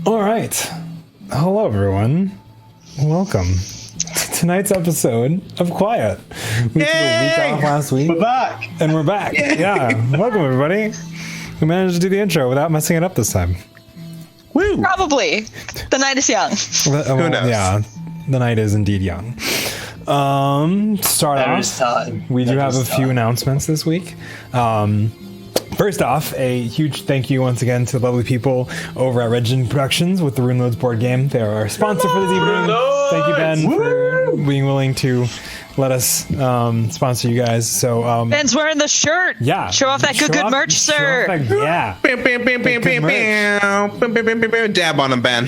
All right. Hello, everyone. Welcome to tonight's episode of Quiet. We took a week off last week. We're back. And we're back. Yeah. Welcome, everybody. We managed to do the intro without messing it up this time. Woo! Probably. The night is young. Who knows? Yeah. The night is indeed young. Start off. We do have a few announcements this week. First off, a huge thank you once again to the lovely people over at Regin Productions with the Rune Loads board game. They are our sponsor for this evening. Thank you, Ben, for being willing to let us sponsor you guys. So Ben's wearing the shirt. Yeah. Show off that good merch, sir. Yeah. Dab on him, Ben.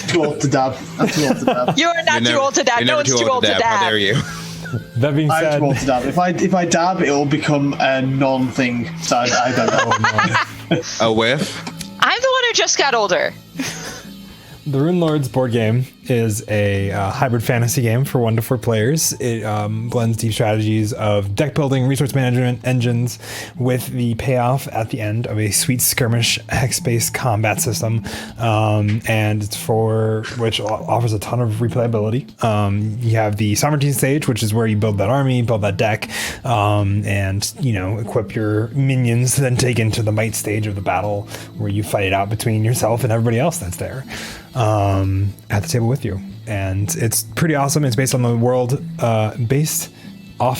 Too old to dab. I'm too old to dab. You are not too old to dab. No one's too old to dab. How dare you? That being said, I'm too old to dab. If I dab, it will become a non-thing. So I don't know. A whiff? I'm the one who just got older. The Rune Lords board game is a hybrid fantasy game for 1 to 4 players. It blends deep strategies of deck building, resource management engines with the payoff at the end of a sweet skirmish hex-based combat system, and it's for which offers a ton of replayability. You have the sovereignty stage, which is where you build that army, build that deck, and equip your minions, then take into the might stage of the battle where you fight it out between yourself and everybody else that's there at the table with you. And it's pretty awesome. It's based off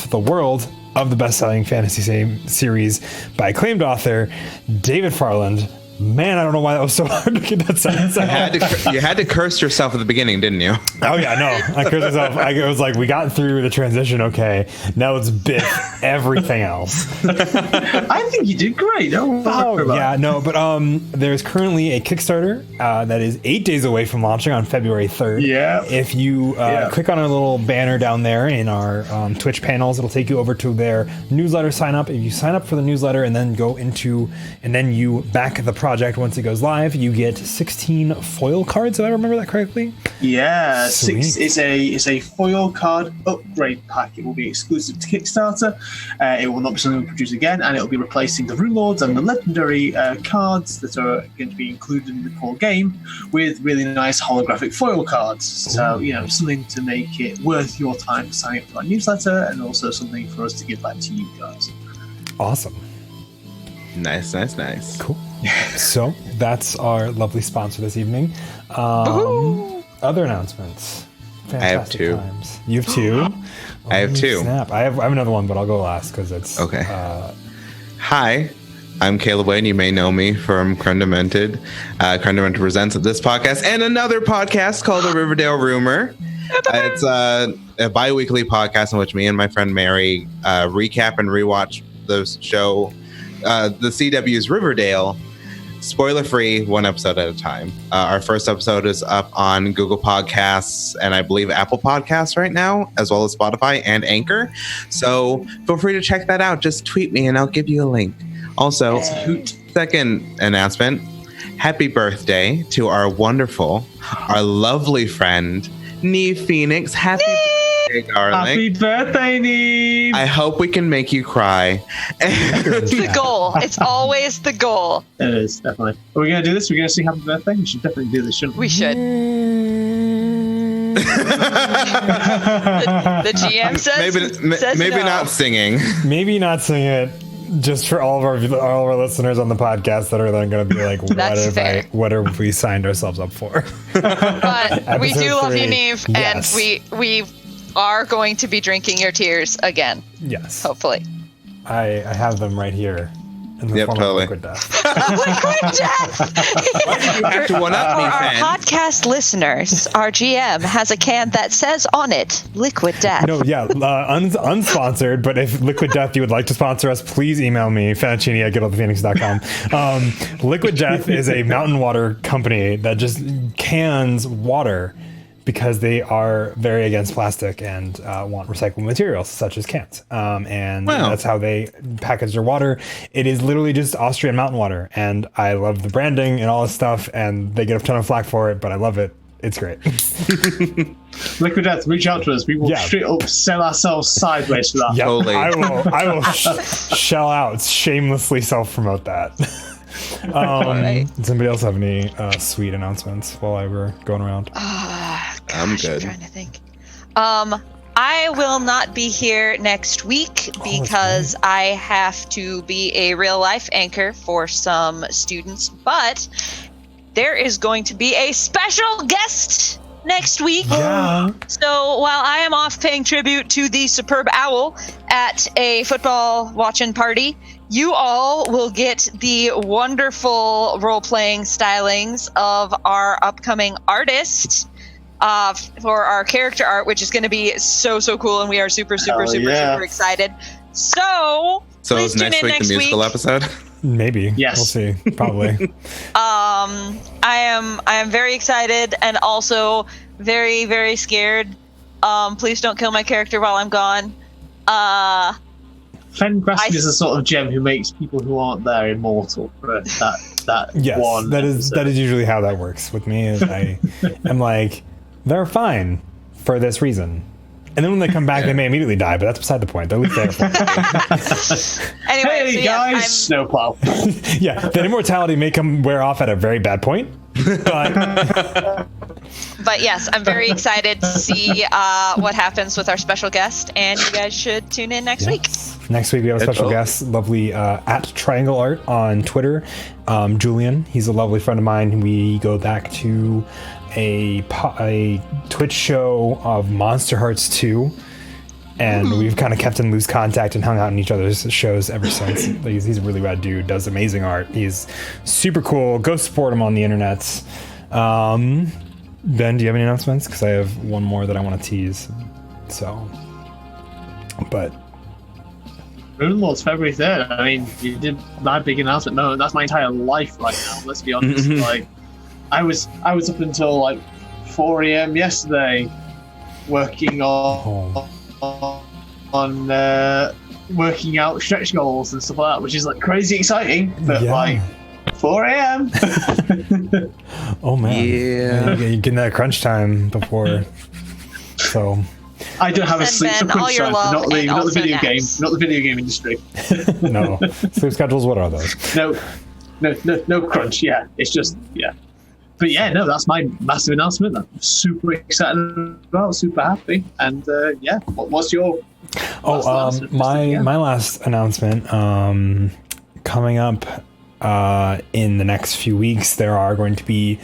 the world of the best-selling fantasy series by acclaimed author David Farland. Man, I don't know why that was so hard to get that sentence out. You had to curse yourself at the beginning, didn't you? Oh yeah, no, I cursed myself. I was like, we got through the transition, okay. Now let's biff everything else. I think you did great. There's currently a Kickstarter that is 8 days away from launching on February 3rd. Yeah. If you click on a little banner down there in our Twitch panels, it'll take you over to their newsletter sign up. If you sign up for the newsletter and then you back the project once it goes live, you get 16 foil cards, if I remember that correctly. Yeah, Sweet. It's a foil card upgrade pack. It will be exclusive to Kickstarter. It will not be something we produce again, and it will be replacing the Rune Lords and the legendary cards that are going to be included in the core game with really nice holographic foil cards. So, something to make it worth your time signing up for our newsletter, and also something for us to give back to you guys. Awesome. Nice. Cool. So that's our lovely sponsor this evening. Other announcements. Fantastic I have 2. Times. You have 2? I have 2. Snap. I have another one, but I'll go last because it's okay. Hi, I'm Caleb Wade. You may know me from Crescendo. Crescendo presents this podcast and another podcast called The Riverdale Rumor. It's a bi-weekly podcast in which me and my friend Mary recap and rewatch the show, the CW's Riverdale, spoiler-free, 1 episode at a time. Our first episode is up on Google Podcasts and I believe Apple Podcasts right now, as well as Spotify and Anchor. So feel free to check that out. Just tweet me and I'll give you a link. Also, second announcement, happy birthday to our lovely friend, Neve Phoenix. Happy birthday, darling. Happy birthday, Neve. I hope we can make you cry. It's the goal. It's always the goal. It is, definitely. Are we going to do this? We're going to sing happy birthday? We should definitely do this, shouldn't we? We should. the GM says maybe no. not singing. Maybe not sing it. Just for all of our listeners on the podcast that are then going to be like, what have we signed ourselves up for? But we do love you, 3. Neve, Yes. and we are going to be drinking your tears again. Yes. Hopefully. I have them right here. In the form totally. of liquid death. Liquid death! To one up me, For our fan. podcast listeners, our GM has a can that says on it, Liquid Death. No, yeah, unsponsored, but if Liquid Death you would like to sponsor us, please email me, fettuccine@getallthephoenix.com. Liquid Death is a mountain water company that just cans water because they are very against plastic and want recyclable materials such as cans. And that's how they package their water. It is literally just Austrian mountain water. And I love the branding and all this stuff. And they get a ton of flack for it, but I love it. It's great. Liquid Death, reach out to us. We will straight up sell ourselves sideways for that. Yep. Totally. I will shell out, shamelessly self-promote that. Right. Does anybody else have any sweet announcements while I were going around? Gosh, I'm good. I'm trying to think. I will not be here next week because I have to be a real life anchor for some students, but there is going to be a special guest next week. Yeah. So while I am off paying tribute to the superb owl at a football watching party, you all will get the wonderful role-playing stylings of our upcoming artist for our character art, which is going to be so cool, and we are super excited. So please is next tune in week the musical episode? Maybe. Yes. We'll see. Probably. I am very excited and also very scared. Please don't kill my character while I'm gone. Fen Grasp is the sort of gem who makes people who aren't there immortal for that Yes, one. that is usually how that works with me. Is I am like, they're fine for this reason, and then when they come back, they may immediately die. But that's beside the point. They're at least there. Anyway, Hey so guys, snowplow. Yeah, the immortality may wear off at a very bad point, but But yes, I'm very excited to see what happens with our special guest, and you guys should tune in next week. Next week we have a special guest, lovely at Triangle Art on Twitter, Julian. He's a lovely friend of mine. We go back to a Twitch show of Monster Hearts 2, and we've kind of kept in loose contact and hung out in each other's shows ever since. He's a really rad dude, does amazing art. He's super cool. Go support him on the internets. Ben, do you have any announcements? Because I have one more that I want to tease. So, but Moonlord's February 3rd. I mean, you did that big announcement. No, that's my entire life right now. Let's be honest. Like, I was up until like 4 a.m. yesterday, working on working out stretch goals and stuff like that, which is like crazy exciting. But like 4 a.m. Oh man, yeah, you're getting that crunch time before. So I don't have a sleep Ben, all your love not the and video also game, naps. not the video game industry. No sleep schedules. What are those? No crunch. Yeah, it's just But yeah, no, that's my massive announcement. I'm super excited about, super happy, and what's your? My last announcement. Coming up in the next few weeks, there are going to be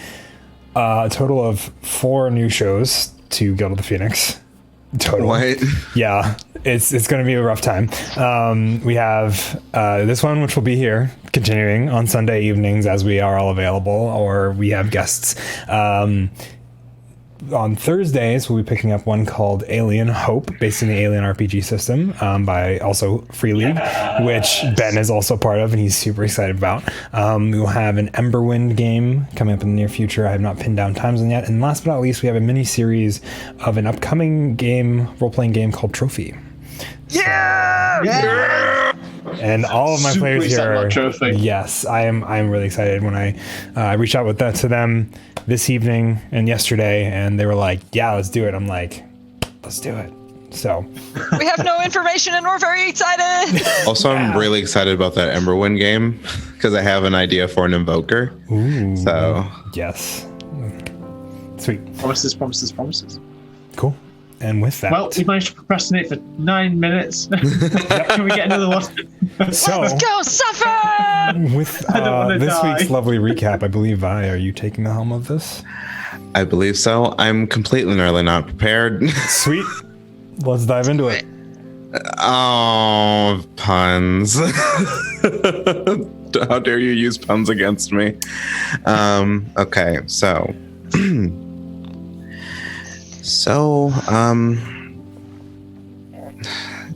a total of 4 new shows to Guild of the Phoenix. Total. What? Yeah, it's going to be a rough time. We have this one, which will be here, continuing on Sunday evenings as we are all available, or we have guests. On Thursdays, we'll be picking up one called Alien Hope, based in the Alien RPG system, by also Free League, which Ben is also part of, and he's super excited about. We will have an Emberwind game coming up in the near future. I have not pinned down times on yet. And last but not least, we have a mini-series of an upcoming game, role-playing game called Trophy. Yeah! And all of my Super players excited here about Trophy. yes, I'm really excited. When I reached out with that to them this evening and yesterday, and they were like, yeah, let's do it. I'm like, let's do it. So We have no information, and we're very excited. Also, I'm really excited about that Emberwind game because I have an idea for an invoker. ooh, So yes, sweet, Promises. cool. And with that, Well, we managed to procrastinate for 9 minutes. Can we get another one? so Let's go suffer. with I don't wanna this die. week's lovely recap, I believe, Vi, are you taking the helm of this? I believe so. I'm completely and utterly not prepared. Sweet. Let's dive into it. Oh, puns. How dare you use puns against me? Okay, so.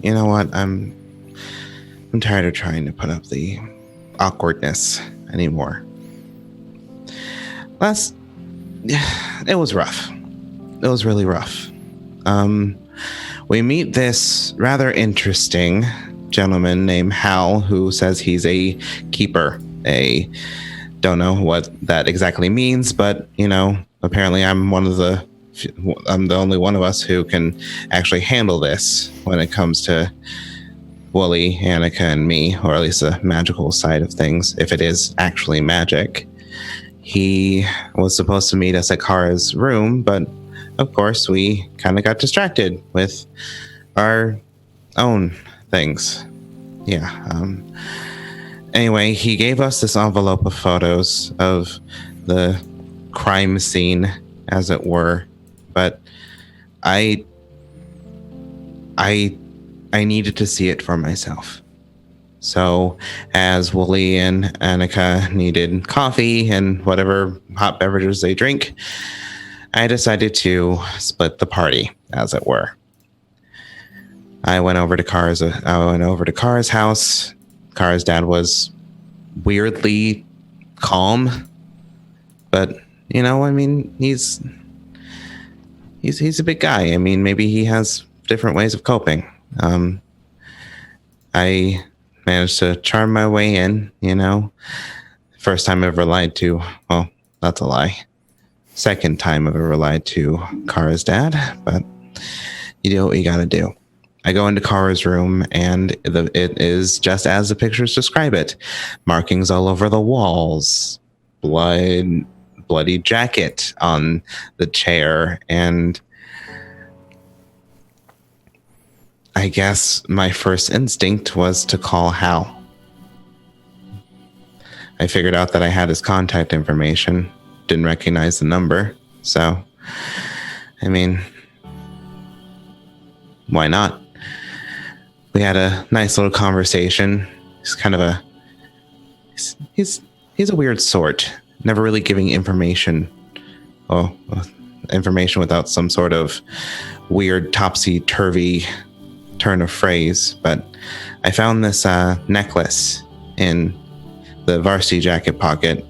You know what? I'm tired of trying to put up the awkwardness anymore. It was rough. It was really rough. We meet this rather interesting gentleman named Hal, who says he's a keeper. Don't know what that exactly means, but apparently I'm the only one of us who can actually handle this when it comes to Wooly, Anika, and me, or at least the magical side of things, if it is actually magic. He was supposed to meet us at Kara's room, but of course we kind of got distracted with our own things. Yeah. Anyway, he gave us this envelope of photos of the crime scene, as it were, but I needed to see it for myself. So, as Wooly and Anika needed coffee and whatever hot beverages they drink, I decided to split the party, as it were. I went over to Kara's house. Kara's dad was weirdly calm, but I mean, he's a big guy. I mean, maybe he has different ways of coping. I managed to charm my way in, First time I ever lied to, well, that's a lie. Second time I've ever lied to Kara's dad, but you do what you gotta do. I go into Kara's room, and it is just as the pictures describe it. Markings all over the walls, bloody jacket on the chair, and I guess my first instinct was to call Hal. I figured out that I had his contact information, didn't recognize the number, so, I mean, why not? We had a nice little conversation. He's kind of he's a weird sort, never really giving information. Oh, information without some sort of weird topsy-turvy turn of phrase. But I found this necklace in the varsity jacket pocket.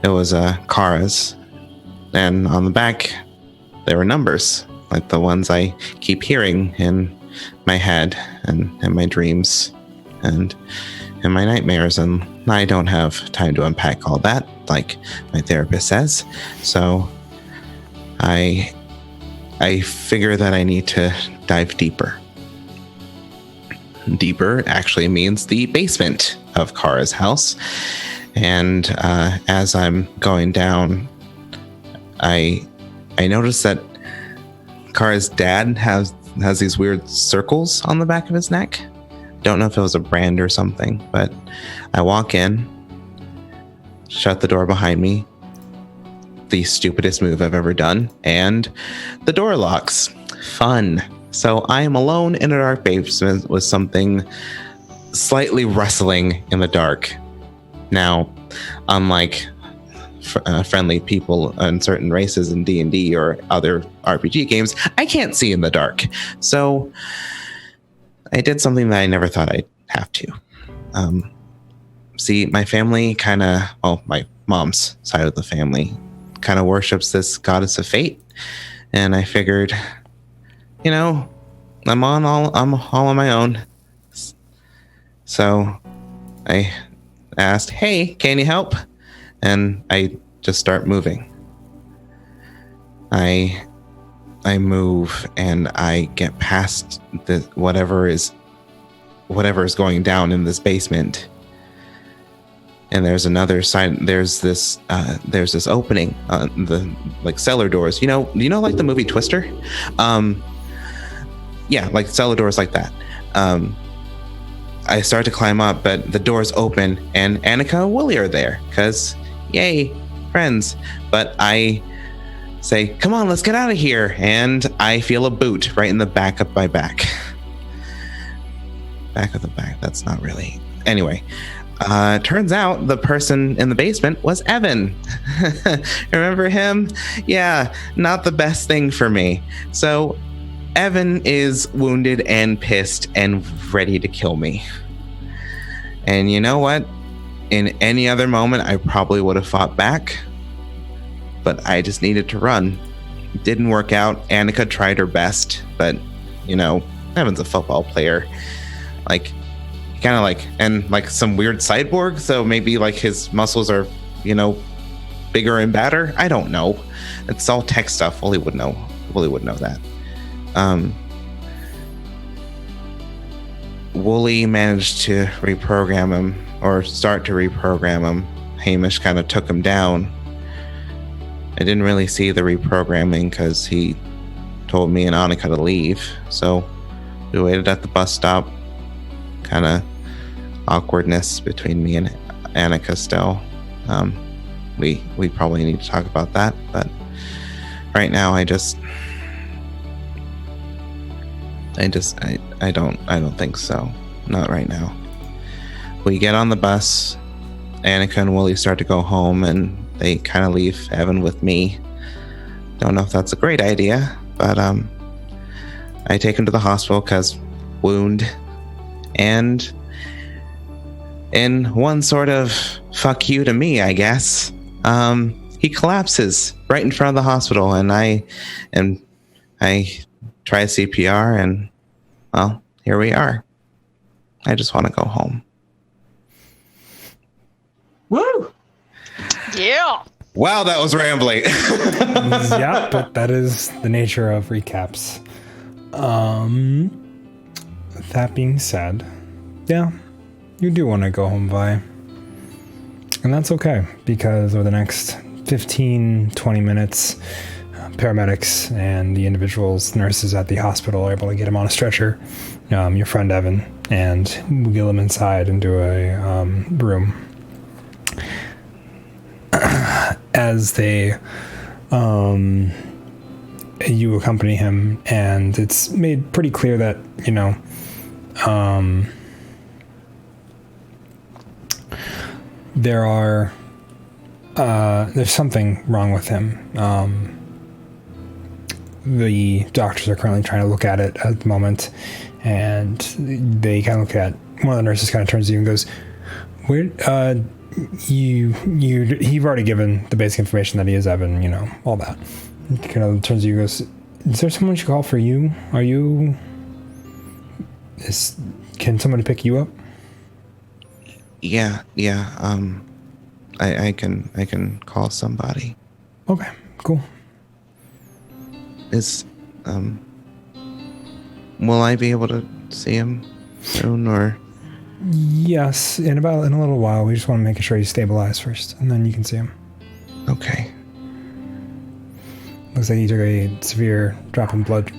It was Kara's, and on the back there were numbers, like the ones I keep hearing in my head and in my dreams and in my nightmares, and I don't have time to unpack all that, like my therapist says. So I figure that I need to dive deeper. Deeper actually means the basement of Kara's house. And as I'm going down, I noticed that Kara's dad has these weird circles on the back of his neck. Don't know if it was a brand or something, but I walk in, shut the door behind me, the stupidest move I've ever done, and the door locks. Fun. So I am alone in a dark basement with something slightly rustling in the dark. Now, unlike friendly people in certain races in D&D or other RPG games, I can't see in the dark. So I did something that I never thought I'd have to. See, my family my mom's side of the family kind of worships this goddess of fate. And I figured, I'm all on my own. So I asked, hey, can you help? And I just start moving. I move and I get past whatever is going down in this basement. And there's another side. There's this opening on the cellar doors. You know, like the movie Twister. Yeah, like cellar doors like that. I start to climb up, but the doors open and Anika and Wooly are there because, yay, friends. But I say, come on, let's get out of here. And I feel a boot right in the back of my back. Back of the back. That's not really. Anyway, turns out the person in the basement was Evan. Remember him? Yeah, not the best thing for me. So Evan is wounded and pissed and ready to kill me. And you know what? In any other moment, I probably would have fought back. But I just needed to run. It didn't work out. Anika tried her best. But, Evan's a football player. Some weird cyborg. So maybe his muscles are, bigger and badder. I don't know. It's all tech stuff. Wooly would know that. Wooly managed to reprogram him, or start to reprogram him. Hamish kind of took him down. I didn't really see the reprogramming because he told me and Anika to leave. So we waited at the bus stop. Kind of awkwardness between me and Anika still. We probably need to talk about that, but right now I don't think so. Not right now. We get on the bus. Anika and Wooly start to go home, and they kind of leave Evan with me. Don't know if that's a great idea, but I take him to the hospital because wound, and in one sort of fuck you to me, I guess, he collapses right in front of the hospital, and I try CPR, and well, here we are. I just want to go home. Woo! Yeah. Wow, that was rambling. Yeah, but that is the nature of recaps. That being said, yeah, you do want to go home, Vi. And that's okay, because over the next 15, 20 minutes, paramedics and the individuals, nurses at the hospital are able to get him on a stretcher, your friend Evan, and wheel him inside into a room. As they, you accompany him, and it's made pretty clear that, there's something wrong with him. The doctors are currently trying to look at it at the moment, and they kind of look at, one of the nurses kind of turns to you and goes, you've already given the basic information that he is Evan, all that. He kind of turns to you and goes, is there someone we should call for you? Can somebody pick you up? Yeah. I can call somebody. Okay, cool. Will I be able to see him soon, or? Yes, in a little while. We just want to make sure he's stabilized first, and then you can see him. Okay. Looks like he took a severe drop in blood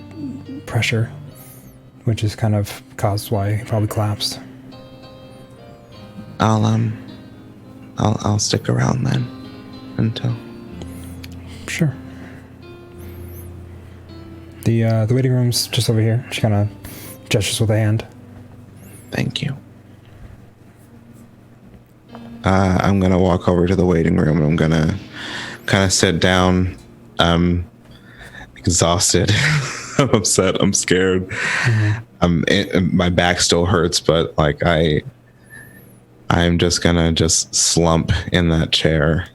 pressure, which is kind of caused why he probably collapsed. I'll stick around then until. Sure. The waiting room's just over here. She kind of gestures with a hand. Thank you. I'm gonna walk over to the waiting room, and I'm gonna kind of sit down. I'm exhausted. I'm upset. I'm scared. Mm-hmm. My back still hurts, but like I'm just gonna slump in that chair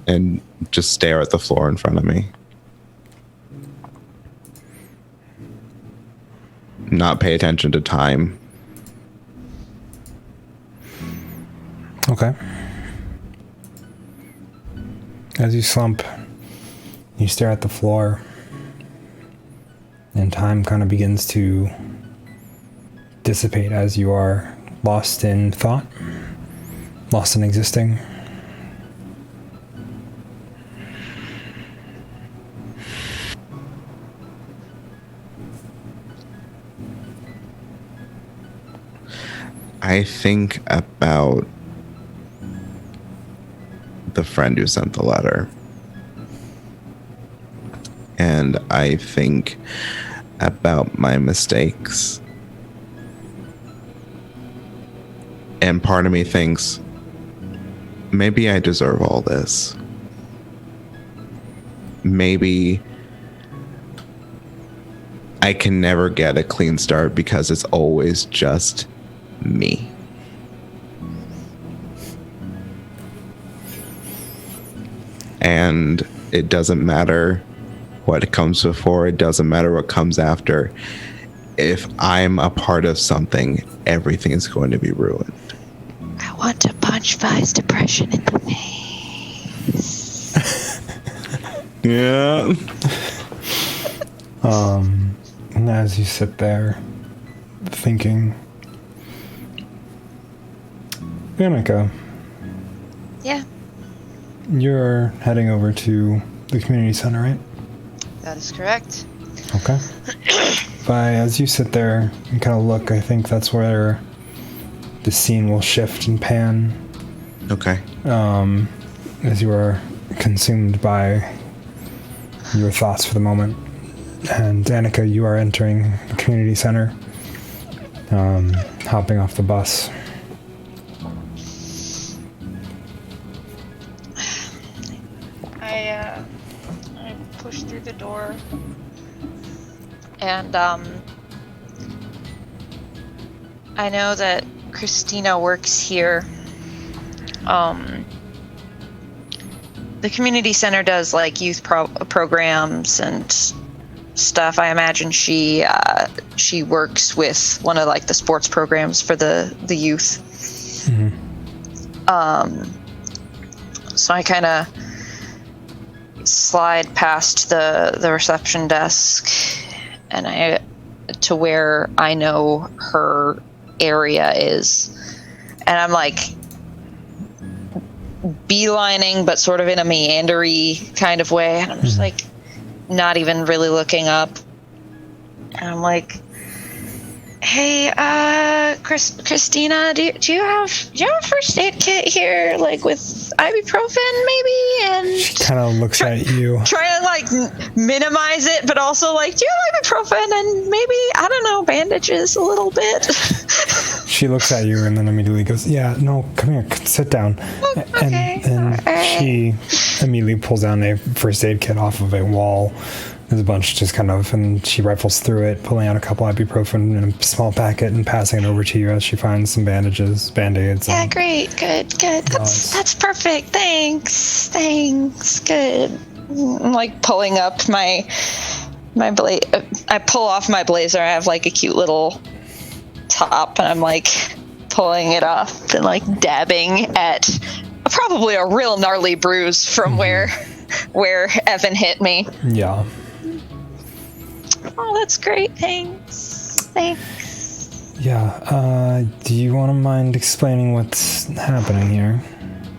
and just stare at the floor in front of me. Not pay attention to time. Okay. As you slump, you stare at the floor, and time kind of begins to dissipate as you are lost in thought, lost in existing. I think about the friend who sent the letter. And I think about my mistakes. And part of me thinks, maybe I deserve all this. Maybe I can never get a clean start because it's always just me. And it doesn't matter what comes before, it doesn't matter what comes after. If I'm a part of something, everything is going to be ruined. I want to punch Vi's depression in the face. Yeah. And as you sit there thinking, Anika, Yeah, you're heading over to the community center, right? that is correct. Okay. As you sit there and kind of look, I think that's where the scene will shift and pan. Okay. As you are consumed by your thoughts for the moment. And Anika, you are entering the community center, hopping off the bus. I push through the door, and I know that Christina works here. The community center does like youth programs and stuff. I imagine she works with one of like the sports programs for the youth. Mm-hmm. So I kind of slide past the reception desk and I to where I know her area is, and I'm like beelining, but sort of in a meandery kind of way, and I'm just like not even really looking up, and I'm like, hey, Christina, do you have a first aid kit here, like with ibuprofen maybe? And She kind of looks at you. try to like minimize it, but also like, do you have ibuprofen and maybe, I don't know, bandages a little bit? She looks at you and then immediately goes, yeah, no, come here, sit down. Okay. And she immediately pulls down a first aid kit off of a wall. There's a bunch just kind of, and she rifles through it, pulling out a couple ibuprofen in a small packet and passing it over to you as she finds some bandages, band-aids. Yeah, great, good. That's perfect. Thanks, good. I'm like pulling up my I pull off my blazer. I have like a cute little top, and I'm like pulling it off and like dabbing at probably a real gnarly bruise from where Evan hit me. Yeah. Oh, that's great. Thanks. Yeah, do you want to mind explaining what's happening here?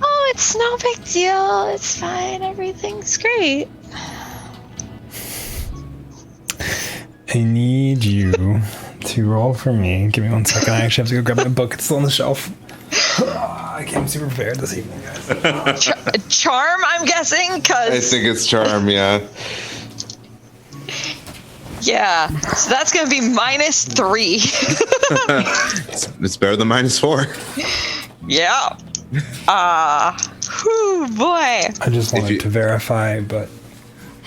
Oh, it's no big deal. It's fine. Everything's great. I need you to roll for me. Give me 1 second. I actually have to go grab my book. It's still on the shelf. I came super prepared this evening, guys. Charm, I'm guessing, because... I think it's charm, yeah. Yeah, so that's going to be -3. It's better than -4. Yeah. Whew, boy. I just wanted to verify, but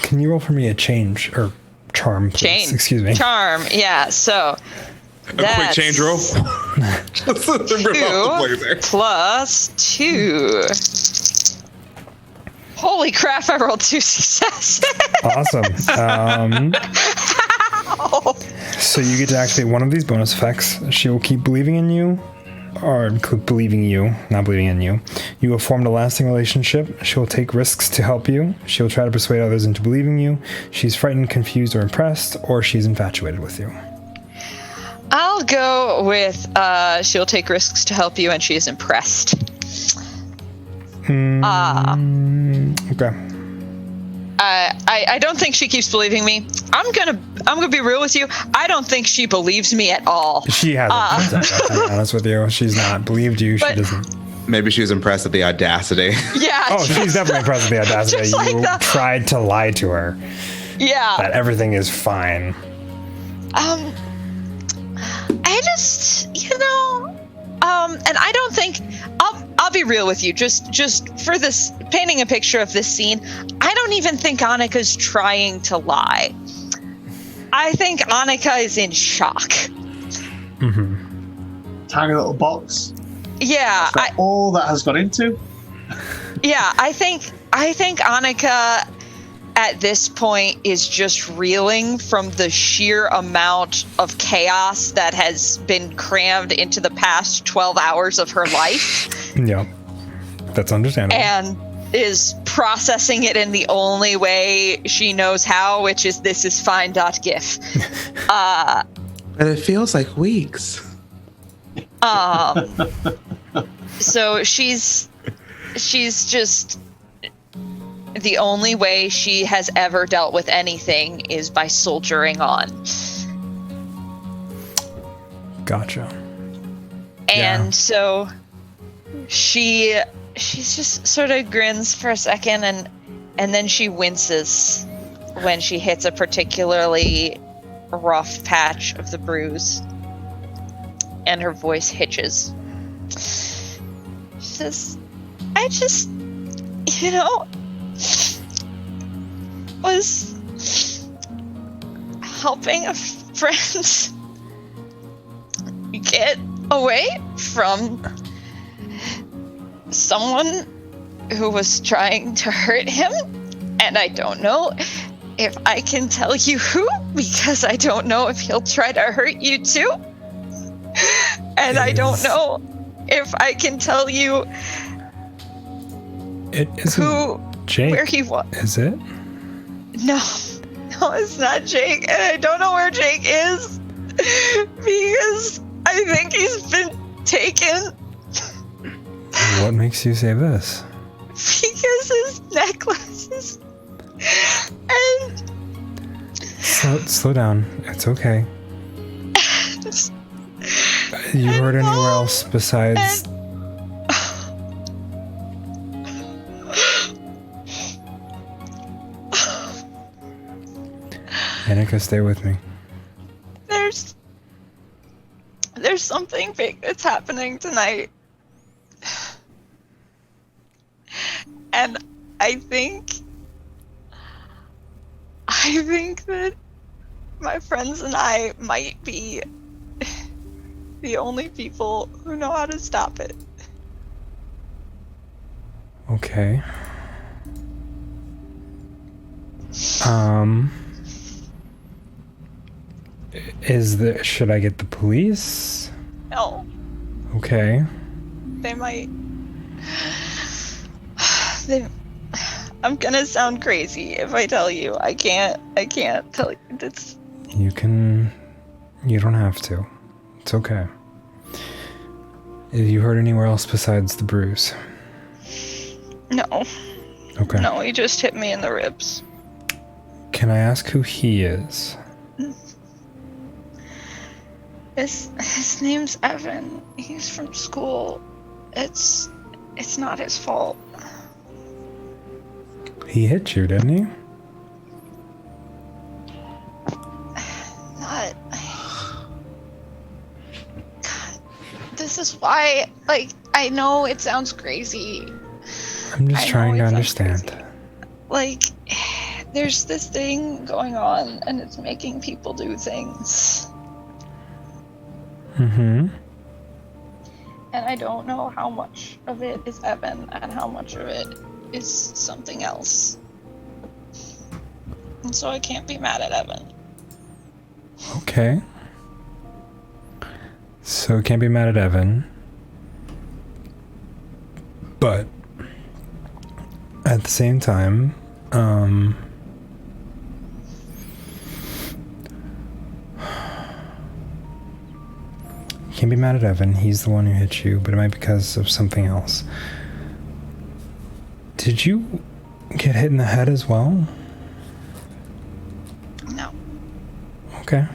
can you roll for me a change or charm, please? Change. Excuse me. Charm, yeah, so... A quick change roll. Just rip off the blazer. 2 + 2. Holy crap, I rolled 2 successes. Awesome. So you get to activate one of these bonus effects. She will keep believing in you, or believing you, not believing in you. You have formed a lasting relationship. She will take risks to help you. She will try to persuade others into believing you. She's frightened, confused, or impressed, or she's infatuated with you. I'll go with she'll take risks to help you and she is impressed. Okay. I don't think she keeps believing me. I'm gonna be real with you. I don't think she believes me at all. She hasn't. To be honest with you, she's not believed you. She doesn't. Maybe she was impressed at the audacity. Yeah. Oh, she's definitely impressed with the audacity. You tried to lie to her. Yeah. That everything is fine. I just, and I don't think I'll be real with you. Just for this, painting a picture of this scene, I don't even think Anika's trying to lie. I think Anika is in shock. Mm-hmm. Tiny little box. Yeah. All that has got into. Yeah, I think Anika at this point is just reeling from the sheer amount of chaos that has been crammed into the past 12 hours of her life. Yeah, that's understandable. And is processing it in the only way she knows how, which is this is fine.gif. But it feels like weeks. So she's just the only way she has ever dealt with anything is by soldiering on. Gotcha. And so she's just sort of grins for a second and then she winces when she hits a particularly rough patch of the bruise. And her voice hitches. She says, I just, was helping a friend get away from someone who was trying to hurt him. And I don't know if I can tell you who, because I don't know if he'll try to hurt you too. And I don't know if I can tell you Jake, where he was. Is it? No, it's not Jake. And I don't know where Jake is because I think he's been taken. What makes you say this? Because his necklace is... And... Slow down. It's okay. You heard anywhere else besides... Anika, stay with me. There's something big that's happening tonight. And I think that my friends and I might be the only people who know how to stop it. Okay. Should I get the police? No. Okay. They might. I'm gonna sound crazy if I tell you. I can't tell you. It's. You don't have to. It's okay. Have you heard anywhere else besides the bruise? No. Okay. No, he just hit me in the ribs. Can I ask who he is? His name's Evan. He's from school. It's not his fault. He hit you, didn't he? Not. God, this is why. I know it sounds crazy. I'm just trying to understand. There's this thing going on, and it's making people do things. Mm-hmm. And I don't know how much of it is Evan and how much of it is something else. And so I can't be mad at Evan. Okay. So can't be mad at Evan. But at the same time, can't be mad at Evan. He's the one who hit you, but it might be because of something else. Did you get hit in the head as well? No. Okay.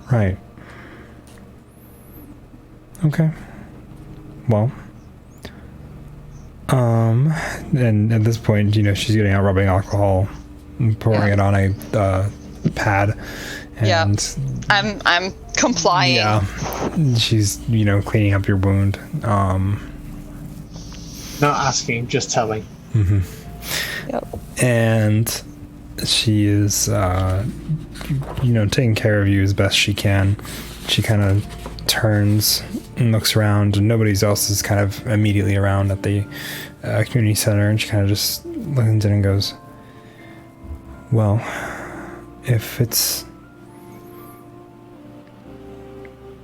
Right. Okay. Well. And at this point, she's getting out rubbing alcohol and pouring it on a pad. And I'm complying. Yeah. She's, cleaning up your wound. Not asking, just telling. Mm-hmm. Yep. And she is, taking care of you as best she can. She kind of turns and looks around, and nobody else is kind of immediately around at the community center, and she kind of just looks in and goes, well, if it's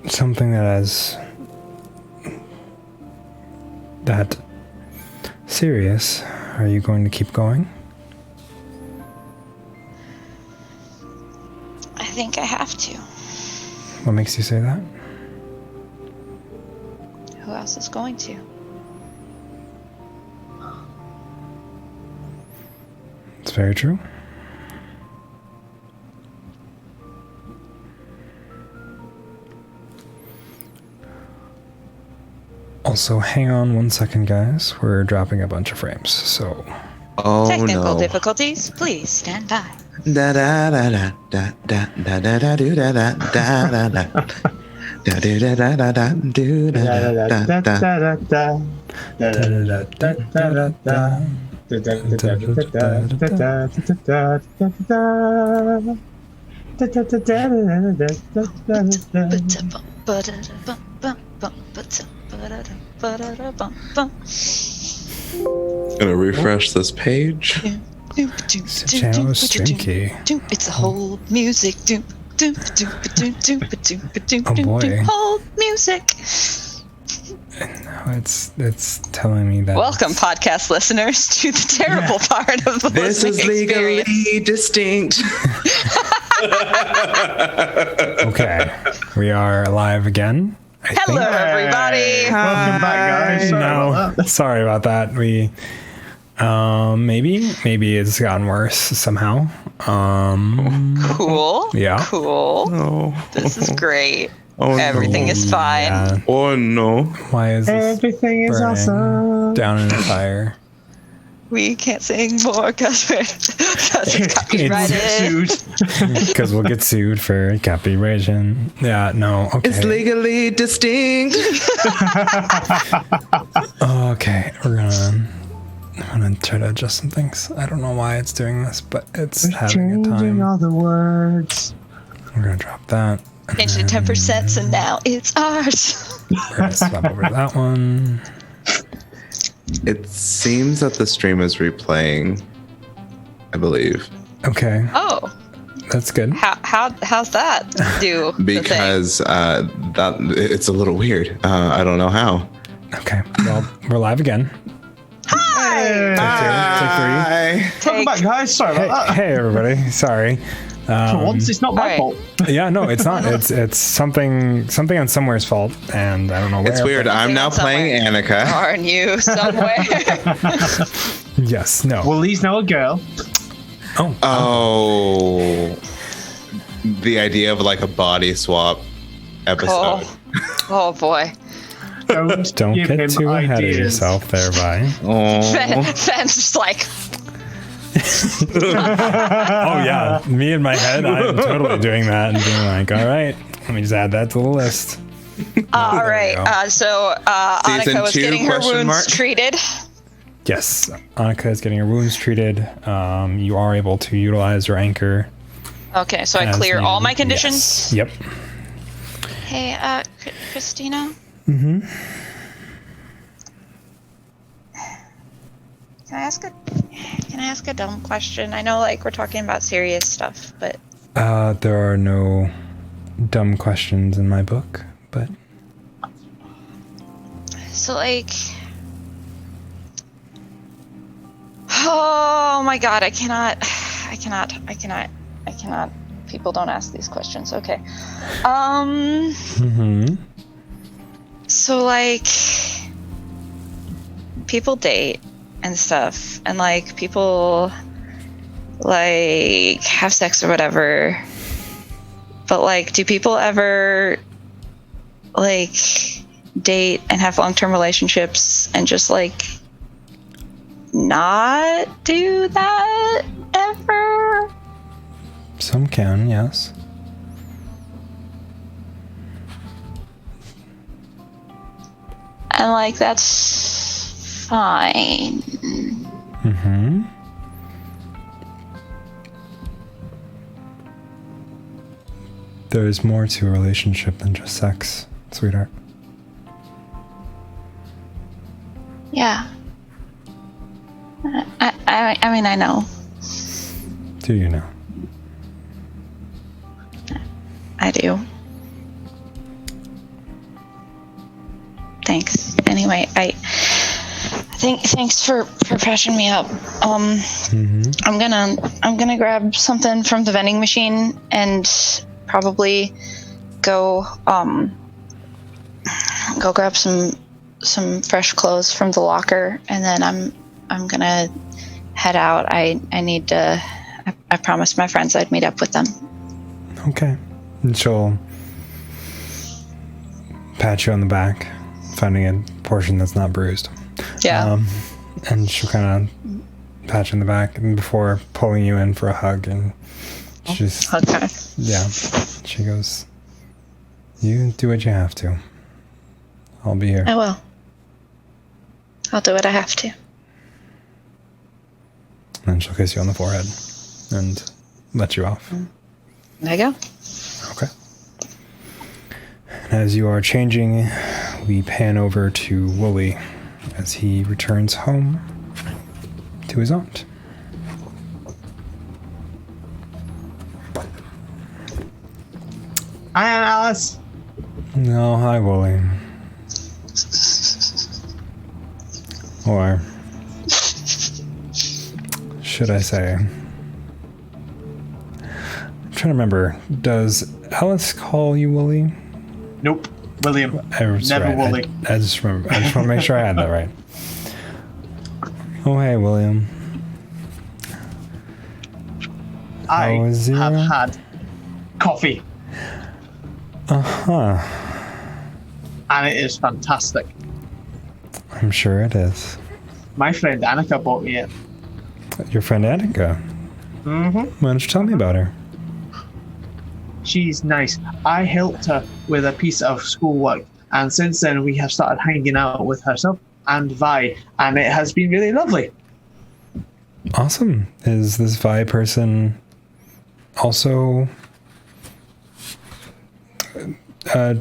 something that serious, are you going to keep going? I think I have to. What makes you say that? else is going to. It's very true. Also, hang on 1 second, guys. We're dropping a bunch of frames, so... Oh Technical no. difficulties, please stand by. Da da da da da da da da da do da da da da da. Da do da da da da do da da da da. Gonna refresh this page. Channel stream key. It's a whole music. Oh boy. Whole music. No, it's telling me that. Welcome, podcast listeners, to the terrible part of the This is listening legally experience. distinct. Okay, we are live again. I Hello, think. everybody. Welcome back, guys. Sorry about that. Sorry about that. We maybe it's gotten worse somehow. Cool. Yeah. Cool. Oh. This is great. Oh, Everything is fine. Yeah. Oh no. Why is this Everything is burning awesome. down in the fire? We can't sing more because it's copyrighted. Sued. Because we'll get sued for copyright. Yeah, no. Okay. It's legally distinct. Okay, I'm gonna try to adjust some things. I don't know why it's doing this, but it's having a Changing time. all the words. We're gonna drop that. Changed it 10%, so now it's ours. We're gonna swap over to that one. It seems that the stream is replaying, I believe. Okay, Oh, that's good. how's that do? the thing? Because that it's a little weird. I don't know how. Okay, well, we're live again. Hey. Hi. Welcome back, guys. Sorry Hey, about that. hey everybody. Sorry. For once, it's not my Alright. fault. Yeah, no, it's not. It's something on somewhere's fault, and I don't know where. It's weird. I'm now playing Anika. Aren't you somewhere? Yes. No. Well, Lee's now a girl. Oh. Oh. The idea of like a body swap episode. Oh boy. Don't give get him too ahead of ideas. yourself there, Vi. Oh. Fenn's just like, Oh yeah, me in my head, I'm totally doing that and being like, all right, let me just add that to the list. all right. you go. So Season Anika was 2, getting her question wounds mark? treated. Yes, Anika is getting her wounds treated. You are able to utilize your anchor. Okay, so I as clear all needed. my conditions. Yes. Yep. Hey, Christina. Mm-hmm. Can I ask a dumb question? I know, like, we're talking about serious stuff, but There are no dumb questions in my book, but so like, oh my God, I cannot. People don't ask these questions. Okay. mm-hmm. So like, people date and stuff, and like people like have sex or whatever. But like, do people ever like date and have long-term relationships and just like not do that ever? Some can, yes. And like, that's fine. Mm-hmm. There is more to a relationship than just sex, sweetheart. Yeah. I mean, I know. Do you know? I do. Thanks. Anyway, thanks for patching me up. Mm-hmm. I'm gonna grab something from the vending machine and probably go grab some some fresh clothes from the locker, and then I'm gonna head out. I need to. I promised my friends I'd meet up with them. Okay. And she'll pat you on the back, finding a portion that's not bruised. Yeah. And she'll kind of pat you in the back and before pulling you in for a hug. And she's, Okay. yeah, she goes, you do what you have to. I'll be here. I will. I'll do what I have to. And she'll kiss you on the forehead and let you off. There you go. Okay. And as you are changing, we pan over to Wooly as he returns home to his aunt. Hi, Alice. No, hi, Wooly. Or should I say? I'm trying to remember. Does Alice call you Wooly? Nope. William. Never right. Wooly. I just remember. I just want to make sure I had that right. Oh, hey, William. I How is have your- had coffee, Uh-huh. and it is fantastic. I'm sure it is. My friend Anika bought me it. Your friend Anika. Mm-hmm. Why don't you tell me about her? She's nice. I helped her with a piece of schoolwork, and since then we have started hanging out with herself and Vi, and it has been really lovely. Awesome. Is this Vi person also, I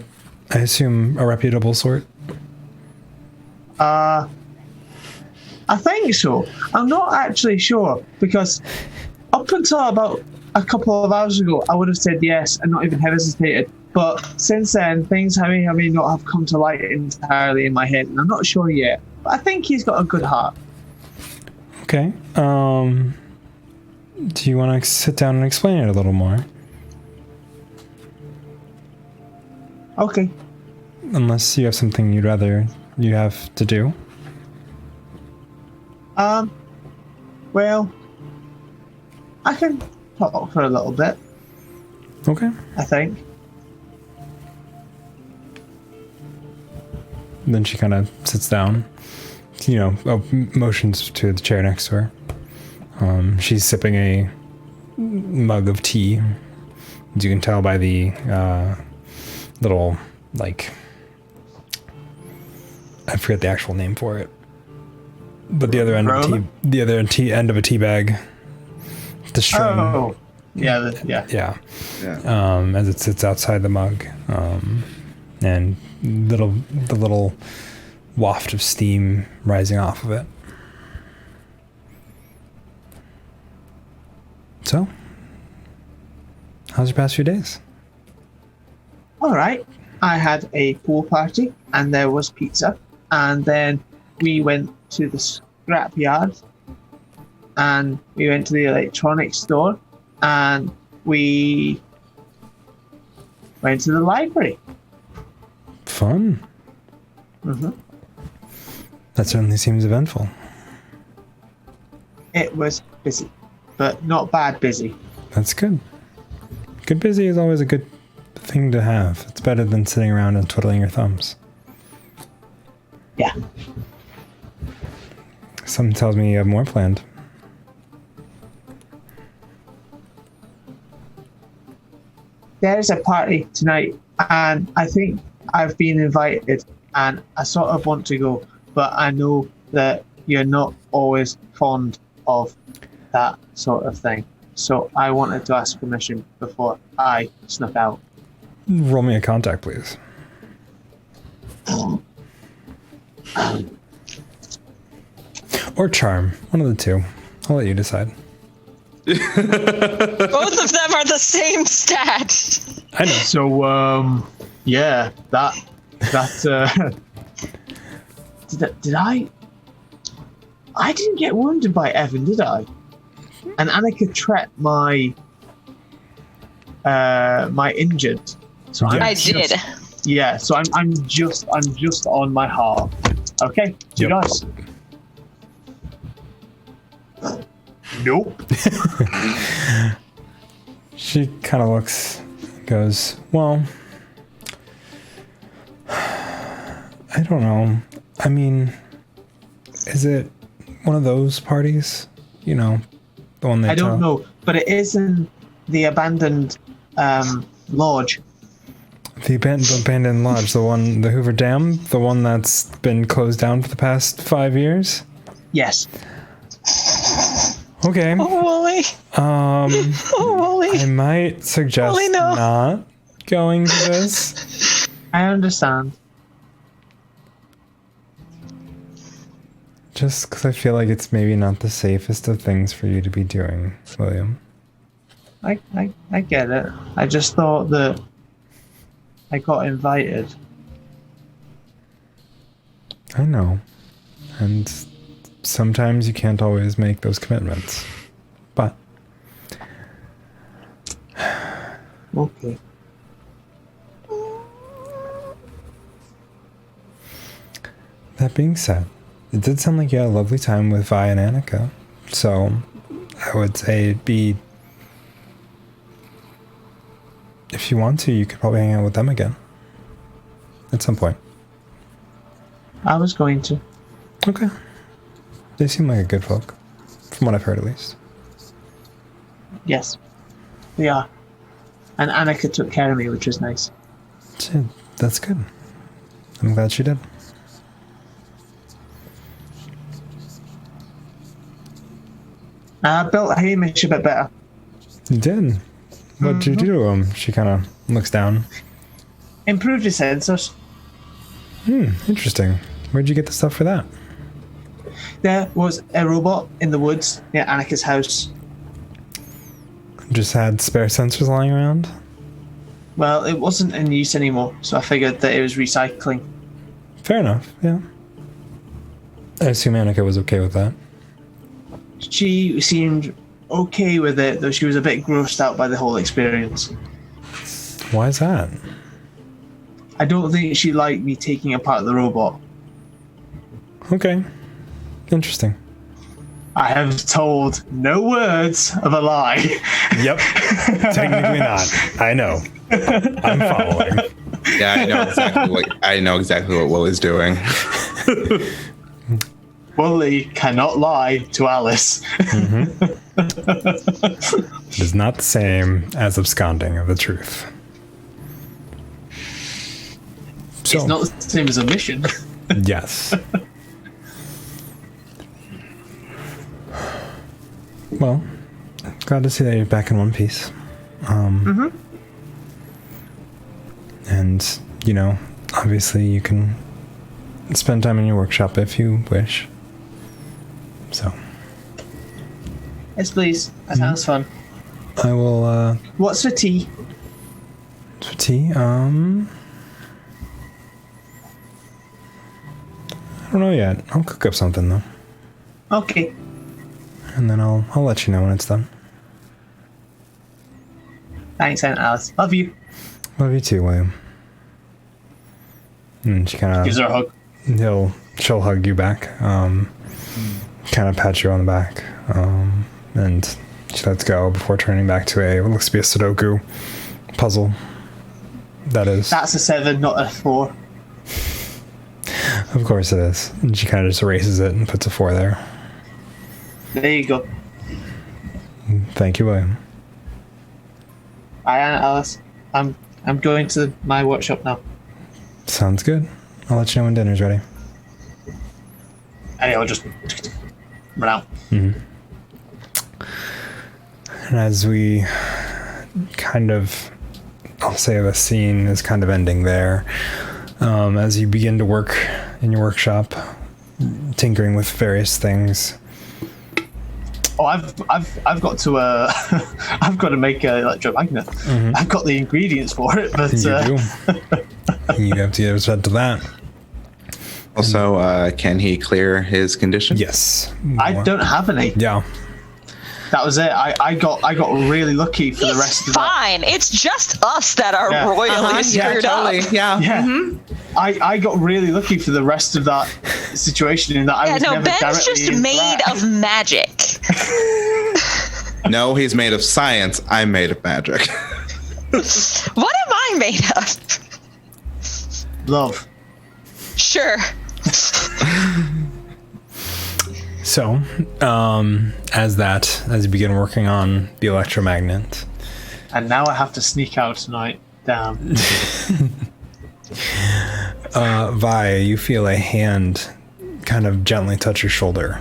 assume, a reputable sort? I think so. I'm not actually sure, because up until about a couple of hours ago, I would have said yes and not even hesitated. But since then, things may not have come to light entirely in my head, and I'm not sure yet. But I think he's got a good heart. Okay. Do you want to sit down and explain it a little more? Okay. Unless you have something you have to do. Well, I can talk for a little bit, Okay. I think. Then she kind of sits down, motions to the chair next to her. She's sipping a mug of tea. As you can tell by the little, I forget the actual name for it. But the other end of a tea bag. The string. Oh, yeah, Yeah. As it sits outside the mug. And the little waft of steam rising off of it. So, how's your past few days? All right. I had a pool party, and there was pizza, and then we went to the scrapyard, and we went to the electronics store, and we went to the library. Fun. Mm-hmm. That certainly seems eventful. It was busy, but not bad busy. That's good. Good busy is always a good thing to have. It's better than sitting around and twiddling your thumbs. Yeah. Something tells me you have more planned. There's a party tonight, and I think I've been invited, and I sort of want to go, but I know that you're not always fond of that sort of thing. So I wanted to ask permission before I snuck out. Roll me a contact, please. Or charm. One of the two. I'll let you decide. Both of them are the same stat. I know. So, yeah, that did I didn't get wounded by Evan, did I? And Anika treat my injured. So Yeah. I did. Yeah, so I'm just on my heart. Okay, two Yep. dice. Nope. She kind of looks, goes, well, I don't know. I mean, is it one of those parties? You know, the one they I don't tell? know, but it is in the abandoned lodge. The abandoned lodge, the Hoover Dam, the one that's been closed down for the past 5 years? Yes. Okay. Oh, Wooly. Oh, Wooly. I might suggest Wooly, no. not going to this. I understand. Just because I feel like it's maybe not the safest of things for you to be doing, William. I get it. I just thought that I got invited. I know. And sometimes you can't always make those commitments. But Okay. that being said, it did sound like you had a lovely time with Vi and Anika. So I would say it'd be, if you want to, you could probably hang out with them again. At some point. I was going to. Okay. They seem like a good folk. From what I've heard, at least. Yes. We are. And Anika took care of me, which was nice. Shit, that's good. I'm glad she did. I built Hamish a bit better. You did? What'd you do to him? She kind of looks down. Improved his sensors. Interesting. Where'd you get the stuff for that? There was a robot in the woods near Anika's house. Just had spare sensors lying around? Well, it wasn't in use anymore, so I figured that it was recycling. Fair enough, yeah. I assume Anika was okay with that. She seemed okay with it, though she was a bit grossed out by the whole experience. Why is that? I don't think she liked me taking apart the robot. Okay. Interesting. I have told no words of a lie. Yep. Technically not. I know. I'm following. Yeah, I know exactly what Willie's doing. Wooly cannot lie to Alice. It is not the same as absconding of the truth. So, It's not the same as omission. yes. Well, glad to see that you're back in one piece. And, you know, obviously you can spend time in your workshop if you wish. So, Yes, please. That sounds fun. I will, What's for tea? for tea, I don't know yet. I'll cook up something though. Okay. And then I'll let you know when it's done. Thanks, Aunt Alice. Love you. Love you too, William. And she kind Gives of, her a hug. she'll hug you back. Kind of pat you on the back. And she lets go before turning back to what looks to be a Sudoku puzzle. That is. That's a 7, not a 4. Of course it is. And she kind of just erases it and puts a 4 there. There you go. Thank you, William. Bye, Aunt Alice. I'm going to my workshop now. Sounds good. I'll let you know when dinner's ready. Anyway, I'll just run out. And as we kind of, I'll say the scene is kind of ending there, as you begin to work in your workshop, tinkering with various things. Oh, I've got to I've got to make a electromagnet. I've got the ingredients for it, but You do. You have to get us fed to that. Also, can he clear his condition? Yes. I don't have any. Yeah. That was it. I got really lucky for the rest of Fine. It's just us that are Yeah. royally screwed up. Yeah. Yeah. I got really lucky for the rest of that situation in that I was never Ben's directly just made interact. of magic. No, he's made of science. I'm made of magic. What am I made of? love. Sure. So, as you begin working on the electromagnet, And now I have to sneak out tonight. Damn. Vi, you feel a hand kind of gently touch your shoulder.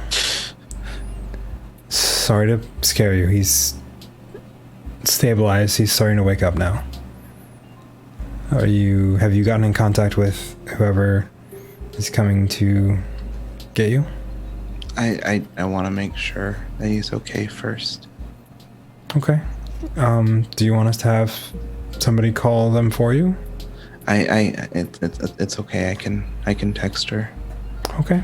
Sorry to scare you. He's stabilized. He's starting to wake up now. Have you gotten in contact with whoever is coming to get you? I want to make sure that he's okay first. Okay. Do you want us to have somebody call them for you? It's okay. I can text her. Okay.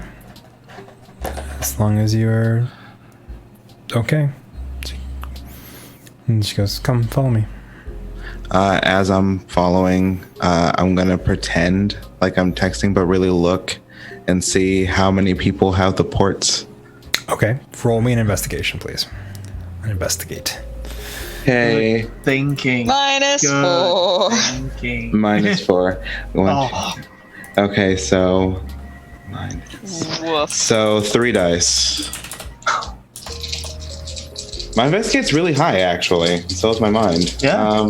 As long as you're okay. And she goes, "Come, follow me." As I'm following, I'm gonna pretend like I'm texting, but really look and see how many people have the ports. Okay. Roll me an investigation, please. Investigate. Okay. Thinking. -4. Thinking. -4. Oh, Okay, so Woof. so 3 dice. My investigate's really high, actually. So is my mind. Yeah.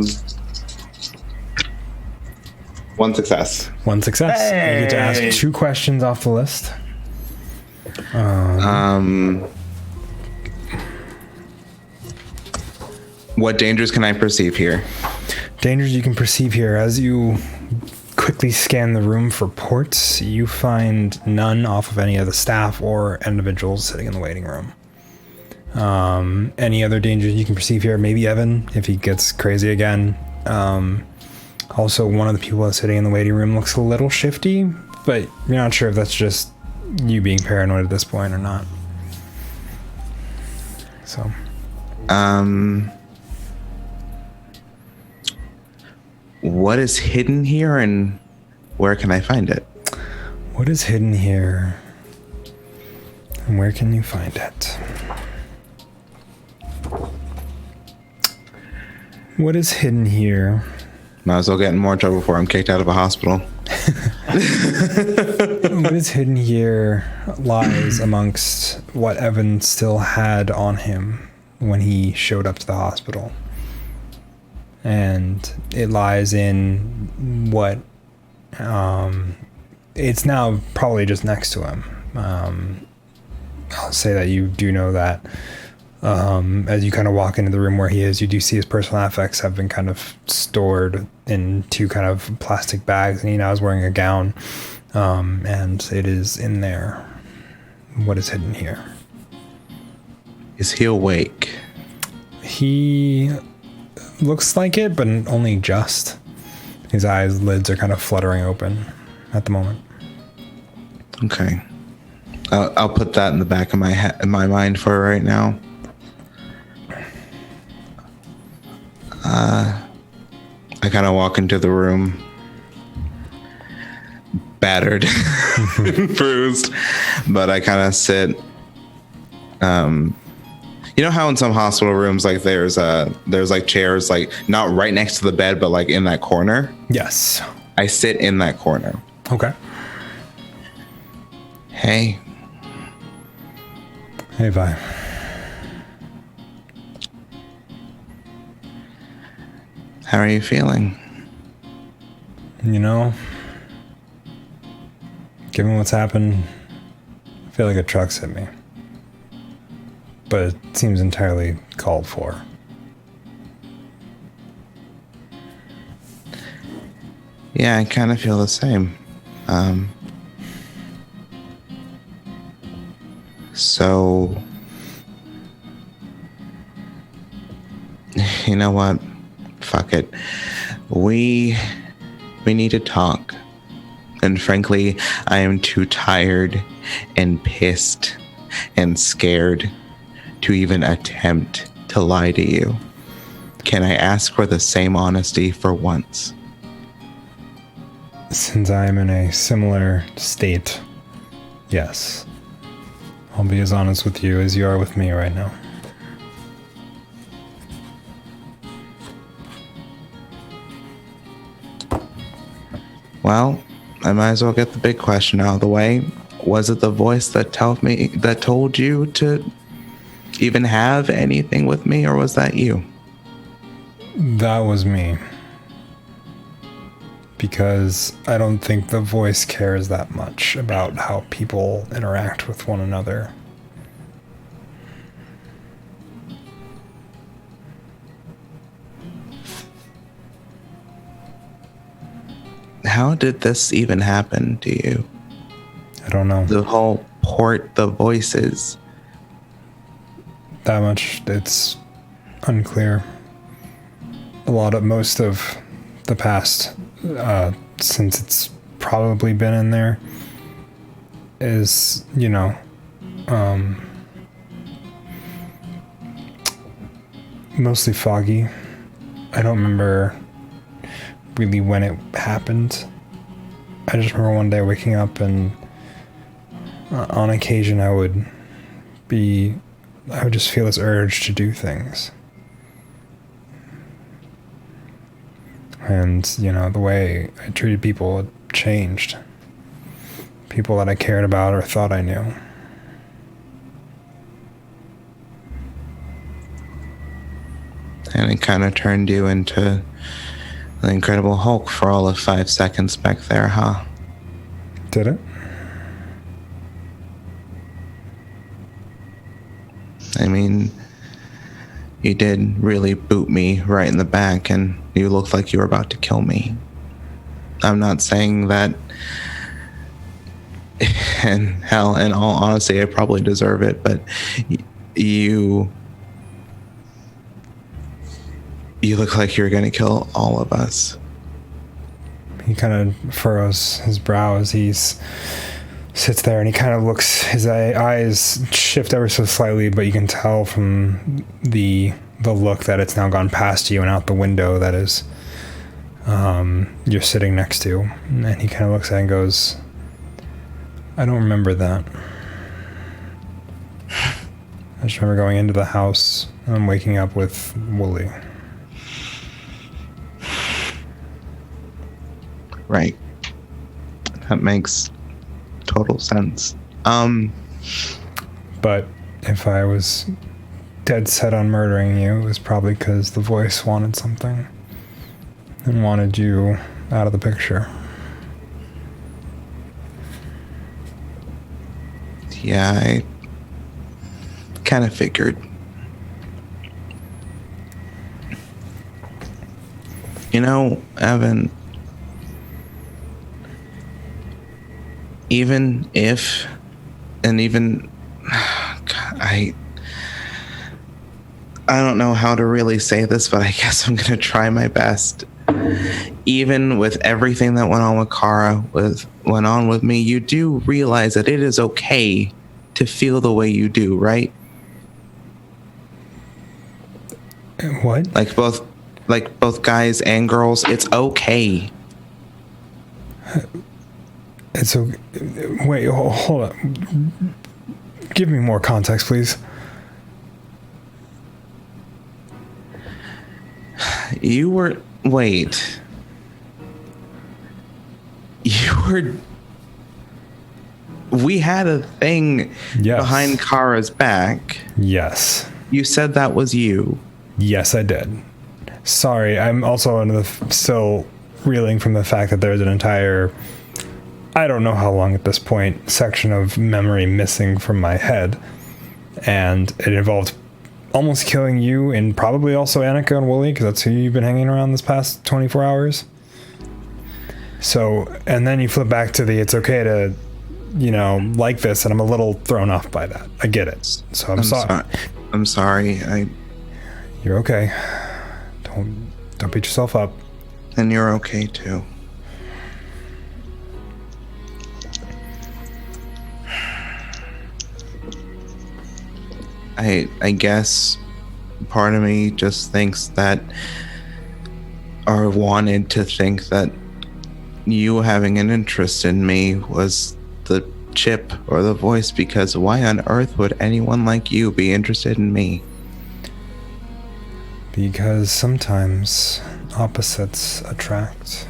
1 success. One success. You get to Hey. ask 2 questions off the list. What dangers can I perceive here? Dangers you can perceive here. As you quickly scan the room for ports, you find none off of any of the staff or individuals sitting in the waiting room. Any other dangers you can perceive here? Maybe Evan, if he gets crazy again. Also, one of the people that's sitting in the waiting room looks a little shifty, but you're not sure if that's just you being paranoid at this point or not. So, What is hidden here and where can I find it? what is hidden here? And where can you find it? What is hidden here? Might as well get in more trouble before I'm kicked out of a hospital. What is hidden here lies amongst what Evan still had on him when he showed up to the hospital. And it lies in what it's now probably just next to him. I'll say that you do know that as you kind of walk into the room where he is, you do see his personal effects have been kind of stored in 2 kind of plastic bags, and he now is wearing a gown, and it is in there. What is hidden here? Is he awake? He looks like it, but only just. His eyes lids are kind of fluttering open at the moment. Okay. I'll put that in the back of my mind for right now. I kind of walk into the room, battered, bruised, but I kind of sit. You know how in some hospital rooms, like there's like chairs, like not right next to the bed, but like in that corner. Yes. I sit in that corner. Okay. Hey, Hey, Vi. how are you feeling? You know, given what's happened, I feel like a truck's hit me. But it seems entirely called for. Yeah, I kind of feel the same. So, you know what? Fuck it. We need to talk. And frankly, I am too tired and pissed and scared to even attempt to lie to you. Can I ask for the same honesty for once? Since I am in a similar state, yes. I'll be as honest with you as you are with me right now. Well, I might as well get the big question out of the way. Was it the voice that told you to even have anything with me, or was that you? That was me. Because I don't think the voice cares that much about how people interact with one another. How did this even happen to you? I don't know. The whole port the voices. That much, it's unclear. Most of the past, since it's probably been in there, is, mostly foggy. I don't remember really when it happened. I just remember one day waking up and on occasion I would just feel this urge to do things. And, the way I treated people had changed. People that I cared about or thought I knew. And it kind of turned you into the Incredible Hulk for all of 5 seconds back there, huh? Did it? I mean, you did really boot me right in the back, and you looked like you were about to kill me. I'm not saying that, and hell, in all honesty, I probably deserve it, but you look like you're going to kill all of us. He kind of furrows his brow as he sits there, and he kind of looks, his eyes shift ever so slightly, but you can tell from the look that it's now gone past you and out the window that is you're sitting next to. And he kind of looks at it and goes, I don't remember that. I just remember going into the house and waking up with Wooly. Right. That makes total sense. But if I was dead set on murdering you, it was probably because the voice wanted something and wanted you out of the picture. Yeah, I kind of figured. Evan, even if, and even, I don't know how to really say this, but I guess I'm going to try my best. Even with everything that went on with Kara, went on with me, you do realize that it is okay to feel the way you do, right? What? Like both guys and girls, it's okay. It's okay. Wait, hold on. Give me more context, please. We had a thing behind Kara's back. Yes. You said that was you. Yes, I did. Sorry, I'm also still reeling from the fact that there's an entire, I don't know how long at this point, section of memory missing from my head. And it involved almost killing you and probably also Anika and Wooly, because that's who you've been hanging around this past 24 hours. So, and then you flip back to it's okay to, like this, and I'm a little thrown off by that. I get it. So I'm sorry. I'm sorry. You're okay. Don't beat yourself up. And you're okay too. I guess part of me just thinks that, or wanted to think that you having an interest in me was the chip or the voice, because why on earth would anyone like you be interested in me? Because sometimes opposites attract.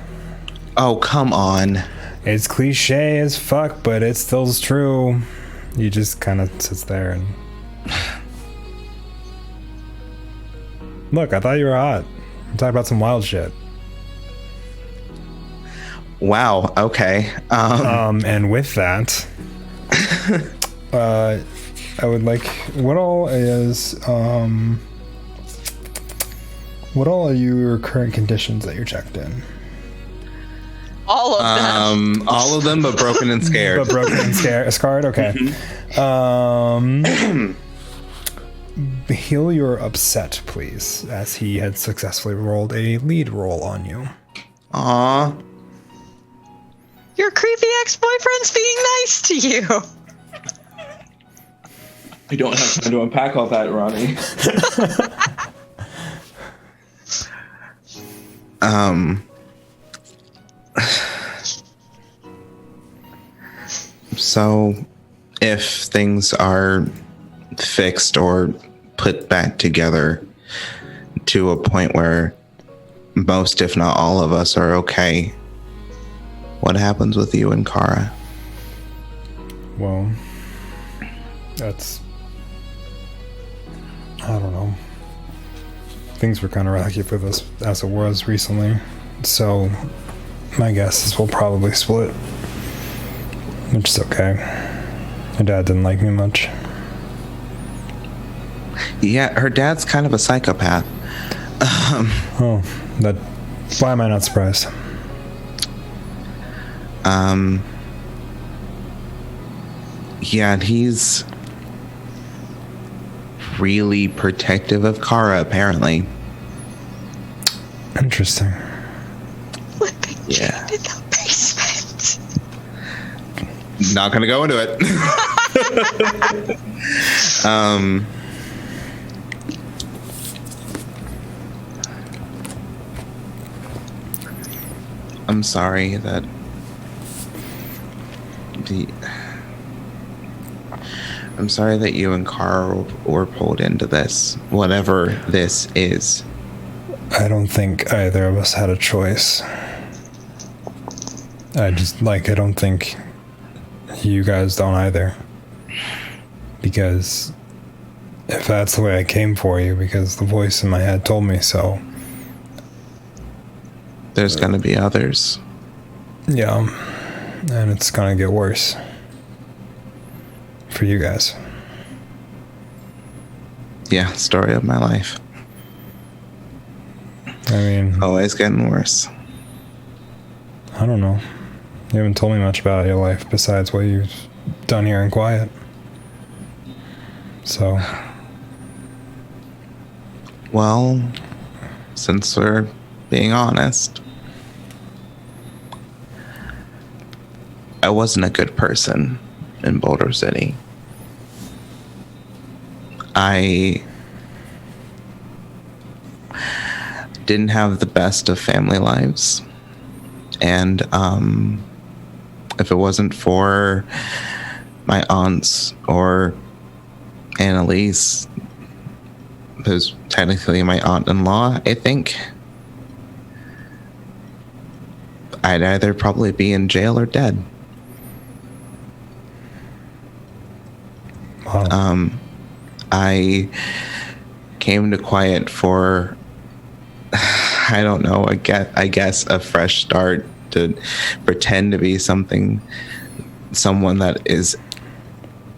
Oh, come on. It's cliche as fuck, but it still's true. You just kind of sits there and... Look, I thought you were hot. I'm talking about some wild shit. Wow, okay. And with that, I would like... What all are your current conditions that you're checked in? All of them. All of them, but broken and scared. But broken and scarred? Okay. Heal your upset, please, as he had successfully rolled a lead roll on you. Aw. Your creepy ex-boyfriend's being nice to you. We don't have time to unpack all that, Ronnie. So, if things are fixed or put back together to a point where most, if not all of us are okay, what happens with you and Kara? Well, that's... I don't know. Things were kind of rocky for us as it was recently. So, my guess is we'll probably split. Which is okay. My dad didn't like me much. Yeah, her dad's kind of a psychopath. Oh, that... Why am I not surprised? Yeah, and he's really protective of Kara, apparently. Interesting. Flipping Yeah. in the basement. Not gonna go into it. I'm sorry that I'm sorry that you and Carl were pulled into this, whatever this is. I don't think either of us had a choice. I don't think you guys don't either. Because if that's the way I came for you, because the voice in my head told me so. There's gonna be others. Yeah. And it's gonna get worse. For you guys. Yeah, story of my life. I mean... Always getting worse. I don't know. You haven't told me much about your life besides what you've done here in quiet. So... Well, since we're being honest, I wasn't a good person in Boulder City. I didn't have the best of family lives. And if it wasn't for my aunts or Annalise, who's technically my aunt-in-law, I think I'd either probably be in jail or dead. Wow. I came to quiet for, I don't know, I guess a fresh start, to pretend to be someone that is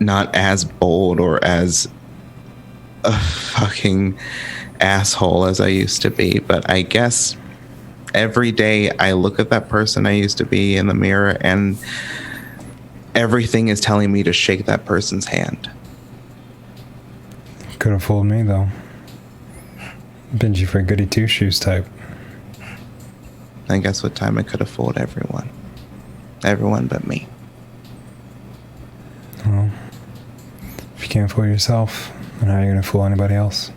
not as bold or as a fucking asshole as I used to be. But I guess every day I look at that person I used to be in the mirror, and everything is telling me to shake that person's hand. Could have fooled me, though. Benji for goody two-shoes type. I guess what time I could have fooled everyone. Everyone but me. Well, if you can't fool yourself, then how are you going to fool anybody else?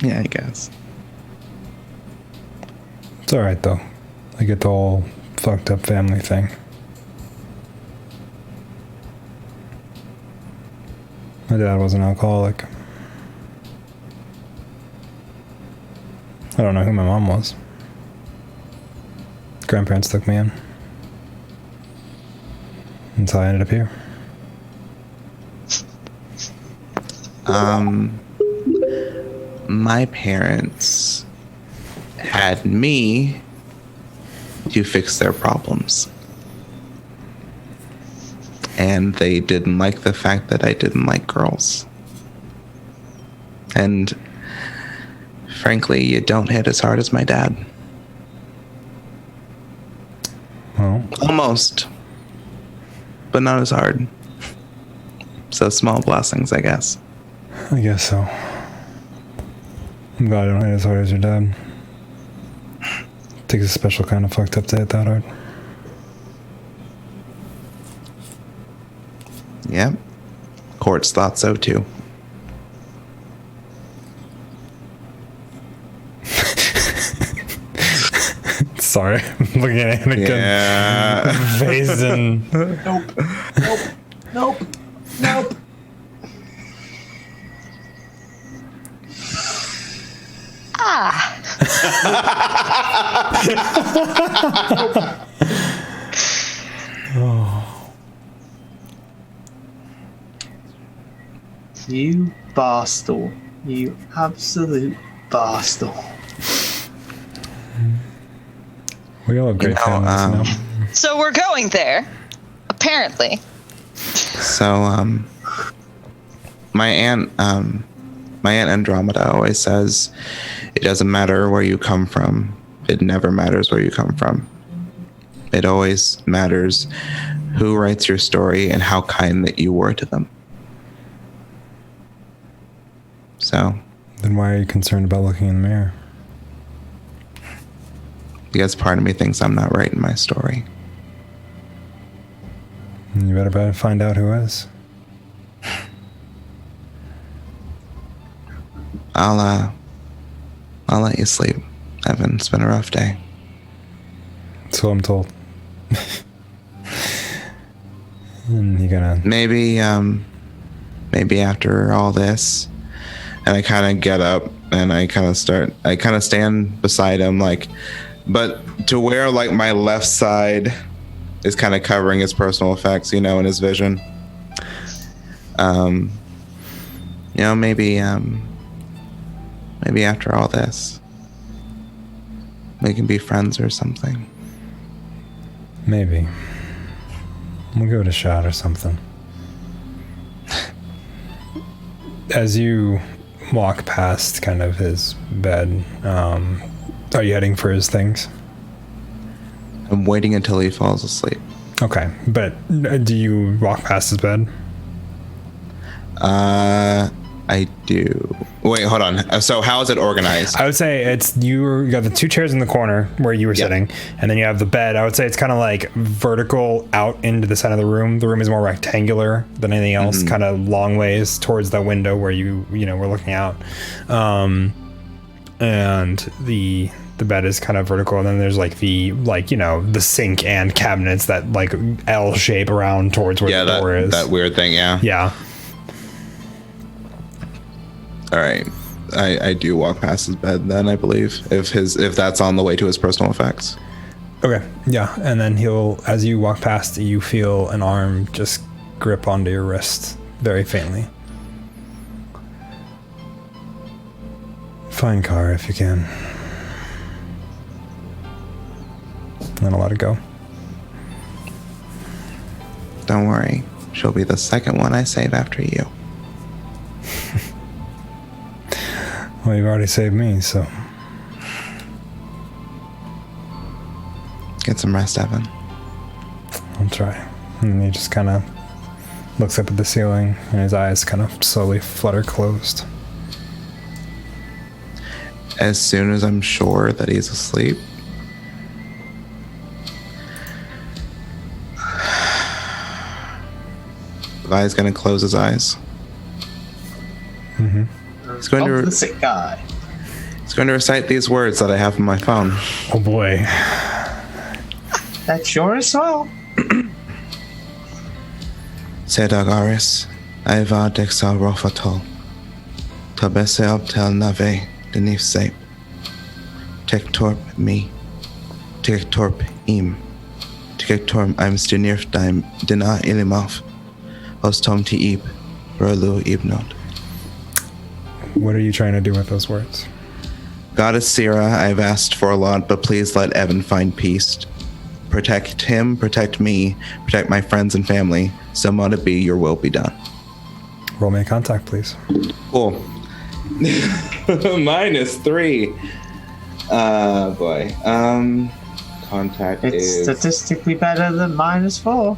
Yeah, I guess. It's alright, though. I get the whole fucked up family thing. My dad was an alcoholic. I don't know who my mom was. Grandparents took me in. That's how I ended up here. My parents had me to fix their problems. And they didn't like the fact that I didn't like girls. And frankly, you don't hit as hard as my dad. Well, Almost. But not as hard. So small blessings, I guess. I guess so. I'm glad I don't hit as hard as your dad. Takes a special kind of fucked up to hit that hard. Yep. Courts thought so too. Sorry, I'm looking at Anika. Yeah. Phased in. Nope. Ah. You bastard. You absolute bastard. We all have great families now. So we're going there, apparently. So, my aunt Andromeda always says, it doesn't matter where you come from. It never matters where you come from. It always matters who writes your story and how kind that you were to them. So, Then why are you concerned about looking in the mirror? because part of me thinks I'm not writing my story. You better find out who is. I'll let you sleep, Evan. It's been a rough day. So I'm told. And you gonna... Maybe after all this, and I kind of get up and I kind of stand beside him, like, but to where like my left side is kind of covering his personal effects, in his vision. Maybe after all this, we can be friends or something. Maybe. We'll give it a shot or something. As you walk past kind of his bed, are you heading for his things? I'm waiting until he falls asleep. Okay, but do you walk past his bed? I do. Wait, hold on. So how is it organized? I would say it's you got the two chairs in the corner where you were sitting, and then you have the bed. I would say it's kind of like vertical out into the side of the room. The room is more rectangular than anything else, kind of long ways towards the window where you were looking out. And the bed is kind of vertical, and then there's the sink and cabinets that like L shape around towards where the door is. That weird thing, yeah. Yeah. All right. I do walk past his bed then, I believe, if that's on the way to his personal effects. Okay. Yeah, and then as you walk past, you feel an arm just grip onto your wrist very faintly. Find Kara if you can. Then I'll let it go. Don't worry. She'll be the second one I save after you. Well, you've already saved me, so... Get some rest, Evan. I'll try. And he just kind of looks up at the ceiling, and his eyes kind of slowly flutter closed. As soon as I'm sure that he's asleep, Vi's gonna close his eyes. Mm-hmm. He's going On to to the sick guy. He's going to recite these words that I have on my phone. Oh boy. That sure is so. Sedagaris, Aiva Dexa Rofatol, Tabese Optel Nave, Denif Sape, Tektorp me, Tektorp im, Tektorm I'm Stinirf Dime, Dina Ilimaf, Ostom Tiib, Berlu Ibnod. What are you trying to do with those words? Goddess Sira, I've asked for a lot, but please let Evan find peace. Protect him, protect me, protect my friends and family. So might it be, your will be done. Roll me a contact, please. Cool. -3. Boy. Contact It's is... statistically better than -4.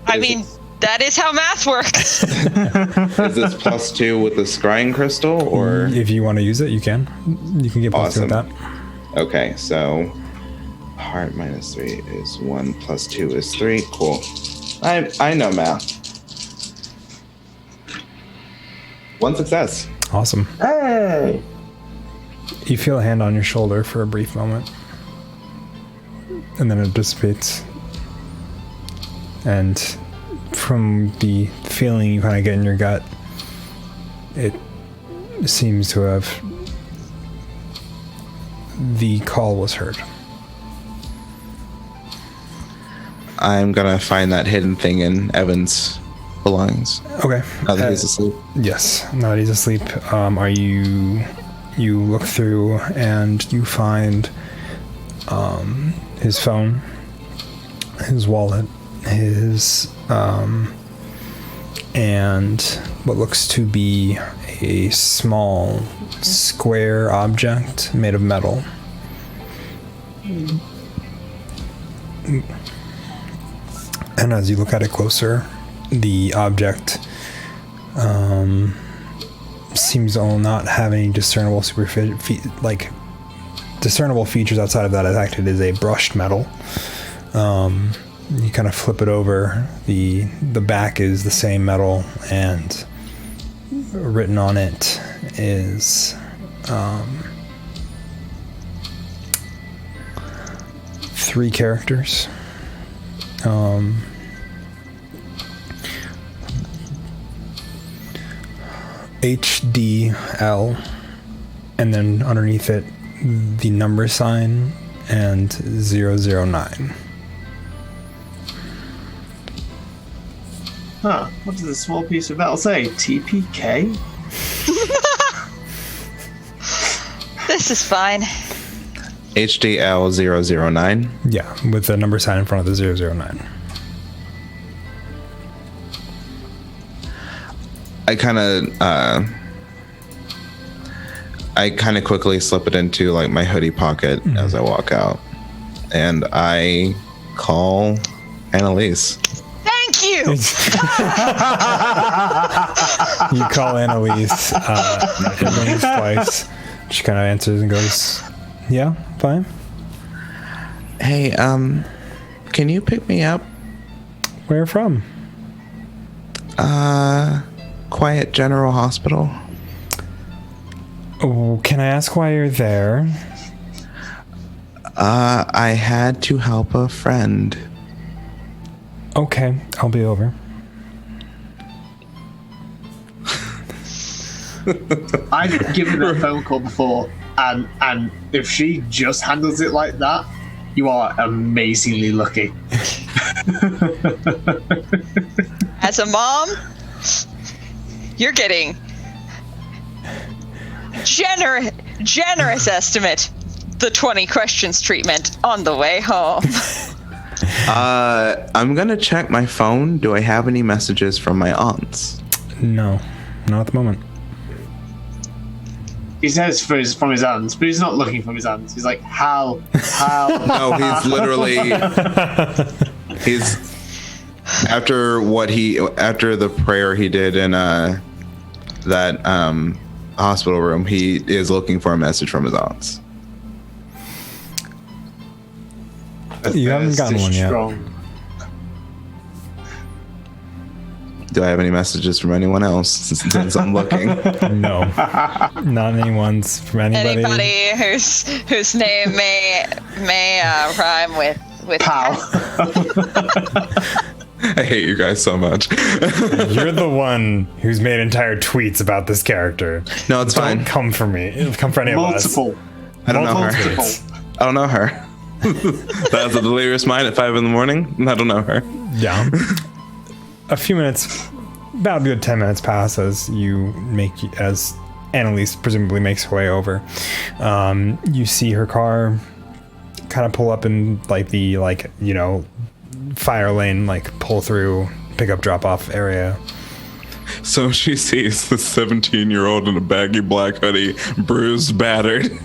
I mean, that is how math works. Is this +2 with the scrying crystal, or... If you want to use it, you can. You can get +2 Awesome. with that. Okay, so... Heart -3 is 1 + 2 is 3. Cool. I know math. 1 success. Awesome. Hey! You feel a hand on your shoulder for a brief moment. And then it dissipates. And from the feeling you kind of get in your gut, it seems to have... The call was heard. I'm gonna find that hidden thing in Evan's belongings. Okay. Now that he's asleep. Yes, now that he's asleep, you look through and you find his phone, his wallet, his and what looks to be a small square object made of metal. And as you look at it closer, the object seems to not have any discernible discernible features outside of that. In fact, it is a brushed metal. You kind of flip it over. The back is the same metal, and written on it is 3 characters. HDL, and then underneath it the number sign and 009. Huh, what does this small piece of metal say? TPK? This is fine. HDL009. Yeah, with the number sign in front of the 009. I kind of quickly slip it into like my hoodie pocket as I walk out, and I call Annalise. Thank you. You call Annalise. It rings twice. She kind of answers and goes, "Yeah, fine. Hey, can you pick me up? Where from?" Quiet General Hospital. Oh, can I ask why you're there? I had to help a friend. Okay, I'll be over. I've given her a phone call before, and if she just handles it like that, you are amazingly lucky. As a mom, you're getting generous estimate. The 20 questions treatment on the way home. I'm gonna check my phone. Do I have any messages from my aunts? No, not at the moment. He says from his hands, but he's not looking from his hands. He's like, how? No, he's literally he's after the prayer he did in that hospital room, he is looking for a message from his aunts. You haven't gotten one yet. Strong. Do I have any messages from anyone else since I'm looking? No, not anyone's from anybody. Anybody whose name may rhyme with Pow. I hate you guys so much. You're the one who's made entire tweets about this character. No, it's fine. Don't come for me. It'll come for any of us. Multiple. I don't know her. Multiple. I don't know her. That's a delirious mind at 5 a.m. I don't know her. Yeah. A few minutes, about a good 10 minutes pass as Annalise presumably makes her way over. You see her car kind of pull up in the fire lane, pull through, pickup drop off area. So she sees the 17-year-old in a baggy black hoodie, bruised, battered.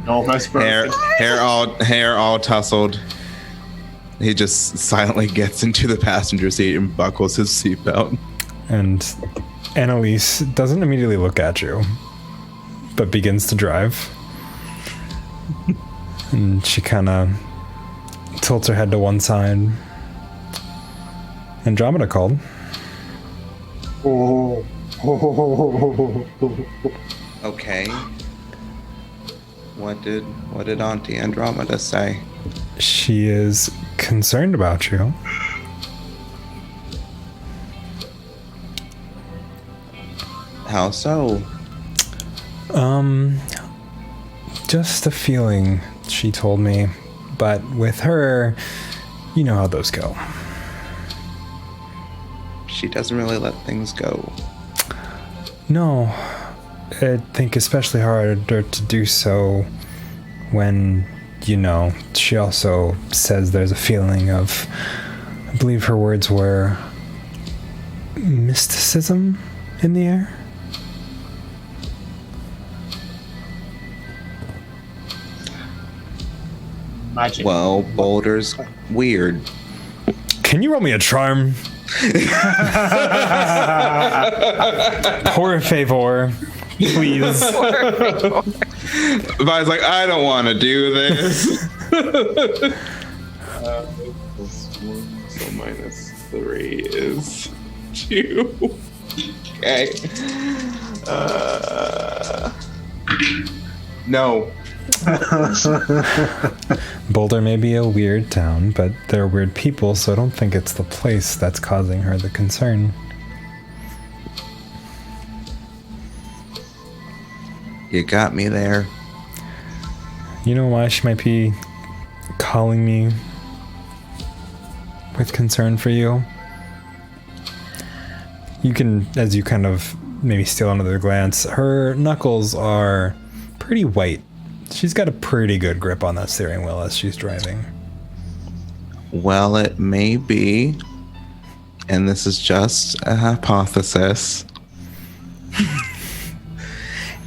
Almost broken. Hair all tousled. He just silently gets into the passenger seat and buckles his seatbelt. And Annalise doesn't immediately look at you, but begins to drive. And she kind of tilts her head to one side. Andromeda called. Okay. What did Auntie Andromeda say? She is concerned about you. How so? Just a feeling, she told me. But with her, you know how those go. She doesn't really let things go. No. I think especially harder to do so when, she also says there's a feeling of, I believe her words were, mysticism in the air. Magic. Well, Boulder's weird. Can you roll me a charm? Por favor, please. Vi's like, I don't want to do this. +1, so -3 is 2. Okay. No. Boulder may be a weird town, but they're weird people, so I don't think it's the place that's causing her the concern. You got me there. You know why she might be calling me with concern for you? You can, as you kind of maybe steal another glance, her knuckles are pretty white. She's got a pretty good grip on that steering wheel as she's driving. Well, it may be, and this is just a hypothesis.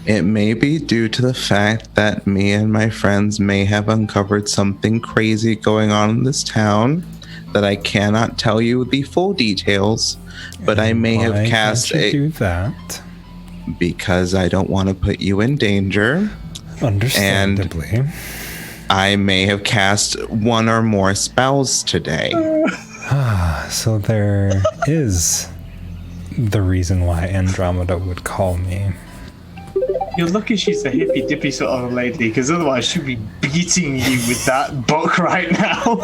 It may be due to the fact that me and my friends may have uncovered something crazy going on in this town that I cannot tell you the full details, but I may have cast a... do that? Because I don't want to put you in danger. Understandably. And I may have cast one or more spells today. So there is the reason why Andromeda would call me. You're lucky she's a hippy dippy sort of lady, because otherwise she'd be beating you with that book right now.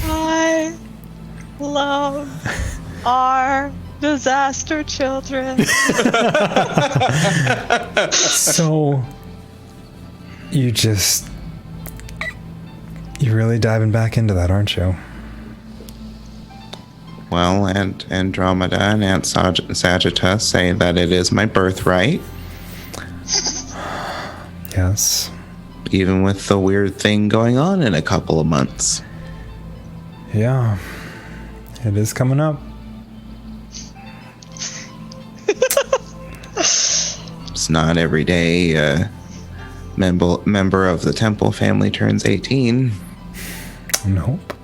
I love our disaster children. So you're really diving back into that, aren't you? Well, and Andromeda and Aunt Sagitta say that it is my birthright. Yes. Even with the weird thing going on in a couple of months. Yeah. It is coming up. It's not every day a member of the Temple family turns 18. Nope.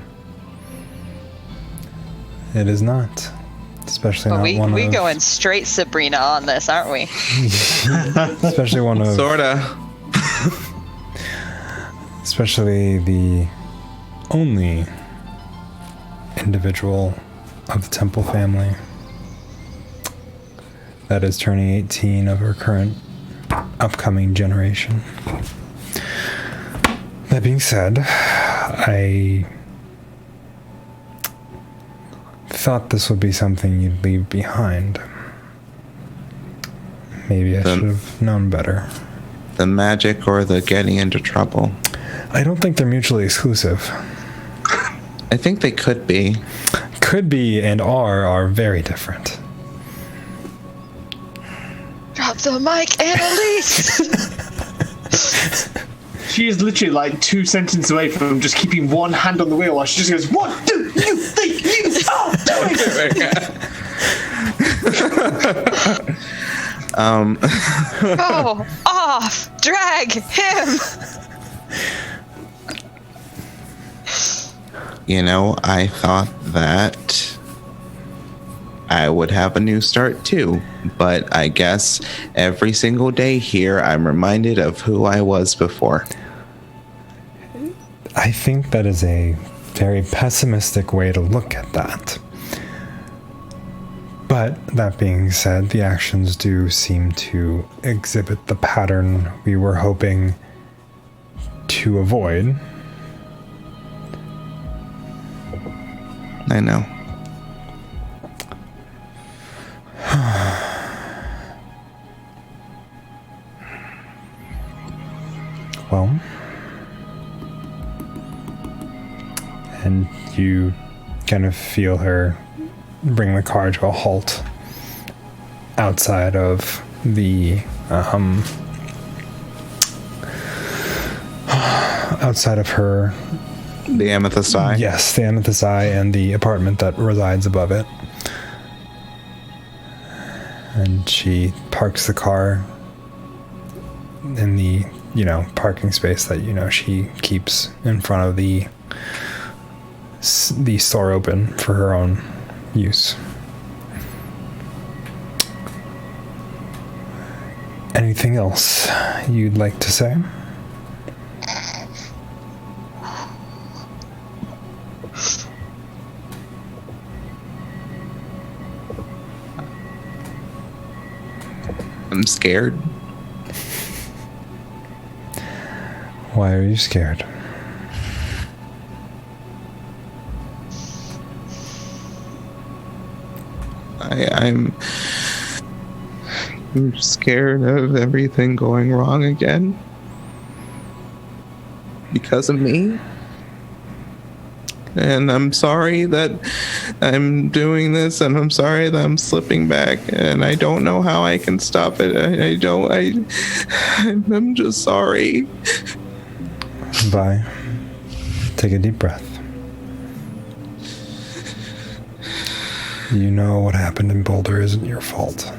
It is not. Especially But not one we of... going straight Sabrina on this, aren't we? Especially one of... Sorta. Especially the only individual of the Temple family that is turning 18 of our current upcoming generation. That being said, I thought this would be something you'd leave behind. Maybe I should have known better. The magic or the getting into trouble? I don't think they're mutually exclusive. I think they could be. Could be and are very different. Drop the mic, Annalise! She is literally like 2 sentences away from just keeping one hand on the wheel while she just goes, "What do you think you are doing?" Go off! Drag him! You know, I thought that I would have a new start too, but I guess every single day here I'm reminded of who I was before. I think that is a very pessimistic way to look at that. But that being said, the actions do seem to exhibit the pattern we were hoping to avoid. I know. Well, and you kind of feel her bring the car to a halt outside of the outside of her. The Amethyst Eye? Yes, the Amethyst Eye and the apartment that resides above it. And she parks the car in the, parking space that, she keeps in front of the store open for her own use. Anything else you'd like to say? I'm scared. Why are you scared? I'm scared of everything going wrong again. Because of me. And I'm sorry that I'm doing this, and I'm sorry that I'm slipping back, and I don't know how I can stop it. I'm just sorry. Vi, take a deep breath. You know what happened in Boulder isn't your fault.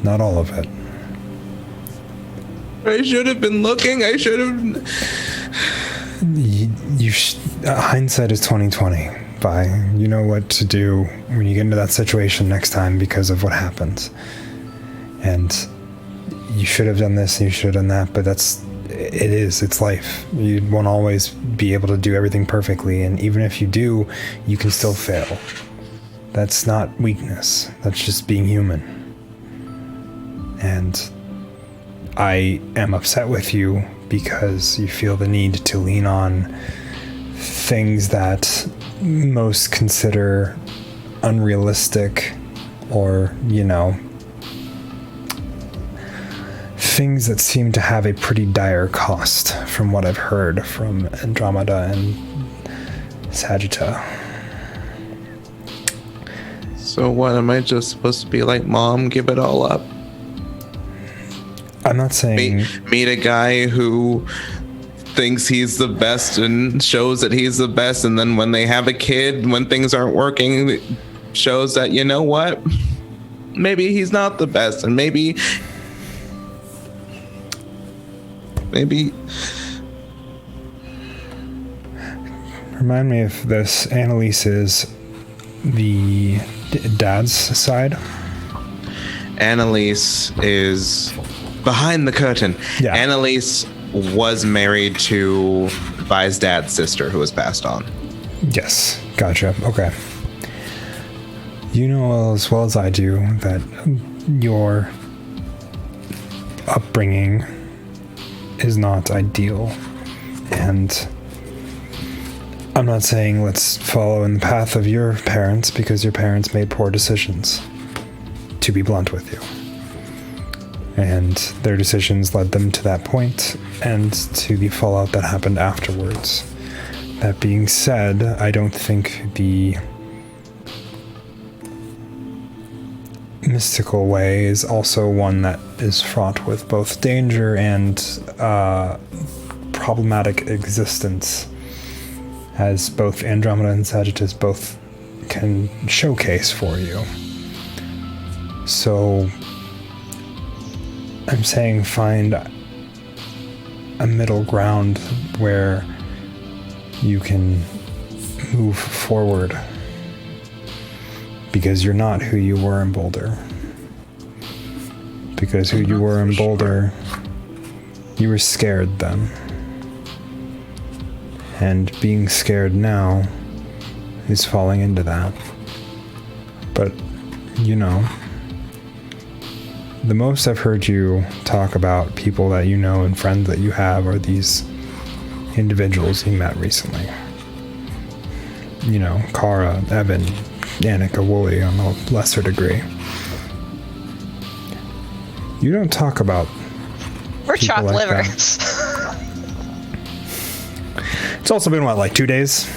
Not all of it. I should have been looking. I should have... Hindsight is 20/20. Vi, you know what to do when you get into that situation next time because of what happens. And you should have done this and you should have done that, but it's life. You won't always be able to do everything perfectly, and even if you do, you can still fail. That's not weakness. That's just being human. And I am upset with you because you feel the need to lean on things that most consider unrealistic or, things that seem to have a pretty dire cost from what I've heard from Andromeda and Sagitta. So what, am I just supposed to be like, Mom, give it all up? I'm not saying... Meet a guy who thinks he's the best and shows that he's the best, and then when they have a kid, when things aren't working, shows that, you know what? Maybe he's not the best, and maybe... Remind me if this Annalise is the dad's side. Annalise is behind the curtain. Yeah. Annalise was married to Vi's dad's sister, who was passed on. Yes, gotcha. Okay. You know as well as I do that your upbringing is not ideal, and I'm not saying let's follow in the path of your parents because your parents made poor decisions, to be blunt with you. And their decisions led them to that point and to the fallout that happened afterwards. That being said, I don't think the mystical way is also one that is fraught with both danger and problematic existence, as both Andromeda and Sagittarius both can showcase for you. So I'm saying find a middle ground where you can move forward, because you're not who you were in Boulder. Because who you were in Boulder, you were scared then. And being scared now is falling into that. But, you know, the most I've heard you talk about people that you know and friends that you have are these individuals you met recently. You know, Kara, Evan, Anika, Wooly on a lesser degree. You don't talk about We're chopped like liver. It's also been, what, like 2 days?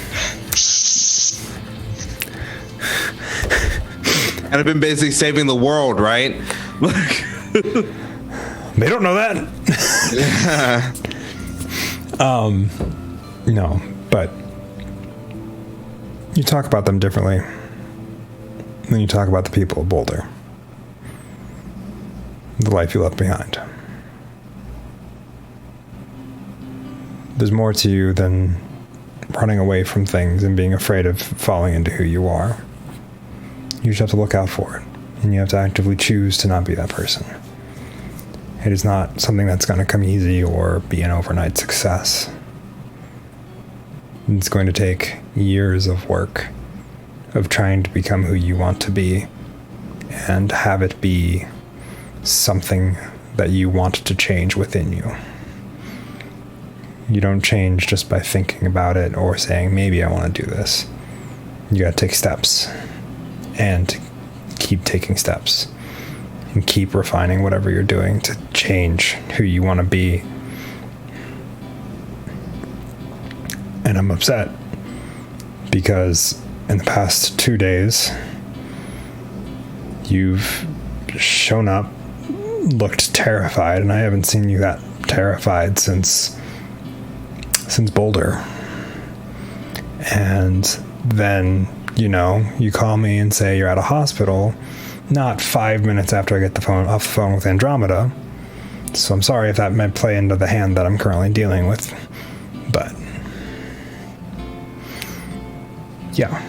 And I've been busy saving the world, right? They don't know that. No, but you talk about them differently than you talk about the people of Boulder. The life you left behind. There's more to you than running away from things and being afraid of falling into who you are. You just have to look out for it, and you have to actively choose to not be that person. It is not something that's going to come easy or be an overnight success. It's going to take years of work of trying to become who you want to be and have it be something that you want to change within you. You don't change just by thinking about it or saying, maybe I want to do this. You got to take steps and keep taking steps and keep refining whatever you're doing to change who you want to be. And I'm upset because in the past 2 days, you've shown up, looked terrified, and I haven't seen you that terrified since Boulder. And then, you know, you call me and say you're at a hospital not 5 minutes after I get off the phone with Andromeda. So I'm sorry if that might play into the hand that I'm currently dealing with. But yeah.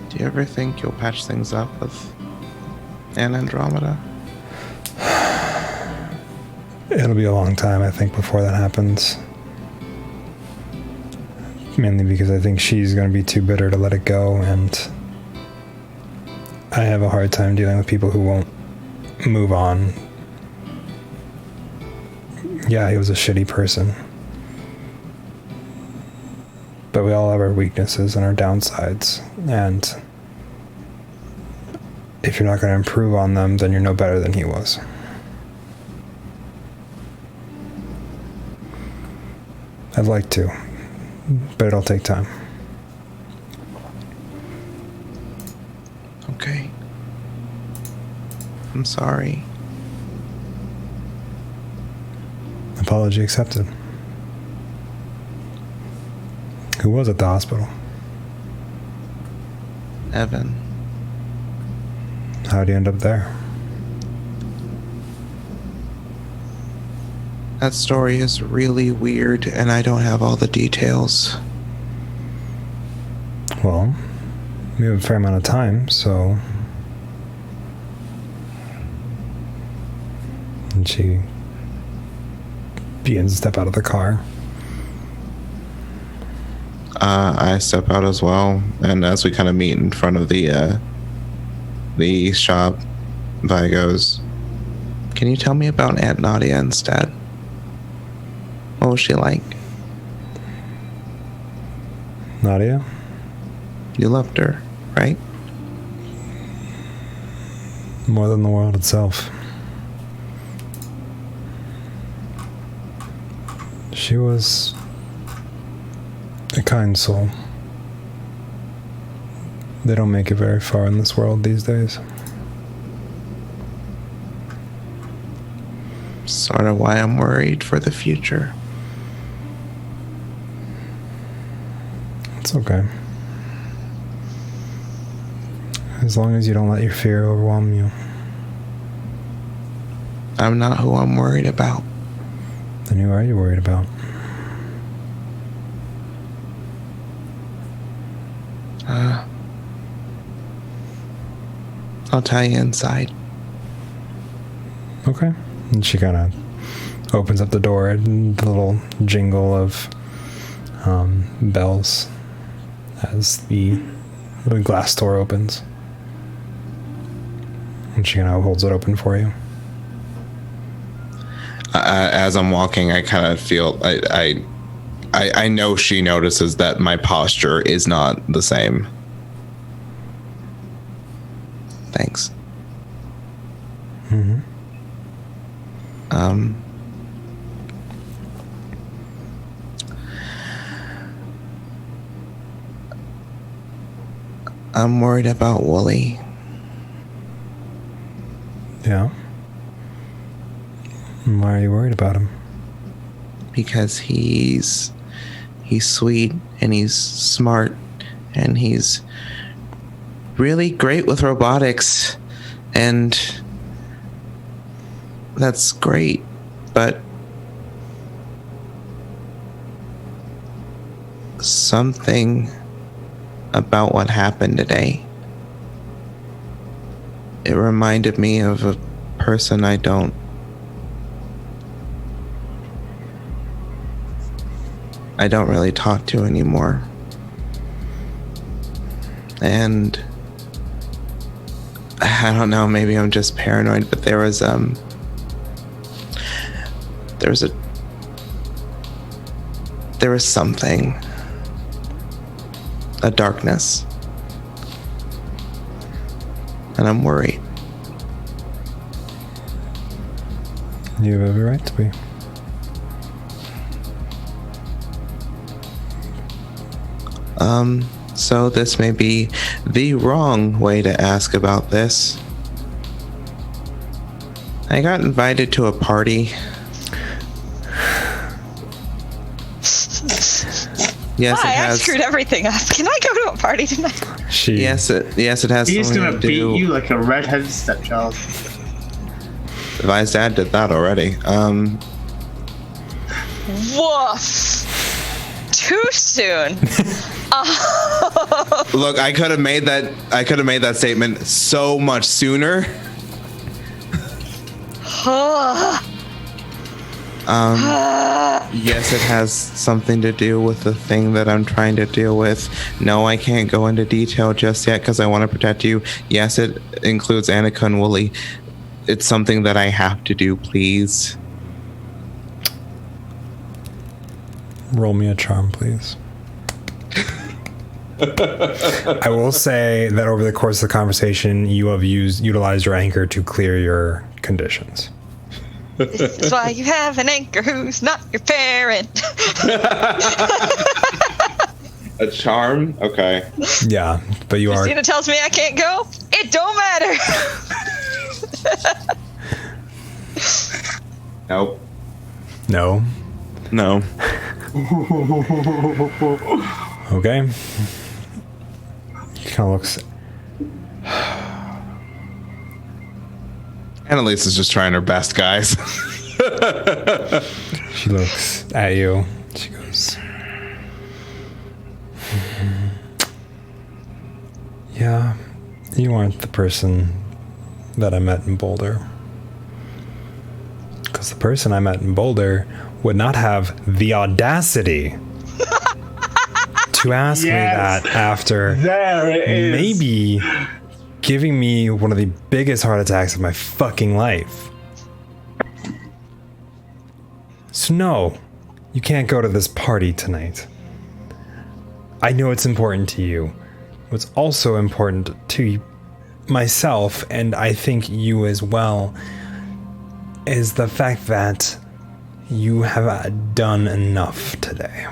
Do you ever think you'll patch things up with Andromeda? It'll be a long time, I think, before that happens. Mainly because I think she's going to be too bitter to let it go, and I have a hard time dealing with people who won't move on. Yeah, he was a shitty person. But we all have our weaknesses and our downsides, and if you're not going to improve on them, then you're no better than he was. I'd like to, but it'll take time. Okay. I'm sorry. Apology accepted. Who was at the hospital? Evan. How'd you end up there? That story is really weird, and I don't have all the details. Well, we have a fair amount of time, so... And she begins to step out of the car. I step out as well, and as we kind of meet in front of the shop, Vi goes, "Can you tell me about Aunt Nadia instead? What was she like?" Nadia? You loved her, right? More than the world itself. She was a kind soul. They don't make it very far in this world these days. Sort of why I'm worried for the future. It's okay. As long as you don't let your fear overwhelm you. I'm not who I'm worried about. Then who are you worried about? I'll tell you inside. Okay. And she kind of opens up the door, and the little jingle of bells as the glass door opens. And she kind of holds it open for you. As I'm walking, I kind of feel I know she notices that my posture is not the same. Thanks. Mm-hmm. I'm worried about Wooly. Yeah. And why are you worried about him? Because he's sweet and he's smart and he's really great with robotics, and that's great, but something about what happened today, it reminded me of a person I don't really talk to anymore. And I don't know, maybe I'm just paranoid, but there was something, a darkness, and I'm worried. You have every right to be. So this may be the wrong way to ask about this. I got invited to a party. Yes, Hi, it has. I screwed everything up. Can I go to a party tonight? Yes, it has He's something gonna to beat do. you like a redheaded stepchild. Vi's dad did that already. Woof. Too soon. Look, I could have made that statement so much sooner. Yes, it has something to do with the thing that I'm trying to deal with. No, I can't go into detail just yet because I want to protect you. Yes, it includes Anika and Wooly. It's something that I have to do, please. Roll me a charm, please. I will say that over the course of the conversation, you have utilized your anchor to clear your conditions. This is why you have an anchor who's not your parent. A charm? Okay. Yeah, but you are. Christina tells me I can't go. It don't matter. Nope. No. No. Okay. He kind of looks. Annalisa's just trying her best, guys. She looks at you. She goes, "Yeah, you aren't the person that I met in Boulder. Because the person I met in Boulder would not have the audacity to to ask me that after There it is. maybe giving me one of the biggest heart attacks of my fucking life. So no, you can't go to this party tonight. I know it's important to you. What's also important to myself, and I think you as well, is the fact that you have done enough today.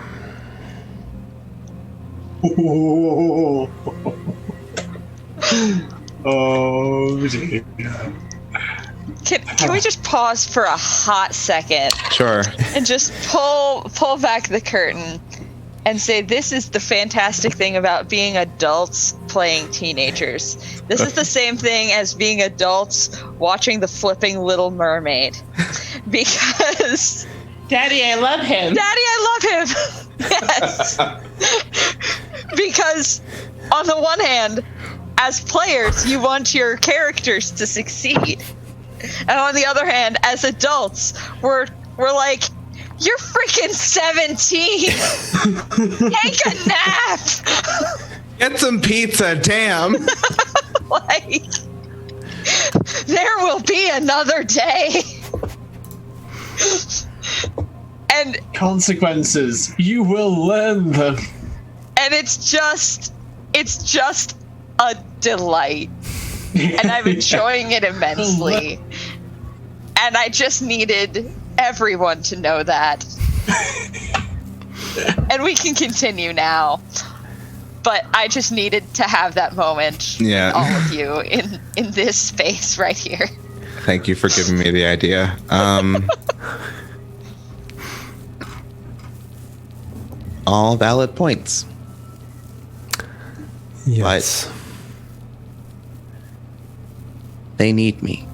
Oh, dear. Can we just pause for a hot second Sure. and just pull back the curtain and say this is the fantastic thing about being adults playing teenagers. This is the same thing as being adults watching The Flipping Little Mermaid. Because Daddy, I love him. Daddy, I love him. Yes. Because on the one hand, as players, you want your characters to succeed. And on the other hand, as adults, we're like, you're freaking 17. Take a nap. Get some pizza, damn. Like, there will be another day. And Consequences. You will learn them. and it's just a delight. And I'm enjoying it immensely. And I just needed everyone to know that. And we can continue now. But I just needed to have that moment Yeah. with all of you in this space right here. Thank you for giving me the idea. All valid points. Yes. They need me.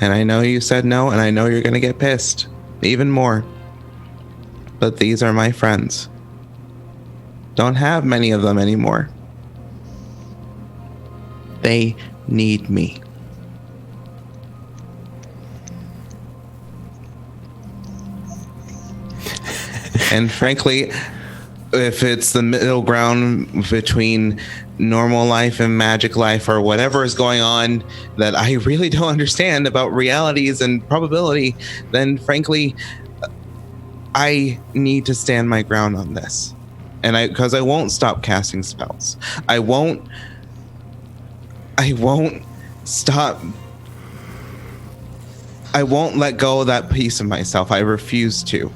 And I know you said no, and I know you're going to get pissed. Even more. But these are my friends. Don't have many of them anymore. They need me. And frankly, if it's the middle ground between normal life and magic life or whatever is going on that I really don't understand about realities and probability, then frankly, I need to stand my ground on this. And because I won't stop casting spells. I won't stop. I won't let go of that piece of myself. I refuse to.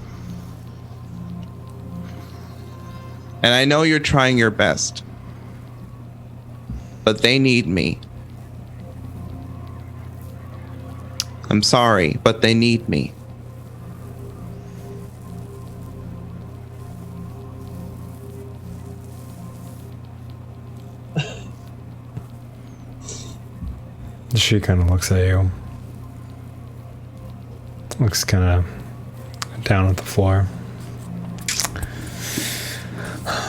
And I know you're trying your best. But they need me. I'm sorry, but they need me. She kind of looks at you. Looks kind of down at the floor.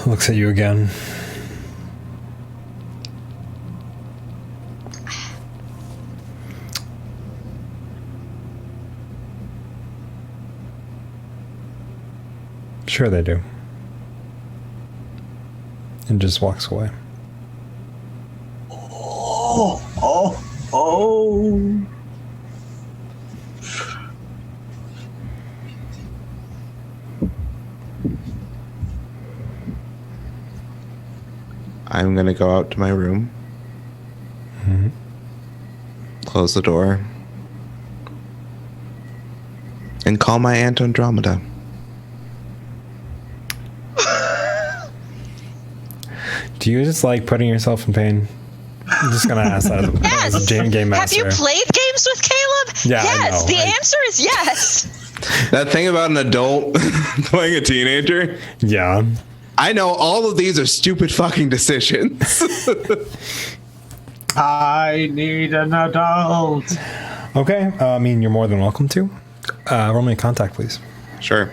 Looks at you again. Sure they do. And just walks away. Oh. I'm going to go out to my room. Mm-hmm. Close the door. And call my Aunt Andromeda. Do you just like putting yourself in pain? I'm just gonna ask that as a game master. Have you played games with Caleb? Yeah, I Yes. know. The answer is yes. That thing about an adult playing a teenager, Yeah. I know all of these are stupid fucking decisions. I need an adult. Okay. I mean, you're more than welcome to. Roll me a contact, please. Sure.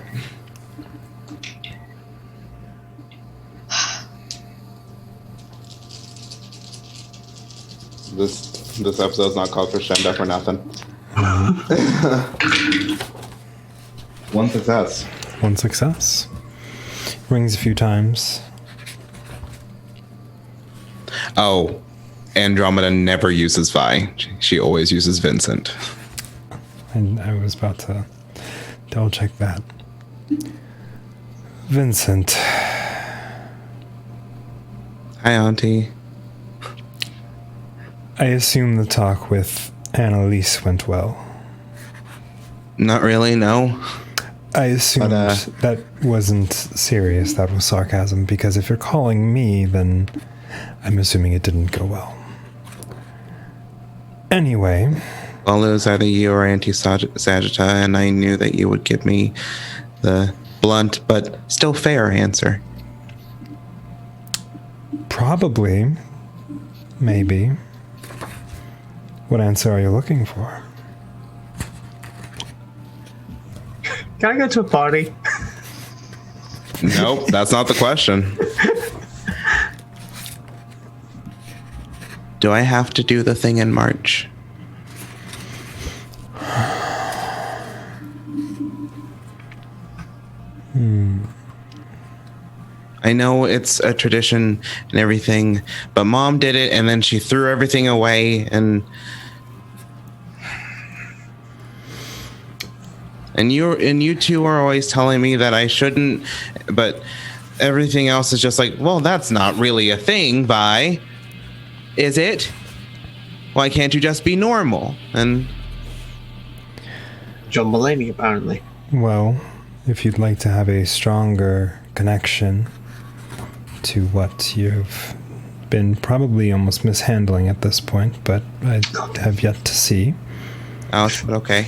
This episode's not called Crescendo for nothing. One success. One success. Rings a few times. Oh, Andromeda never uses Vi. She always uses Vincent. And I was about to double check that. Vincent. Hi, Auntie. I assume the talk with Annalise went well. Not really, no. I assumed that wasn't serious, that was sarcasm, because if you're calling me, then I'm assuming it didn't go well. Anyway. Well, it was either you or Auntie Sagitta, and I knew that you would give me the blunt but still fair answer. Probably. Maybe. What answer are you looking for? Can I go to a party? Nope, that's not the question. Do I have to do the thing in March? I know it's a tradition and everything, but Mom did it and then she threw everything away and you two are always telling me that I shouldn't, but everything else is just like, well, that's not really a thing, Vi. Is it? Why can't you just be normal? And John Mulaney, apparently. Well, if you'd like to have a stronger connection to what you've been probably almost mishandling at this point, but I have yet to see. ouch, but okay.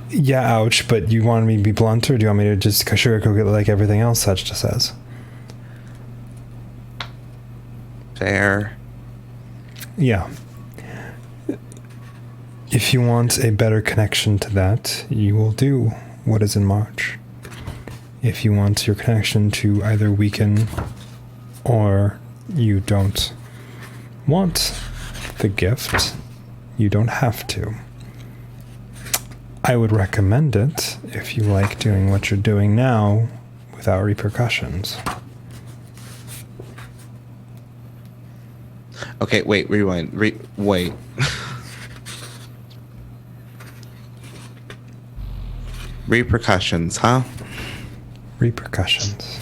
Yeah, ouch, but you want me to be blunt, or do you want me to just sugarcoat it like everything else Sajta says? Fair. Yeah. If you want a better connection to that, you will do what is in March. If you want your connection to either weaken or you don't want the gift, you don't have to. I would recommend it if you like doing what you're doing now without repercussions. Okay, wait, rewind. Wait. Repercussions, huh? Repercussions.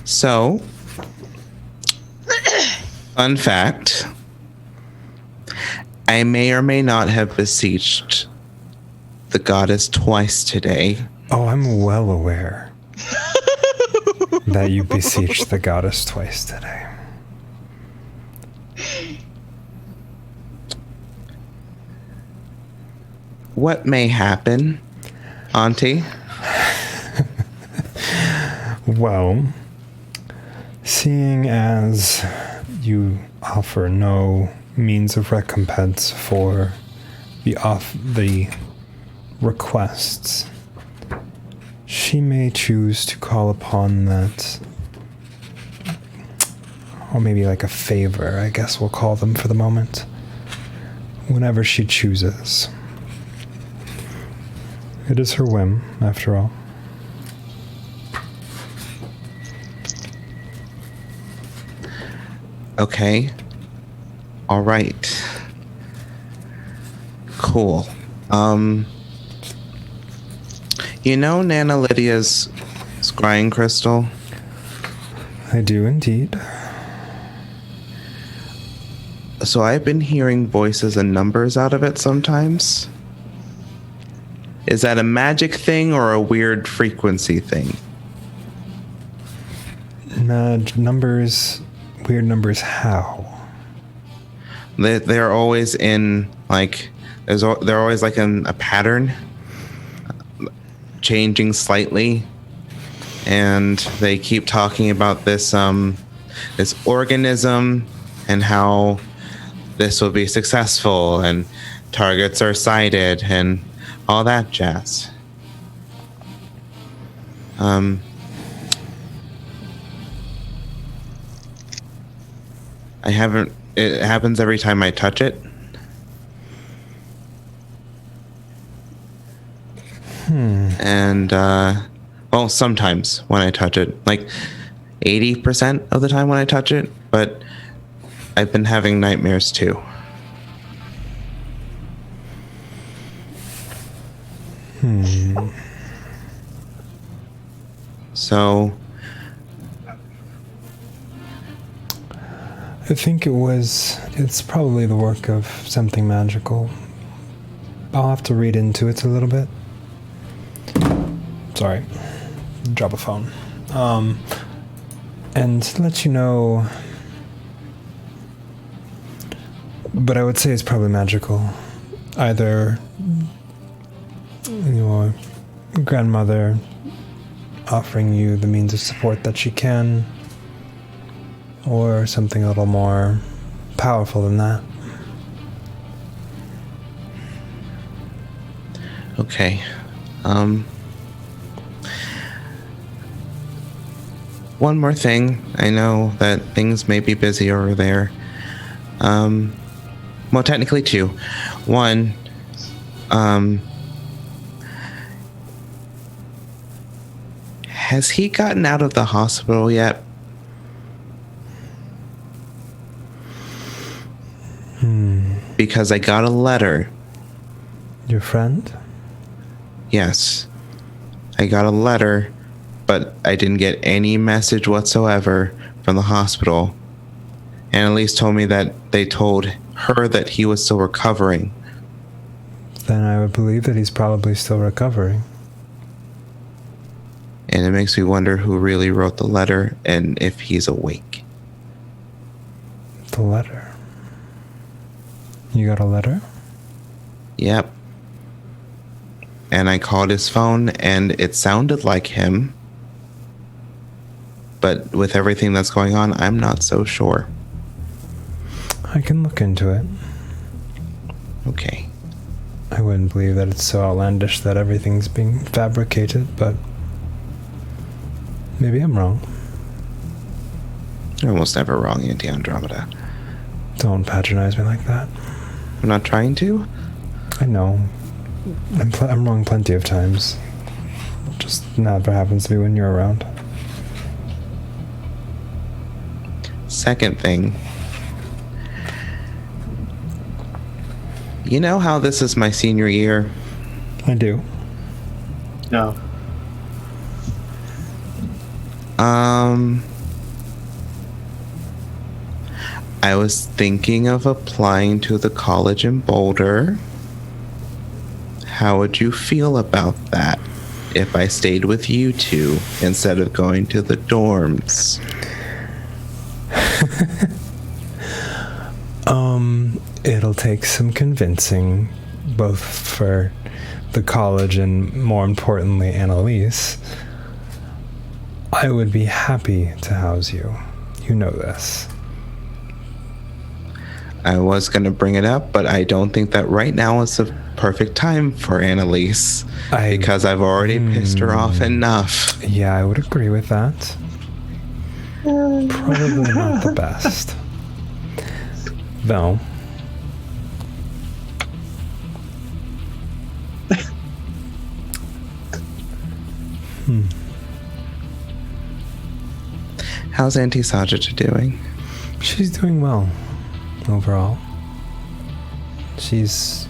So, fun fact, I may or may not have beseeched the goddess twice today. Oh, I'm well aware that you beseeched the goddess twice today. What may happen, Auntie? Well, seeing as you offer no means of recompense for the requests, she may choose to call upon that, or maybe like a favor, I guess we'll call them for the moment, whenever she chooses. It is her whim, after all. Okay. All right. Cool. You know Nana Lydia's scrying crystal? I do indeed. So I've been hearing voices and numbers out of it sometimes. Is that a magic thing or a weird frequency thing? Numbers, weird numbers, how? They're always in, like, they're always like in a pattern, changing slightly. And they keep talking about this organism and how this will be successful and targets are sighted and all that jazz. It happens every time I touch it. And, well, sometimes when I touch it, like 80% of the time when I touch it, but I've been having nightmares too. So, I think it's probably the work of something magical. I'll have to read into it a little bit. Sorry. Drop a phone. And let you know. But I would say it's probably magical. Either your grandmother offering you the means of support that she can, or something a little more powerful than that. okay. One more thing. I know that things may be busy over there. Well, technically two. One, has he gotten out of the hospital yet? Because I got a letter. Your friend? Yes. I got a letter, but I didn't get any message whatsoever from the hospital. Annalise told me that they told her that he was still recovering. Then I would believe that he's probably still recovering. And it makes me wonder who really wrote the letter and if he's awake. The letter. You got a letter? Yep. And I called his phone and it sounded like him. But with everything that's going on, I'm not so sure. I can look into it. Okay. I wouldn't believe that it's so outlandish that everything's being fabricated, but maybe I'm wrong. You're almost never wrong, Auntie Andromeda. Don't patronize me like that. I'm not trying to. I know. I'm wrong plenty of times. Just never happens to be when you're around. Second thing. You know how this is my senior year? I do. No. I was thinking of applying to the college in Boulder. How would you feel about that if I stayed with you two instead of going to the dorms? It'll take some convincing, both for the college and, more importantly, Annalise. I would be happy to house you. You know this. I was going to bring it up, but I don't think that right now is the perfect time for Annalise. Because I've already pissed her off enough. Yeah, I would agree with that. Probably not the best. Though. How's Auntie Sajita doing? She's doing well, overall. She's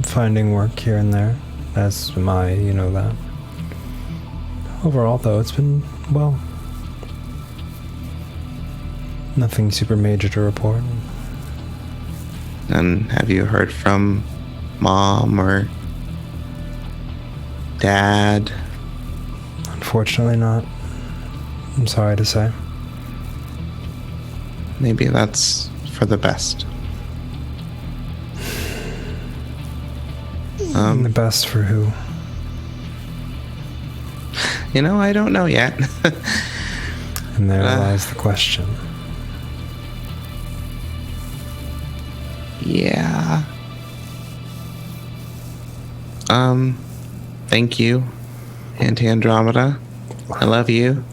finding work here and there. That's you know that. Overall, though, it's been, well, nothing super major to report. And have you heard from Mom or Dad? Unfortunately not. I'm sorry to say. Maybe that's for the best. The best for who? You know, I don't know yet. And there lies the question. Yeah. Thank you, Auntie Andromeda. I love you.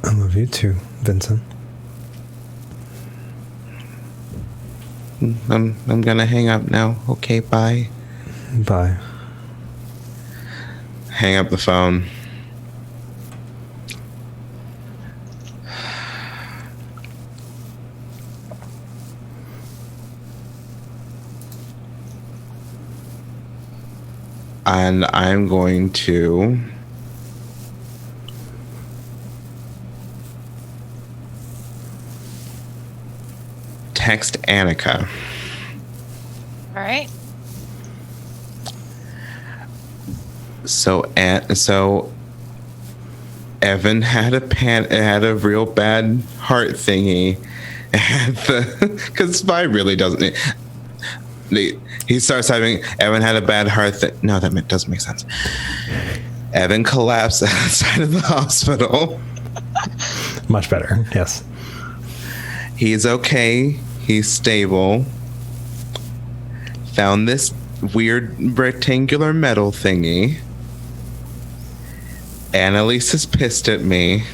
I love you too, Vincent. I'm gonna hang up now. Okay, bye. Bye. hang up the phone. And I'm going to text Anika. All right. So Evan had a real bad heart thingy, because Spy really doesn't. He starts having. Evan had a bad heart. No, that doesn't make sense. Evan collapsed outside of the hospital. Much better. Yes. He's okay. He's stable. Found this weird rectangular metal thingy. Annalise is pissed at me.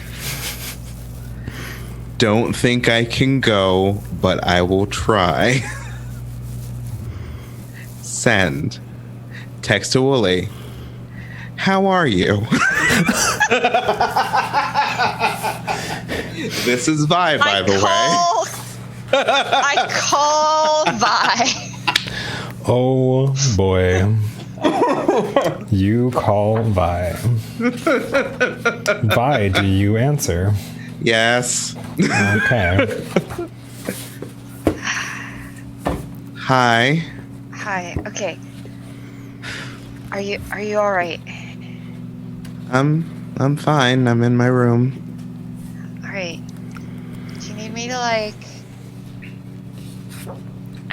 Don't think I can go, but I will try. Send. Text to Wooly. How are you? This is Vi, by the way. I call Vi. Oh boy. You call Vi. Vi, do you answer? Yes. Okay. Hi. Hi. Okay. Are you all right? I'm fine. I'm in my room. All right. Do you need me to like?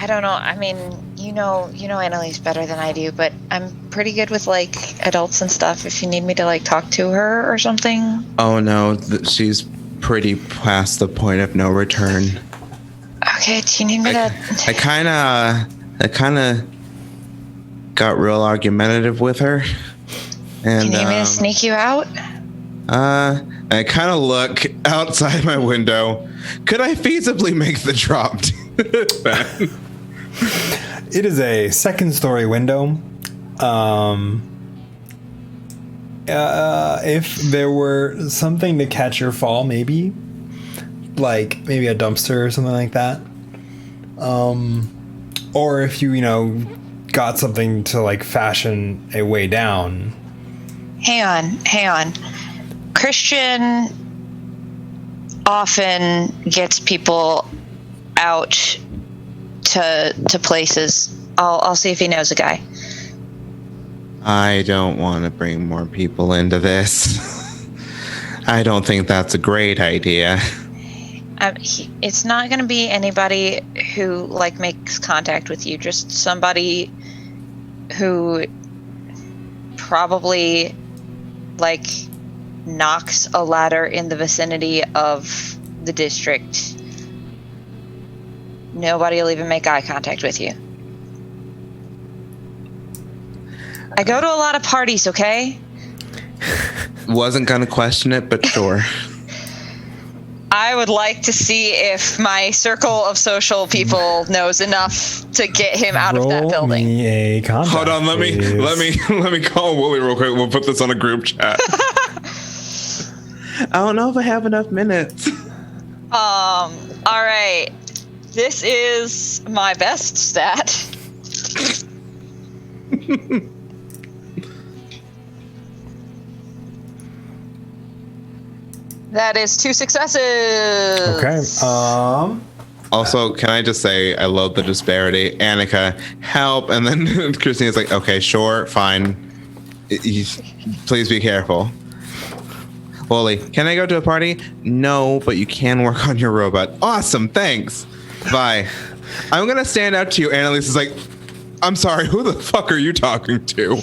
I don't know. I mean, you know Annalise better than I do, but I'm pretty good with like adults and stuff. If you need me to like talk to her or something. Oh no, she's pretty past the point of no return. Okay. Do you need me to? I kind of got real argumentative with her. And, Do you need me to sneak you out? I kind of look outside my window. Could I feasibly make the drop? It is a second-story window. If there were something to catch your fall, maybe. Like, maybe a dumpster or something like that. Or if you got something to, like, fashion a way down. Hang on. Christian often gets people out to places. I'll see if he knows a guy. I don't want to bring more people into this. I don't think that's a great idea. It's not going to be anybody who like makes contact with you. Just somebody who probably like knocks a ladder in the vicinity of the district. Nobody will even make eye contact with you. I go to a lot of parties, okay? Wasn't gonna question it, but sure. I would like to see if my circle of social people knows enough to get him out of that Roll building. me a contact, Hold on, let me call Wooly real quick. We'll put this on a group chat. I don't know if I have enough minutes. All right. This is my best stat. That is 2 successes. Okay. Also, can I just say I love the disparity. Anika, help, and then Christina's like, okay, sure, fine. Please be careful. Wooly, can I go to a party? No, but you can work on your robot. Awesome, thanks. Bye. I'm gonna stand out to you. Annalise is like, I'm sorry, who the fuck are you talking to?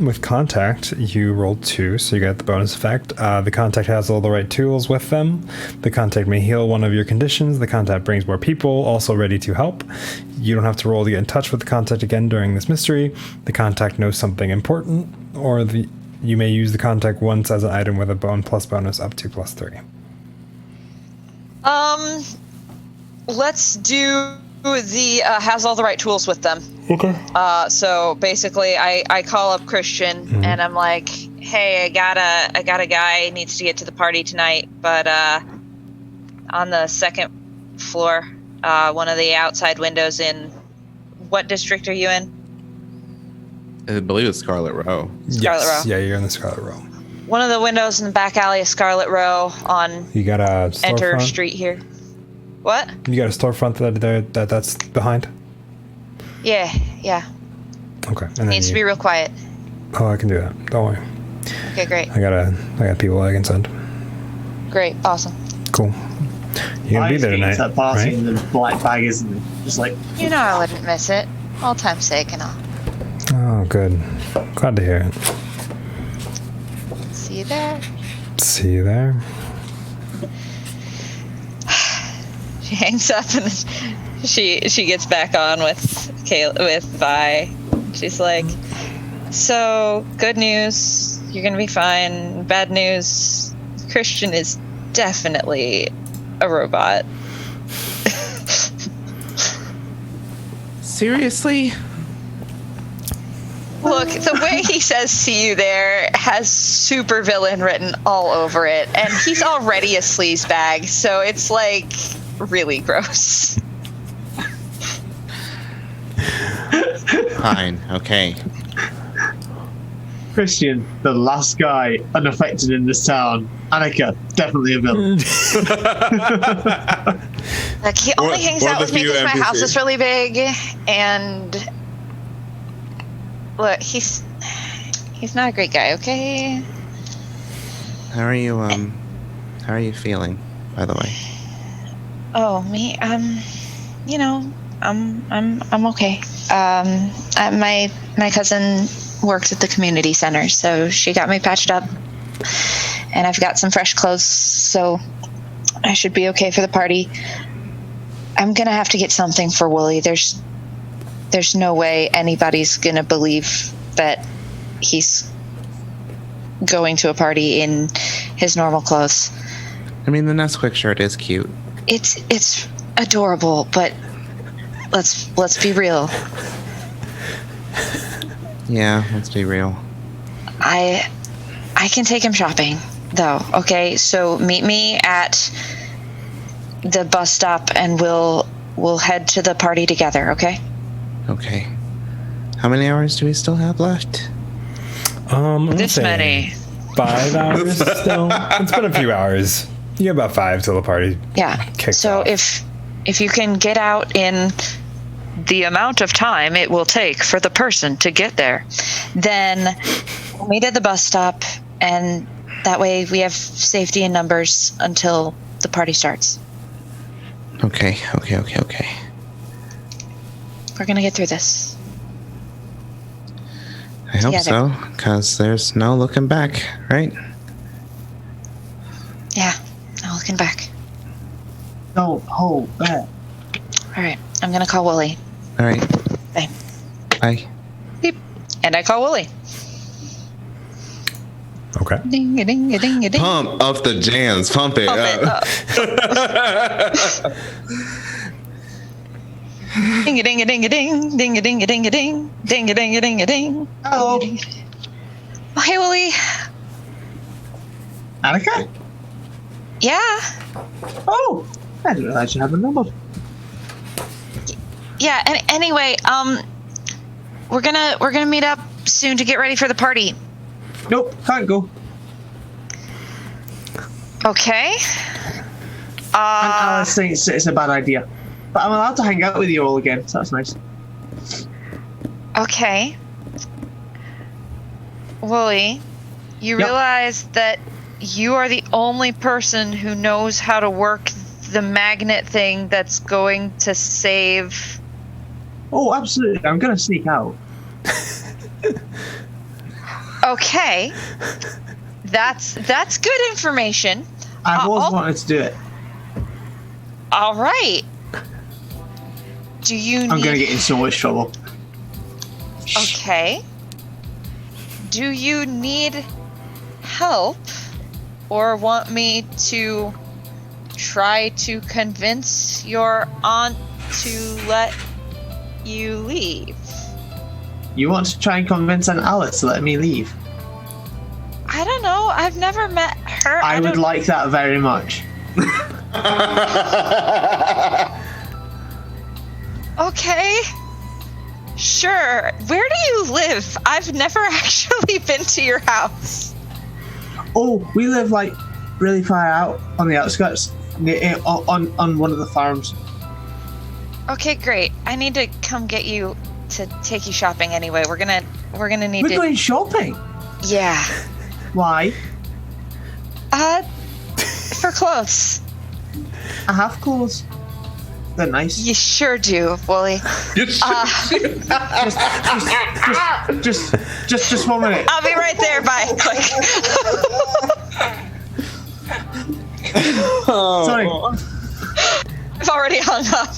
With contact, you rolled 2, so you get the bonus effect. The contact has all the right tools with them. The contact may heal one of your conditions. The contact brings more people, also ready to help. You don't have to roll to get in touch with the contact again during this mystery. The contact knows something important, or you may use the contact once as an item with a bonus up to +3. Let's do has all the right tools with them. Okay. So basically, I call up Christian and I'm like, "Hey, I got a guy needs to get to the party tonight, but on the second floor, one of the outside windows in what district are you in?" I believe it's Scarlet Row. Scarlet Row. Yeah, you're in the Scarlet Row. One of the windows in the back alley of Scarlet Row on You got a Enter storefront? Street here. What? You got a storefront that's behind? Yeah. Okay. And then Needs to be real quiet. Oh, I can do that. Don't worry. Okay, great. I got people I can send. Great. Awesome. Cool. You're gonna be there tonight, That party right? and the black bag isn't just like. You know I wouldn't miss it. All time's sake and all. Oh, good. Glad to hear it. See you there. See you there. She hangs up and she gets back on with Vi. She's like, "So, good news, you're gonna be fine. Bad news, Christian is definitely a robot." Seriously? Look, the way he says "see you there" has supervillain written all over it, and he's already a sleazebag, so it's like really gross. Fine. Okay. Christian, the last guy unaffected in this town. Anika, definitely a villain. Like, he only hangs or out the with me few because my house NPCs. is really big, and look, he's not a great guy, okay? How are you? How are you feeling? By the way. Oh, me, you know, I'm okay. My cousin works at the community center, so she got me patched up, and I've got some fresh clothes, so I should be okay for the party. I'm gonna have to get something for Wooly. There's no way anybody's gonna believe that he's going to a party in his normal clothes. I mean, the Nesquik shirt is cute. It's adorable, but let's be real. Yeah, let's be real. I can take him shopping, though. Okay, so meet me at the bus stop, and we'll head to the party together. Okay? Okay. How many hours do we still have left? I'm gonna This say many. 5 hours still. It's been a few hours. You got about 5 till the party Yeah. kicks So off. if you can get out in the amount of time it will take for the person to get there, then we'll meet at the bus stop, and that way we have safety in numbers until the party starts. Okay. We're gonna get through this. I hope Together. so, because there's no looking back, right? Yeah, no looking back. Don't hold back. All right, I'm gonna call Wooly. All right. Bye. Bye. Beep. And I call Wooly. Okay. Ding a ding a ding a ding. Pump up the jams. Pump it Pump it up. up. Ding a ding a ding a ding, ding a ding a ding a ding, ding a ding a ding a ding. Hello. Oh, hey, Wooly. Anika? Yeah. Oh, I didn't realize you had the number. Yeah. And anyway, we're gonna meet up soon to get ready for the party. Nope, can't go. Okay. And Alice thinks it's a bad idea. But I'm allowed to hang out with you all again, so that's nice. Okay. Wooly, you Yep. realize that you are the only person who knows how to work the magnet thing that's going to save. Oh, absolutely. I'm going to sneak out. Okay. That's good information. I've always I'll- wanted to do it. All right. Do you need I'm going to get in so much trouble. Okay. Do you need help or want me to try to convince your aunt to let you leave. You want to try and convince Aunt Alice to let me leave? I don't know. I've never met her. I would like that very much. Okay. Sure. Where do you live? I've never actually been to your house. Oh, we live like really far out on the outskirts, on one of the farms. Okay, great. I need to come get you to take you shopping anyway. We're gonna need We're to. going shopping. Yeah. Why? For clothes. I have clothes. They're nice. You sure do, Wooly. Just 1 minute. I'll be right there. Bye. Click. Sorry. I've already hung up.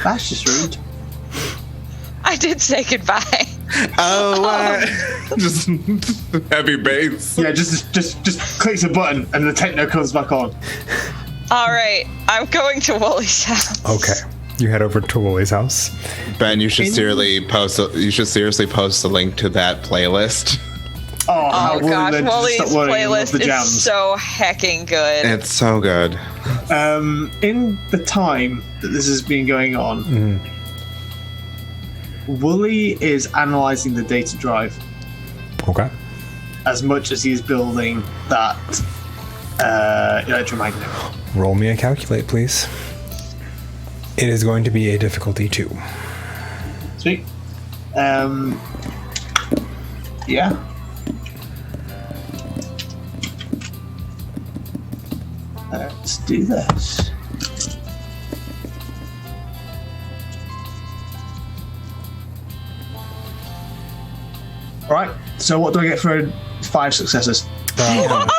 That's just rude. I did say goodbye. Oh, just heavy bass. Yeah, just clicks a button and the techno comes back on. All right, I'm going to Wooly's house. Okay. You head over to Wooly's house. Ben, you should seriously post. You should seriously post a link to that playlist. Oh gosh, Wooly's Wooly's playlist is so hecking good. It's so good. In the time that this has been going on, Wooly is analyzing the data drive Okay. as much as he's building that electromagnet. Roll me a calculate, please. It is going to be a difficulty 2. Sweet. Yeah. Let's do this. Right. So what do I get for 5 successes? You get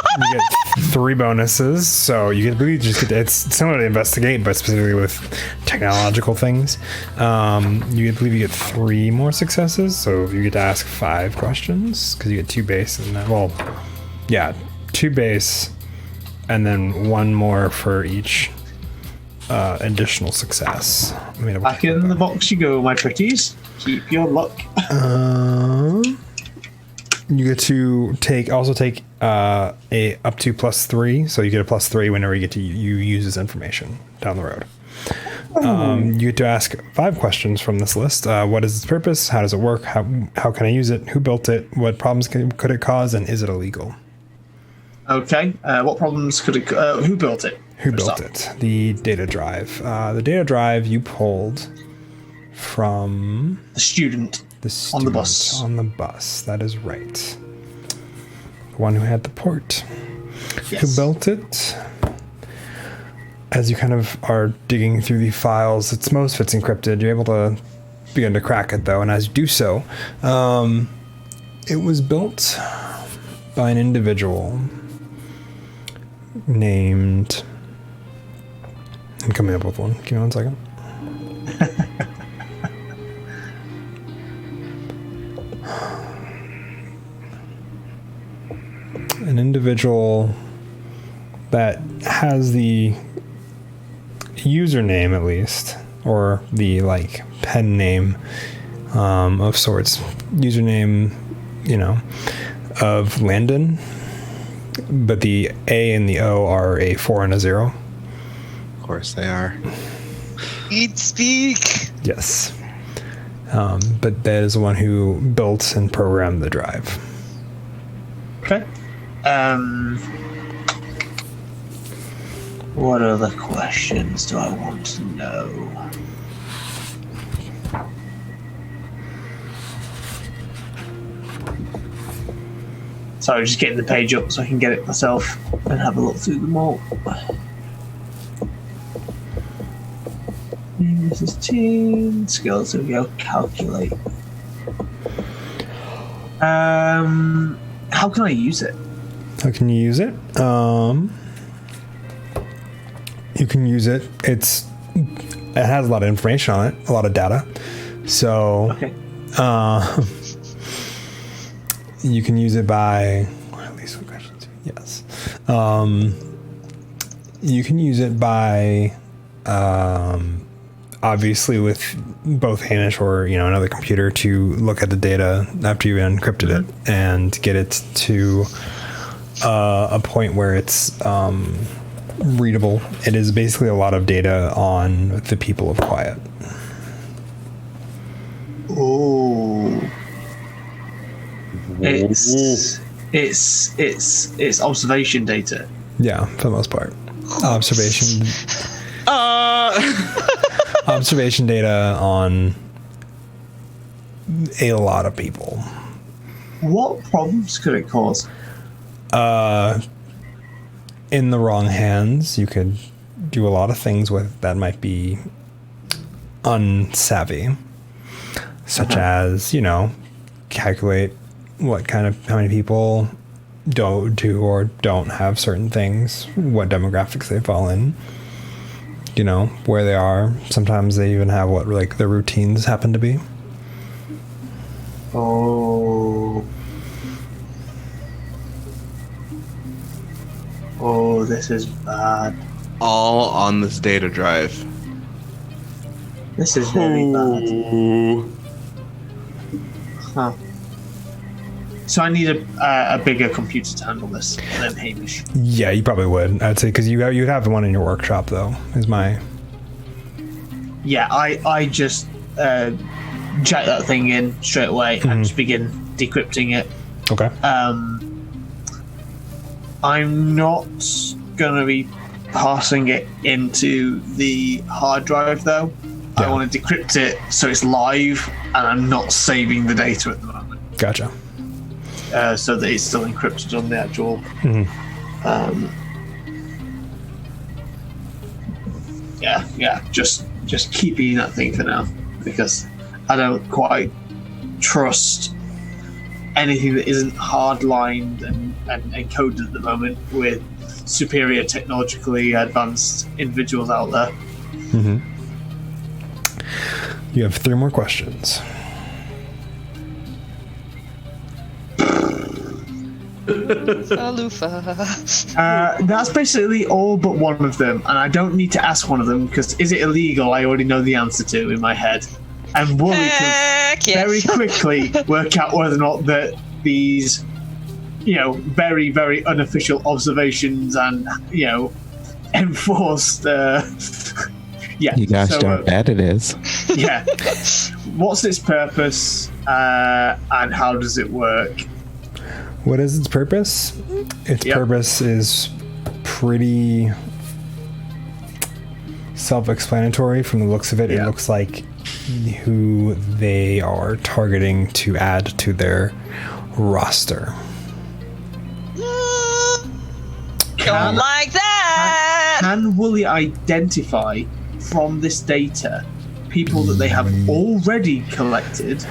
3 bonuses, so you get really just get it's similar to investigate, but specifically with technological things. You believe you get 3 more successes, so you get to ask 5 questions because you get 2 base and then 2 base, and then 1 more for each additional success. Back in the box you go, my pretties. Keep your luck. You get to take a up to +3, so you get a +3 whenever you get to you use this information down the road. You get to ask 5 questions from this list. What is its purpose? How does it work? How can I use it? Who built it? What problems could it cause? And is it illegal? Okay. What problems could it? Who built it? Who built it? The data drive. The data drive you pulled from The student. on the bus. On the bus. That is right. The one who had the port. Yes. Who built it? As you kind of are digging through the files, most of it's encrypted. You're able to begin to crack it, though, and as you do so, it was built by an individual named... I'm coming up with one. Give me 1 second. An individual that has the username, at least, or the pen name of sorts, username, of Landon, but the A and the O are a 4 and a 0. Of course they are. Eat speak. Yes. But that is the one who built and programmed the drive. Okay. What other questions do I want to know? Sorry, just getting the page up so I can get it myself and have a look through them all. This is team skills, so we go calculate. How can I use it? How can you use it? You can use it. It has a lot of information on it, a lot of data. So, Okay. You can use it by, or at least what questions? Yes. You can use it by obviously with both Hamish or another computer to look at the data after you encrypted it and get it to a point where it's readable. It is basically a lot of data on the people of Quiet. Oh, it's observation data. Yeah, for the most part. Observation data on a lot of people. What problems could it cause? In the wrong hands, you could do a lot of things with that might be unsavvy, such as calculate how many people don't do or don't have certain things, what demographics they fall in, where they are. Sometimes they even have what their routines happen to be. Oh, this is bad. All on this data drive. This is very bad. Huh. So I need a bigger computer to handle this than Hamish. Yeah, you probably would. I'd say because you'd have one in your workshop though. Is my. Yeah, I just jack that thing in straight away and just begin decrypting it. Okay. I'm not gonna be passing it into the hard drive though. Yeah. I want to decrypt it so it's live, and I'm not saving the data at the moment. Gotcha. So that it's still encrypted on the actual. Yeah. Just keeping that thing for now because I don't quite trust anything that isn't hard-lined and encoded at the moment with superior technologically advanced individuals out there. You have 3 more questions. That's basically all but one of them, and I don't need to ask one of them because is it illegal? I already know the answer to in my head. And Wooly can very quickly work out whether or not that these, very, very unofficial observations and, enforced. Yeah. You guys don't bet it is. Yeah. What's its purpose and how does it work? What is its purpose? Its purpose is pretty self-explanatory from the looks of it. It looks like who they are targeting to add to their roster. Don't like that. Can Wooly identify from this data people that they have already collected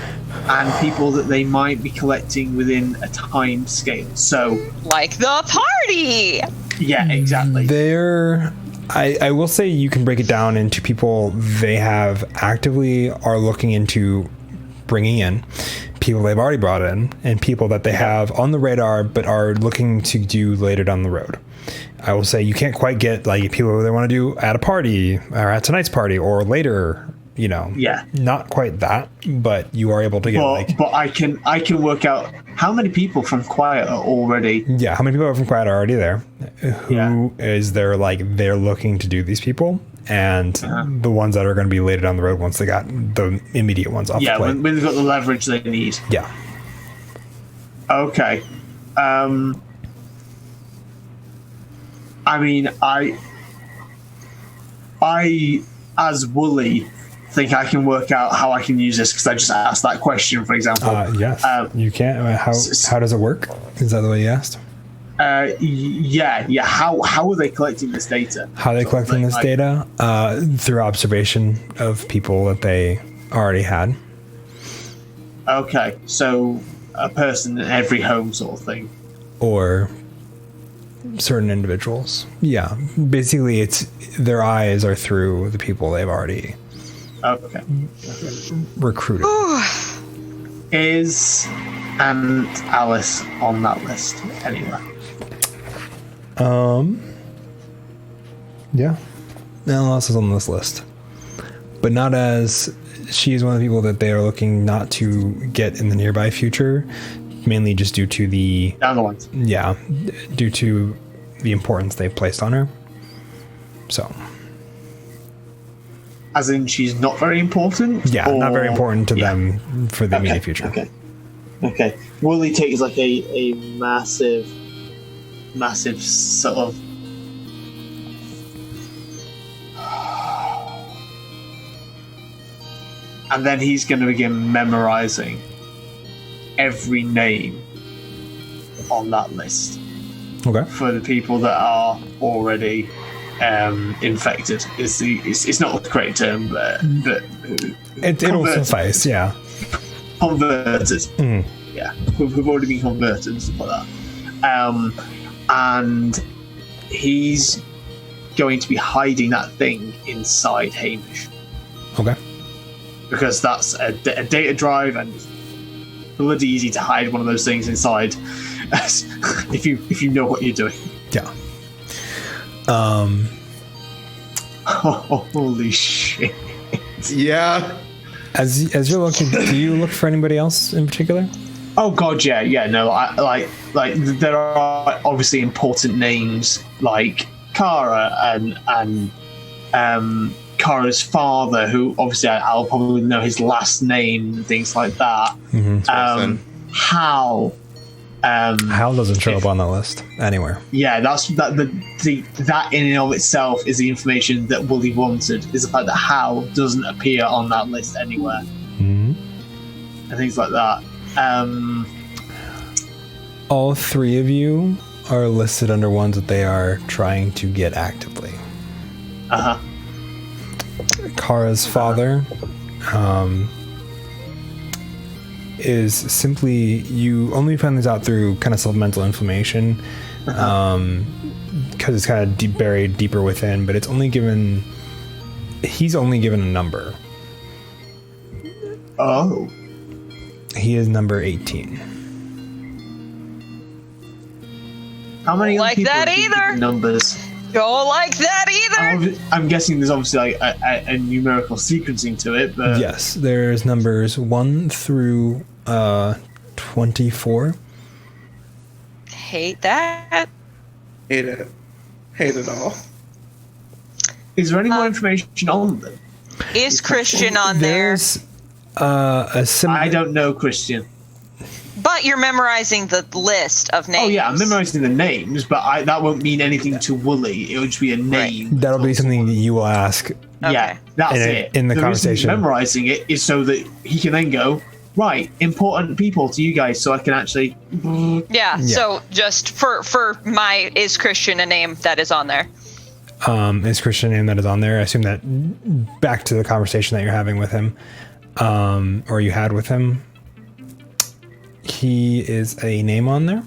and people that they might be collecting within a time scale? So, like the party. Yeah, exactly. I will say you can break it down into people they have actively are looking into bringing in, people they've already brought in, and people that they have on the radar but are looking to do later down the road. I will say you can't quite get people who they want to do at a party or at tonight's party or later. Not quite that, but you are able to get But I can work out how many people from Quiet are already. Yeah, how many people from Quiet are already there? Who is there? They're looking to do these people, and the ones that are going to be later down the road once they got the immediate ones off. Yeah, the plate. when they've got the leverage they need. Yeah. Okay. I mean, I as Wooly think I can work out how I can use this because I just asked that question, for example. Yes, you can. How does it work? Is that the way you asked? Yeah. How are they collecting this data? How are they collecting this data? Through observation of people that they already had. Okay, so a person in every home sort of thing. Or certain individuals. Yeah. Basically, it's their eyes are through the people they've already recruited. Is Aunt Alice on that list anyway? Yeah. else is on this list, but not as she is one of the people that they are looking not to get in the nearby future, mainly just due to the due to the importance they've placed on her. So, as in, she's not very important. Yeah, not very important to them for the immediate future. Okay. Wooly takes like a massive sort of. And then he's going to begin memorizing every name on that list. Okay. For the people that are already infected. It's not a great term, but it'll suffice. Yeah. Converted. Yeah. Who've already been converted and stuff like that. And he's going to be hiding that thing inside Hamish. Okay. Because that's a data drive, and it's bloody easy to hide one of those things inside, if you know what you're doing. Yeah. Holy shit. Yeah. As you're looking, do you look for anybody else in particular? Oh god, yeah. No, I like there are obviously important names like Kara and Kara's father, who obviously I'll probably know his last name and things like that. Hal. Hal doesn't show up on the list anywhere. Yeah, that in and of itself is the information that Wooly wanted, is the fact that Hal doesn't appear on that list anywhere. And things like that. All three of you are listed under ones that they are trying to get actively. Kara's father is simply, you only find this out through kind of supplemental information, because it's kind of buried deeper within, but he's only given a number. Oh. He is number 18. How many Don't like people that have been either. given numbers? Don't like that either. I'm guessing there's obviously like a numerical sequencing to it, but Yes, there's numbers 1 through 24. Hate that. Hate it all. is there any more information on them? Is Christian on there? There's a similar. I don't know Christian. But you're memorizing the list of names. Oh yeah, I'm memorizing the names, but that won't mean anything to Wooly. It would just be a name. That'll be something that you will ask. Yeah, that's it. In the conversation, memorizing it is so that he can then go, right, important people to you guys, so I can actually. Yeah. So just for my, is Christian a name that is on there? Is Christian a name that is on there? I assume that back to the conversation that you're having with him, or you had with him. He is a name on there,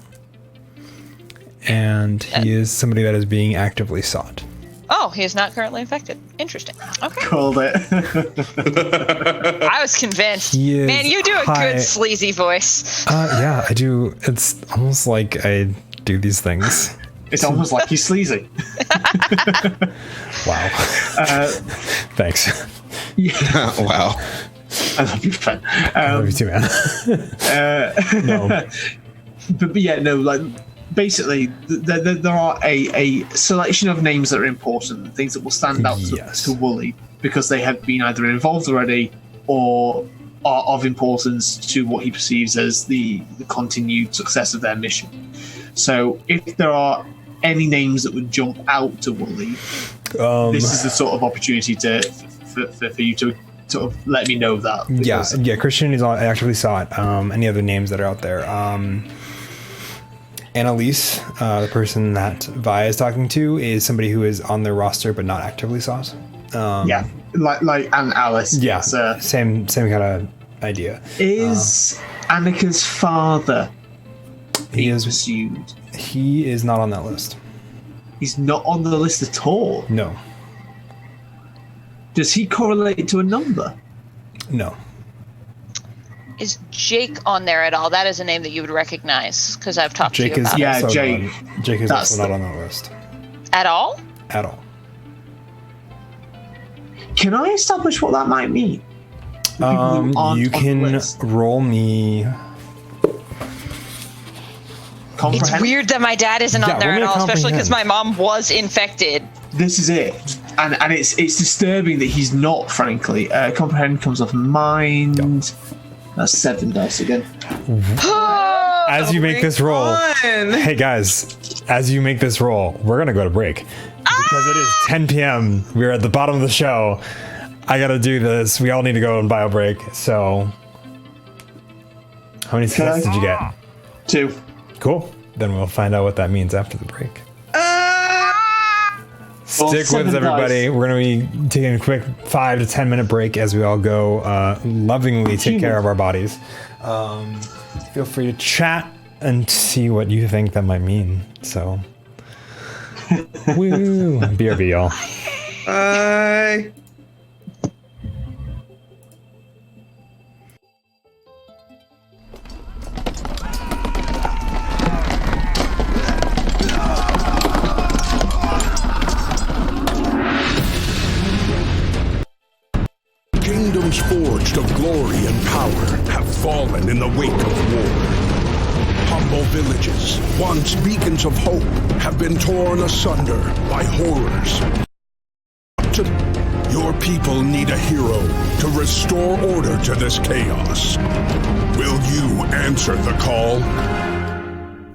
and he is somebody that is being actively sought. Oh, he is not currently infected. Interesting. Okay. Called it. I was convinced. Man, you do a good sleazy voice. Yeah, I do. It's almost like I do these things. It's almost like he's sleazy. Wow. Thanks. Yeah. Wow. I love you, friend. I love you too, man. No. But yeah, no, like basically there are a selection of names that are important, things that will stand out to Wooly because they have been either involved already or are of importance to what he perceives as the continued success of their mission. So if there are any names that would jump out to Wooly, this is the sort of opportunity for you to sort of let me know that. Yeah. Christian is actively sought. Any other names that are out there? Annalise, the person that Vi is talking to, is somebody who is on their roster but not actively sought. Like and Alice. Yeah, same kind of idea. Is Anika's father being pursued? He is not on that list. He's not on the list at all? No. Does he correlate to a number? No. Is Jake on there at all? That is a name that you would recognize because I've talked to you about it. Jake. Jake is also not on that list. At all? At all. Can I establish what that might mean? You can roll me. It's weird that my dad isn't on there roll at me a all, especially because my comprehend. mom was infected. This is it, and it's disturbing that he's not. Frankly, comprehend comes off mind. That's 7 dice again. As you make this roll, hey guys, as you make this roll, we're gonna go to break because it is 10 p.m. We're at the bottom of the show. I gotta do this. We all need to go on bio break. So, how many successes did you get? 2. Cool. Then we'll find out what that means after the break. Stick with us, 7 everybody. dice. We're going to be taking a quick 5 to 10 minute break as we all go lovingly take care of our bodies. Feel free to chat and see what you think that might mean. So, woo! BRB, y'all. Bye. Kingdoms forged of glory and power have fallen in the wake of war. Humble villages, once beacons of hope, have been torn asunder by horrors. Your people need a hero to restore order to this chaos. Will you answer the call?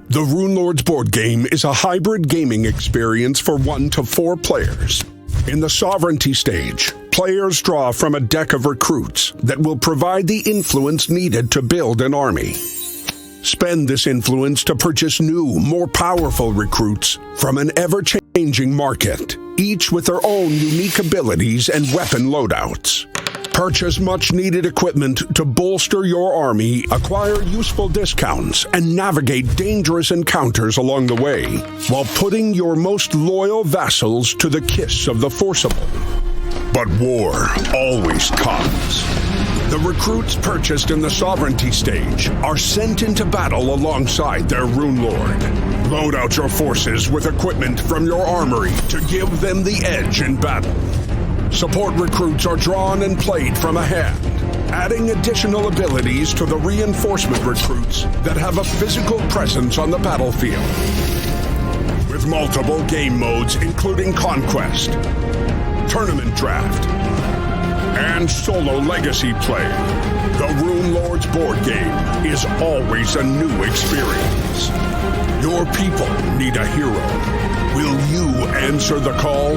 The Rune Lords board game is a hybrid gaming experience for 1 to 4 players. In the Sovereignty stage, players draw from a deck of recruits that will provide the influence needed to build an army. Spend this influence to purchase new, more powerful recruits from an ever-changing market, each with their own unique abilities and weapon loadouts. Purchase much-needed equipment to bolster your army, acquire useful discounts, and navigate dangerous encounters along the way, while putting your most loyal vassals to the kiss of the forcible. But war always comes. The recruits purchased in the Sovereignty stage are sent into battle alongside their Rune Lord. Load out your forces with equipment from your armory to give them the edge in battle. Support recruits are drawn and played from a hand, adding additional abilities to the reinforcement recruits that have a physical presence on the battlefield. With multiple game modes including Conquest, Tournament Draft, and Solo Legacy play, the Rune Lords board game is always a new experience. Your people need a hero. Will you answer the call?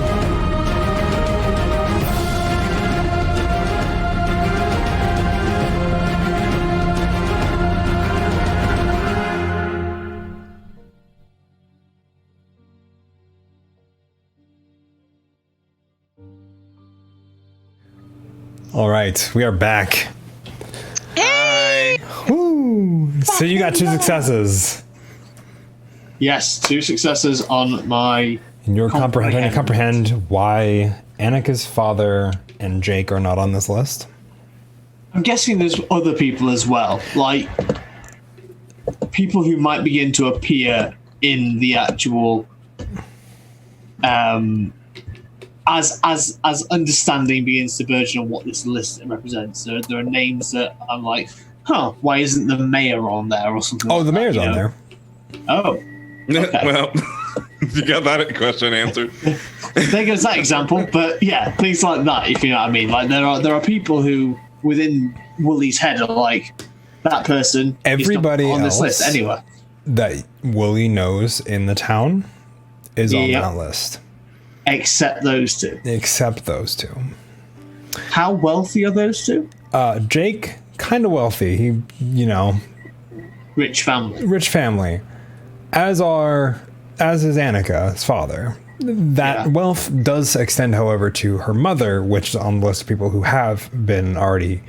All right, we are back. Hey! Woo! So you got 2 successes. Yes, 2 successes on my. And you're trying to comprehend why Anika's father and Jake are not on this list. I'm guessing there's other people as well, like people who might begin to appear in the actual, as understanding begins to burgeon on what this list represents. There are names that I'm like, why isn't the mayor on there or something? Oh, like the mayor's that, on there. Oh, okay. Well, you got that question answered. There goes that example, but yeah, things like that. If you know what I mean, like there are people who within Wooly's head are like, that person. Everybody is not on this else list anyway. that Wooly knows in the town is on Yep. that list. Except those 2. Except those 2. How wealthy are those 2? Jake, kind of wealthy. He, Rich family. rich family. As is Anika, his father. That wealth does extend, however, to her mother, which is on the list of people who have been already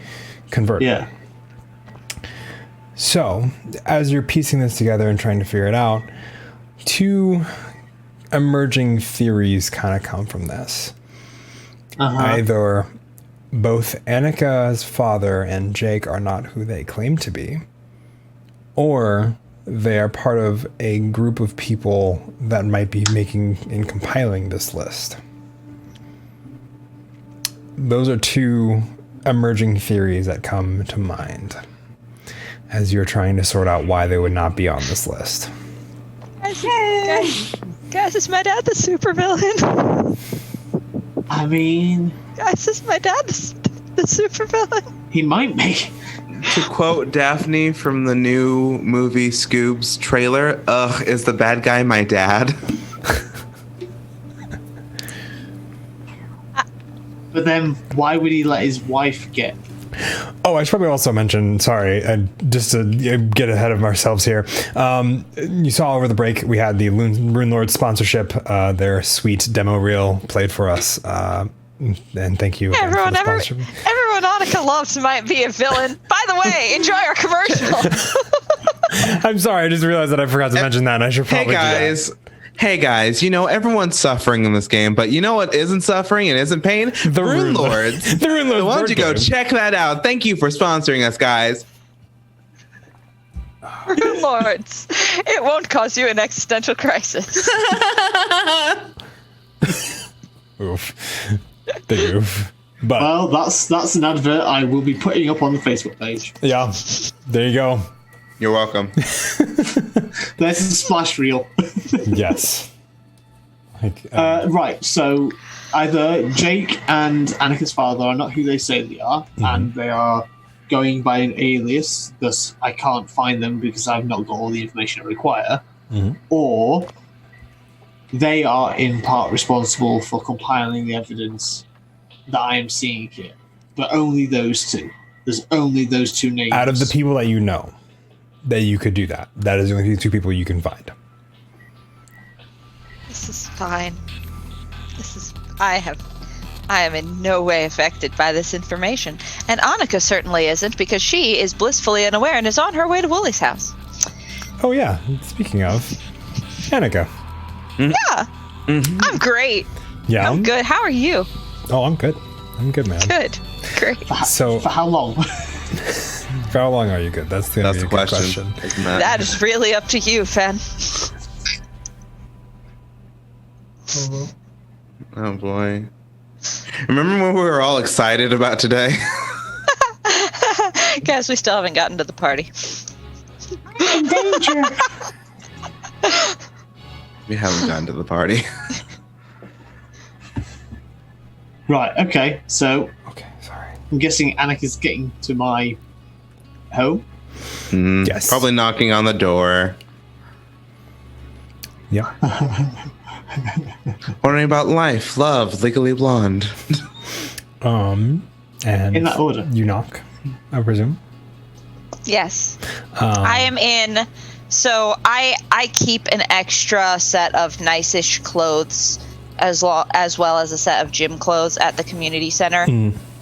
converted. Yeah. So, as you're piecing this together and trying to figure it out, 2 emerging theories kind of come from this. Either both Anika's father and Jake are not who they claim to be, or they are part of a group of people that might be making and compiling this list. those are two emerging theories that come to mind as you're trying to sort out why they would not be on this list. Guys, is my dad the supervillain? I mean, Guys, is my dad the supervillain? he might be. To quote Daphne from the new movie Scoob's trailer, ugh, is the bad guy my dad? But then, why would he let his wife get? Oh, I should probably also mention, sorry, just to get ahead of ourselves here. You saw over the break, we had the Rune Lord sponsorship, their sweet demo reel played for us. And thank you. Again Everyone, for the sponsorship. everyone Anika loves might be a villain. By the way, enjoy our commercial. I'm sorry, I just realized that I forgot to mention that, and I should probably do that. Hey guys, you know, everyone's suffering in this game, but you know what isn't suffering and isn't pain? The Rune Lords. The Rune Lords. So why don't board you go game. check that out? Thank you for sponsoring us, guys. Rune Lords. It won't cause you an existential crisis. Oof. Big oof. But Well, that's an advert I will be putting up on the Facebook page. yeah, there you go. You're welcome. There's a splash reel. Yes. Like, Right, so either Jake and Anika's father are not who they say they are, and they are going by an alias, thus I can't find them because I've not got all the information I require, or they are in part responsible for compiling the evidence that I am seeing here. But only those two. There's only those two names. out of the people that you know, that you could do that. That is the only two people you can find. This is fine. I am in no way affected by this information. And Anika certainly isn't, because she is blissfully unaware and is on her way to Wooly's house. Oh yeah, speaking of, Anika. Yeah. I'm great. Yeah. I'm good. How are you? Oh, I'm good. I'm good, man. Good. Great. So, For how long? for how long are you good? That's the That's the good question. Isn't that? That is really up to you, Fen. Oh boy. Remember when we were all excited about today? Guys, we still haven't gotten to the party. In danger. We haven't gotten to the party. Right, okay, so Okay, sorry. I'm guessing Anika's getting to my home. Yes. Probably knocking on the door. Yeah. Wondering about life, love, Legally Blonde. And In that order. you knock, I presume. Yes. I am in. So I keep an extra set of nice-ish clothes as well as a set of gym clothes at the community center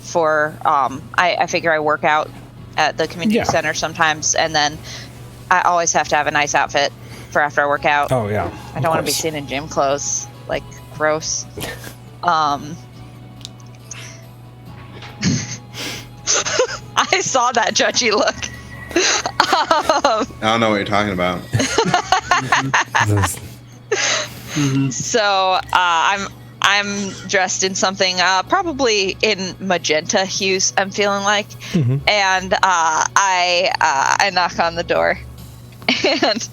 for I figure I work out at the community center sometimes, and then I always have to have a nice outfit for after I work out. Oh yeah. I don't want to be seen in gym clothes. Like, gross. I saw that judgy look. I don't know what you're talking about. So I'm dressed in something probably in magenta hues, I'm feeling like, and I knock on the door, and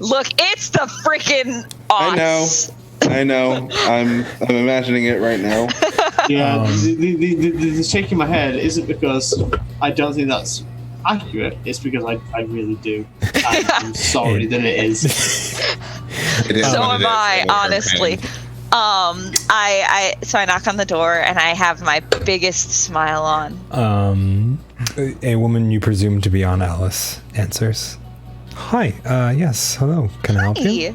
look, it's the freaking Oz. I know. I'm imagining it right now. Yeah, the shake in my head isn't because I don't think that's accurate. It's because I really do. I'm sorry that it is. It is So what am it is. I, Over honestly. hand. So I knock on the door and I have my biggest smile on. A woman you presume to be Aunt Alice answers. Hi. Yes. Hello. Can I help you? Hey.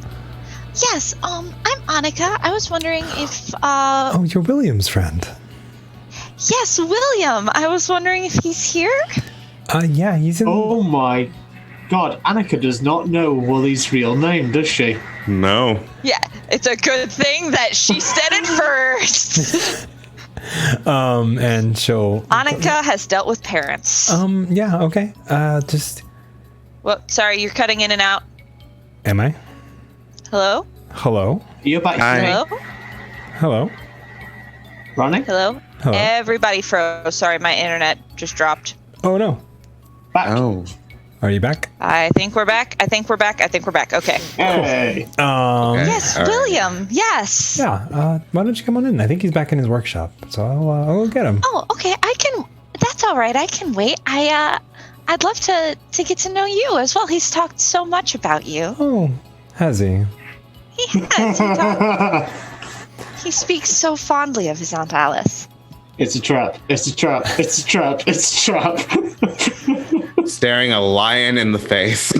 Yes. I'm Anika. I was wondering if. Oh, you're William's friend. Yes, William. I was wondering if he's here. Yeah, he's in. Oh my god, Anika does not know Wooly's real name, does she? No. Yeah, it's a good thing that she said it first. And she'll. Anika has dealt with parents. Yeah. Okay. Just. Well, sorry, you're cutting in and out. Am I? Hello? Hello. You're back Hi. to me. Hello? Hello. Ronnie? Hello? Hello. Everybody froze. Sorry, my internet just dropped. Oh no. Back. Oh. Are you back? I think we're back. I think we're back. Okay. Hey. Okay. Yes, All right. William. Yes. Yeah. Why don't you come on in? I think he's back in his workshop, so I'll go get him. Oh, okay. I can. That's all right. I can wait. I'd love to get to know you as well. He's talked so much about you. Oh, has he? He has. He speaks so fondly of his Aunt Alice. It's a trap. It's a trap. It's a trap. It's a trap. Staring a lion in the face.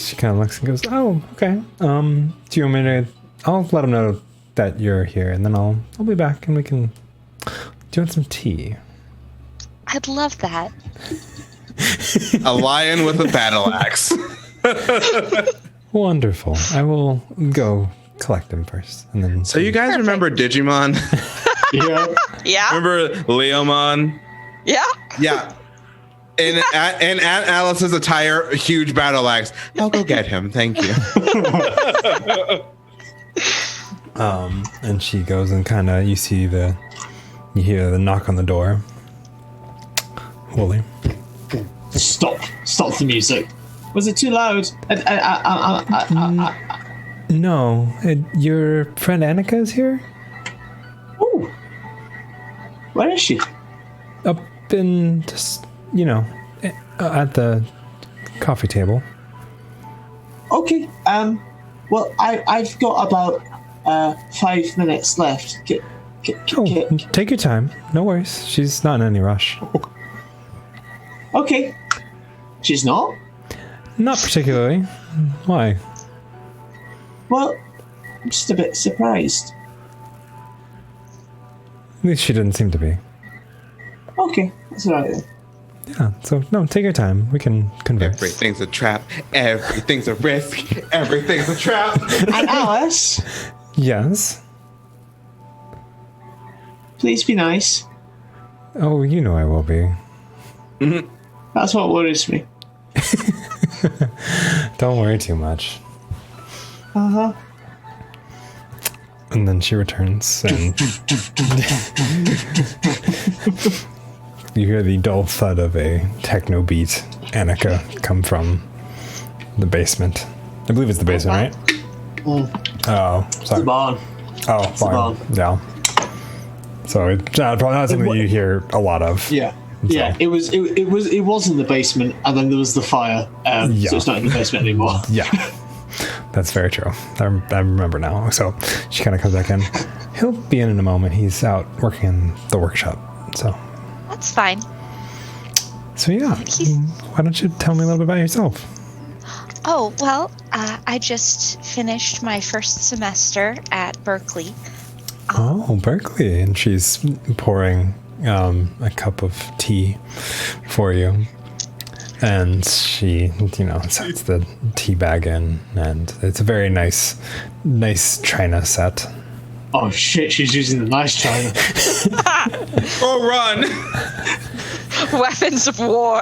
She kind of looks and goes, "Oh, okay. Do you want me to? I'll let him know that you're here, and then I'll be back, and we can. Do you want some tea?" I'd love that. A lion with a battle axe. Wonderful. I will go collect him first, and then. So you guys remember Digimon? Yeah. Yeah. Remember Leomon? Yeah. Yeah. In Aunt Alice's attire, a huge battle axe. I'll go get him. Thank you. And she goes and kind of you hear the knock on the door. Wooly. Stop the music. Was it too loud? No, your friend Anika is here. Ooh. Where is she? Up in just at the coffee table. Okay. Well, I've got about 5 minutes left. Take your time. No worries. She's not in any rush. Okay. She's not? Not particularly. Why? Well, I'm just a bit surprised. At least she didn't seem to be. Okay, that's all right then. Yeah, so no, take your time. We can converse. Everything's a trap. Everything's a risk. Everything's a trap. And Alice, Yes. please be nice. Oh, you know I will be. That's what worries me. Don't worry too much. Uh-huh. And then she returns, and you hear the dull thud of a techno beat, Anika, come from the basement. I believe it's the basement, right? Oh, The sorry. barn. Oh, the barn. Yeah. So it's probably not something that you hear a lot of. Yeah. Yeah, it was in the basement, and then there was the fire. So it's not in the basement anymore. Yeah. That's very true. I remember now. So she kind of comes back in. He'll be in a moment. He's out working in the workshop. So That's fine. yeah. Why don't you tell me a little bit about yourself? Oh, well, I just finished my first semester at Berkeley. Oh, Berkeley. And she's pouring a cup of tea for you. And she, sets the tea bag in, and it's a very nice china set. Oh shit, she's using the nice china. Oh, run. Weapons of war.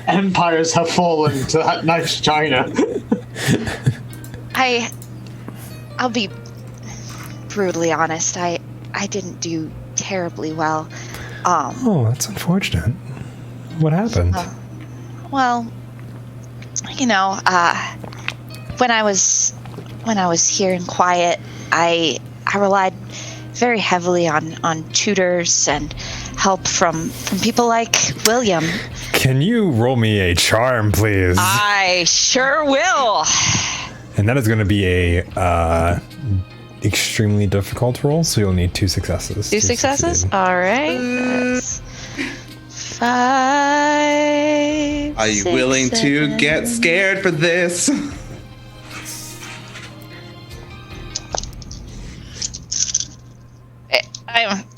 Empires have fallen to that nice china. I'll be brutally honest. I didn't do terribly well. Oh, that's unfortunate. What happened? Well, when I was here in Quiet, I relied very heavily on tutors and help from people like William. Can you roll me a charm, please? I sure will. And that is going to be a extremely difficult roll, so you'll need 2 successes. 2 successes? succeed. All right. That's 5. Are you 6, willing to 7. get scared for this?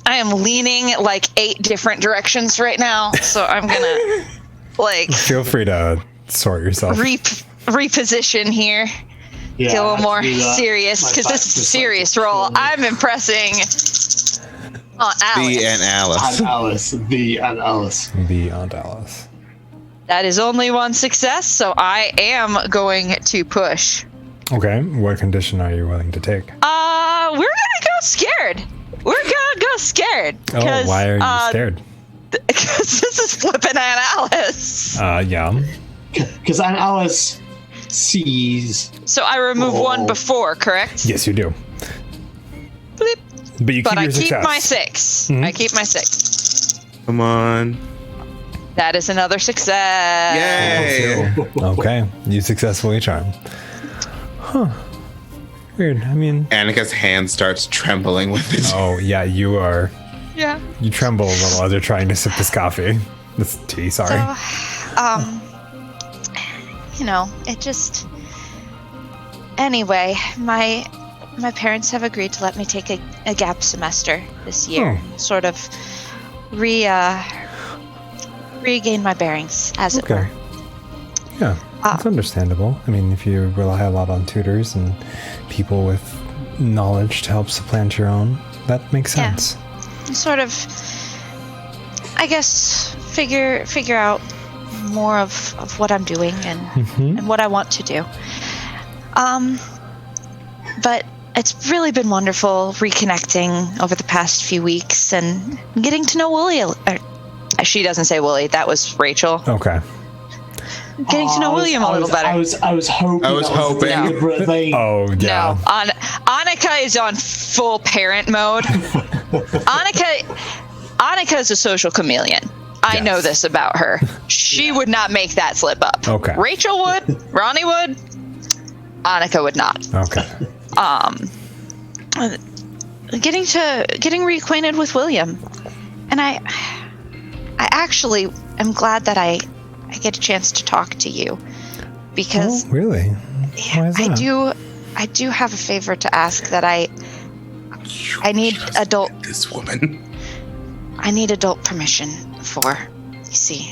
I am leaning like 8 different directions right now, so I'm gonna Feel free to sort yourself. reposition here. Yeah, Get a I little had more to do that. serious My because back this is a just serious like role. killing me. I'm impressing Aunt Alice. The Aunt Alice. And Alice, the Aunt Alice. The Aunt Alice. That is only 1 success, so I am going to push. Okay, what condition are you willing to take? We're gonna go scared. We're gonna go scared. Oh, why are you scared? Because this is flipping Aunt Alice. Yeah. Because Aunt Alice sees. So I remove one before, correct? Yes, you do. Bleep. But you keep But I your keep success. my 6. Mhm. I keep my 6. Come on. That is another success. Yay! Okay, you successfully charm. Huh. Weird. I mean, Anika's hand starts trembling with this. oh yeah, you are. Yeah. You tremble a little as you're trying to sip this coffee. This tea, sorry. It just. Anyway, my parents have agreed to let me take a gap semester this year. Oh. Sort of regain my bearings, as it were. Yeah, it's understandable. I mean, if you rely a lot on tutors and people with knowledge to help supplant your own, that makes sense. Sort of, I guess, figure out more of what I'm doing and what I want to do. But it's really been wonderful reconnecting over the past few weeks and getting to know Wooly. She doesn't say Wooly. That was Rachel. Okay. Getting to know William a little better. I was hoping. I was hoping. A deliberate thing. Oh yeah. No, Anika is on full parent mode. Anika is a social chameleon. I Yes. know this about her. She would not make that slip up. Okay. Rachel would. Ronnie would. Anika would not. Okay. Getting reacquainted with William, and I actually am glad that I get a chance to talk to you, because Oh, really? Why is that? I do have a favor to ask that I need adult This woman. I need adult permission for. You see,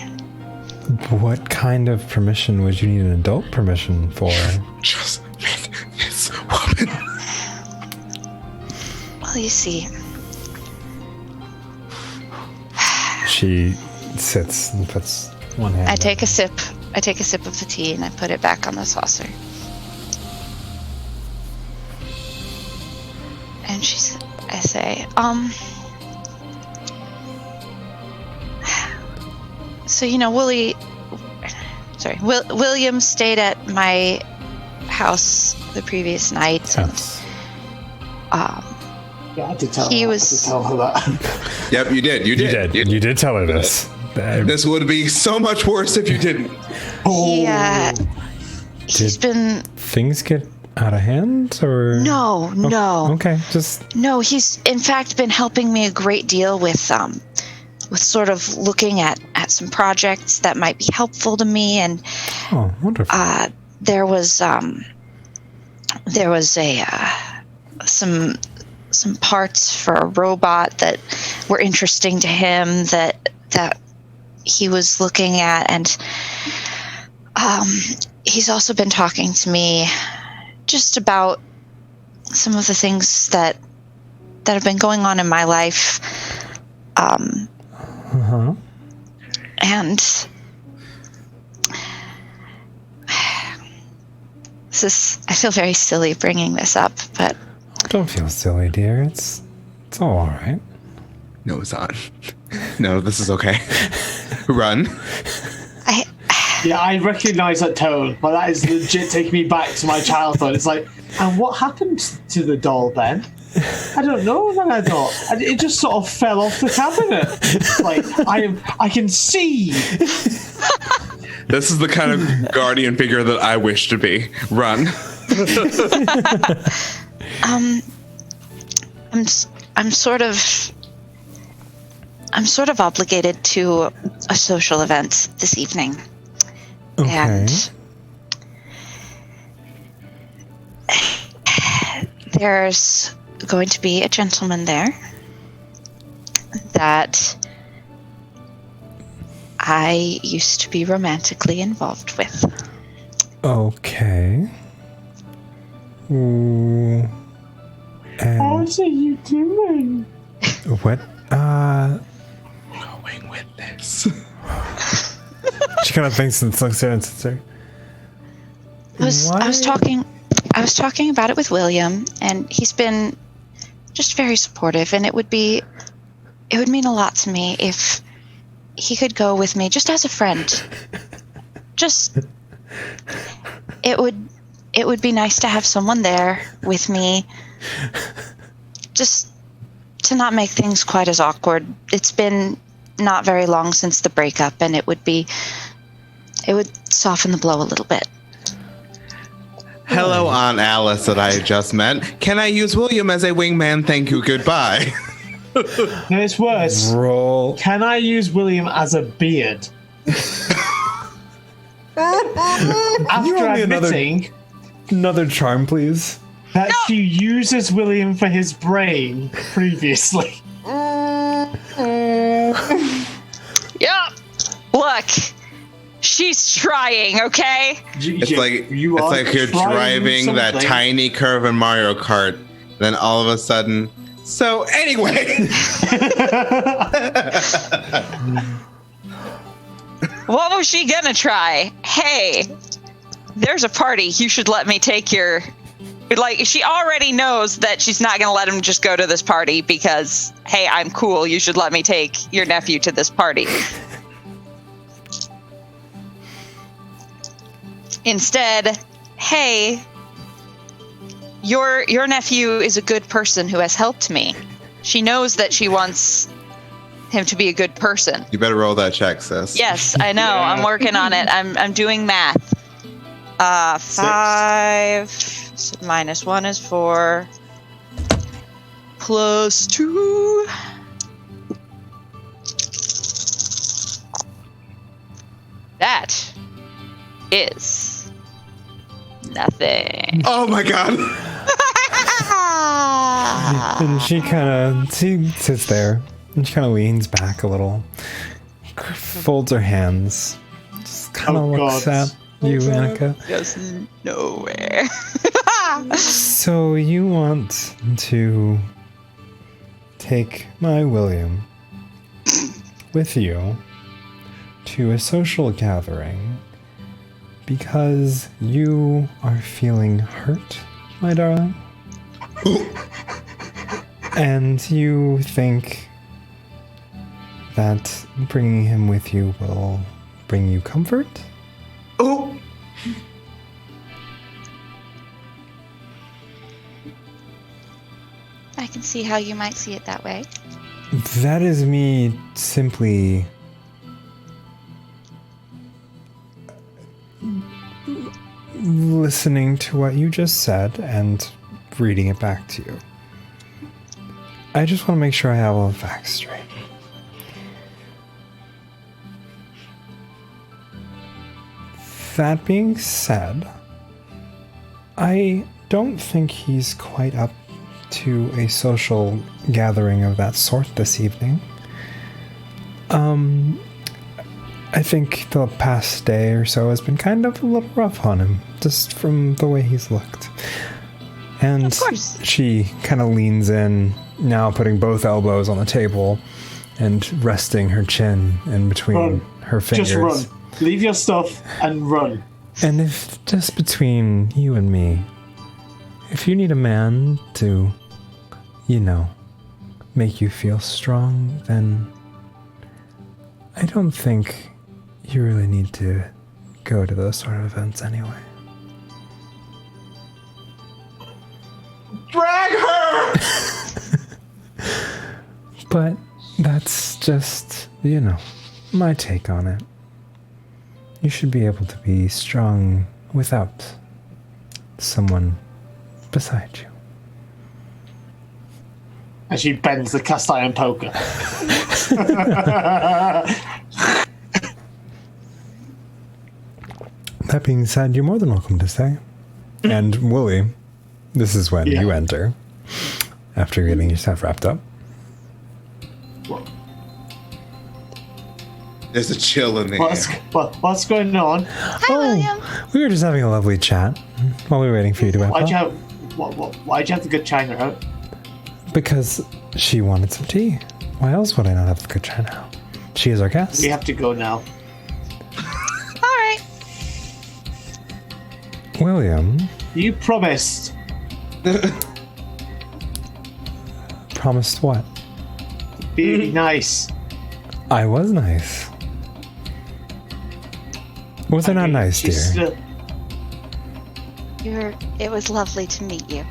What kind of permission would you need an adult permission for? Just meet this woman. well, you see, She sits and puts one hand. I up. take a sip of the tea and I put it back on the saucer. And I say, so William stayed at my house the previous night. Yes. Yeah, I did tell He her. was- I did tell her that. Yep, you did. You did. You did tell her this. This would be so much worse if you didn't. He's been Things get out of hand, or no. Okay, just No, he's in fact been helping me a great deal with sort of looking at some projects that might be helpful to me, and oh, wonderful. there was some parts for a robot that were interesting to him that he was looking at, and he's also been talking to me just about some of the things that have been going on in my life. And I feel very silly bringing this up, but Don't feel silly, dear. It's all right. No, it's not. No, this is okay. Run. Yeah, I recognise that tone, but that is legit taking me back to my childhood. It's like, and what happened to the doll then? I don't know, then I thought. It just sort of fell off the cabinet. Like, I can see. This is the kind of guardian figure that I wish to be. Run. I'm sort of obligated to a social event this evening. Okay. And there's going to be a gentleman there that I used to be romantically involved with. Okay. Ooh. And What are you doing? what? Going with this. She kind of thinks and looks at it and sits there. I was talking about it with William, and he's been just very supportive, and it would mean a lot to me if he could go with me just as a friend. It would be nice to have someone there with me, just to not make things quite as awkward. It's been not very long since the breakup, and it would soften the blow a little bit. Hello, Aunt Alice that I just met. Can I use William as a wingman? Thank you, goodbye. No, it's worse. Roll. Can I use William as a beard? After admitting Another charm, please. that she uses William for his brain previously. Yep. Look, she's trying, okay? It's like you're driving that tiny curve in Mario Kart. Then all of a sudden. So anyway. What was she gonna try? Hey, there's a party. You should let me take your... Like, she already knows that she's not gonna let him just go to this party because, hey, I'm cool. You should let me take your nephew to this party. Instead, hey, your nephew is a good person who has helped me. She knows that she wants him to be a good person. You better roll that check, sis. Yes, I know. Yeah. I'm working on it. I'm doing math. 5 so -1 is 4 +2. That is nothing. Oh my god. And she sits there and she kind of leans back a little, folds her hands, just kind of looks at you, Anika. Goes nowhere. So you want to take my William with you to a social gathering because you are feeling hurt, my darling? And you think that bringing him with you will bring you comfort? Oh. I can see how you might see it that way. That is me simply listening to what you just said and reading it back to you. I just want to make sure I have all the facts straight. That being said, I don't think he's quite up to a social gathering of that sort this evening. I think the past day or so has been kind of a little rough on him, just from the way he's looked. And she kind of leans in, now putting both elbows on the table and resting her chin in between her fingers. Just run. Leave your stuff and run. And if just between you and me, if you need a man to, make you feel strong, then I don't think you really need to go to those sort of events anyway. Drag her! But that's just, my take on it. You should be able to be strong without someone beside you. And she bends the cast iron poker. That being said, you're more than welcome to stay. And Wooly, this is when you enter, after getting yourself wrapped up. There's a chill in the air. What's going on? Hi, William. We were just having a lovely chat while we were waiting for you to wrap Why'd up. you have the good china out? Because she wanted some tea. Why else would I not have the good china out? She is our guest. We have to go now. All right. William. You promised. Promised what? Be nice. I was nice. Was I not nice, dear? Still, It was lovely to meet you.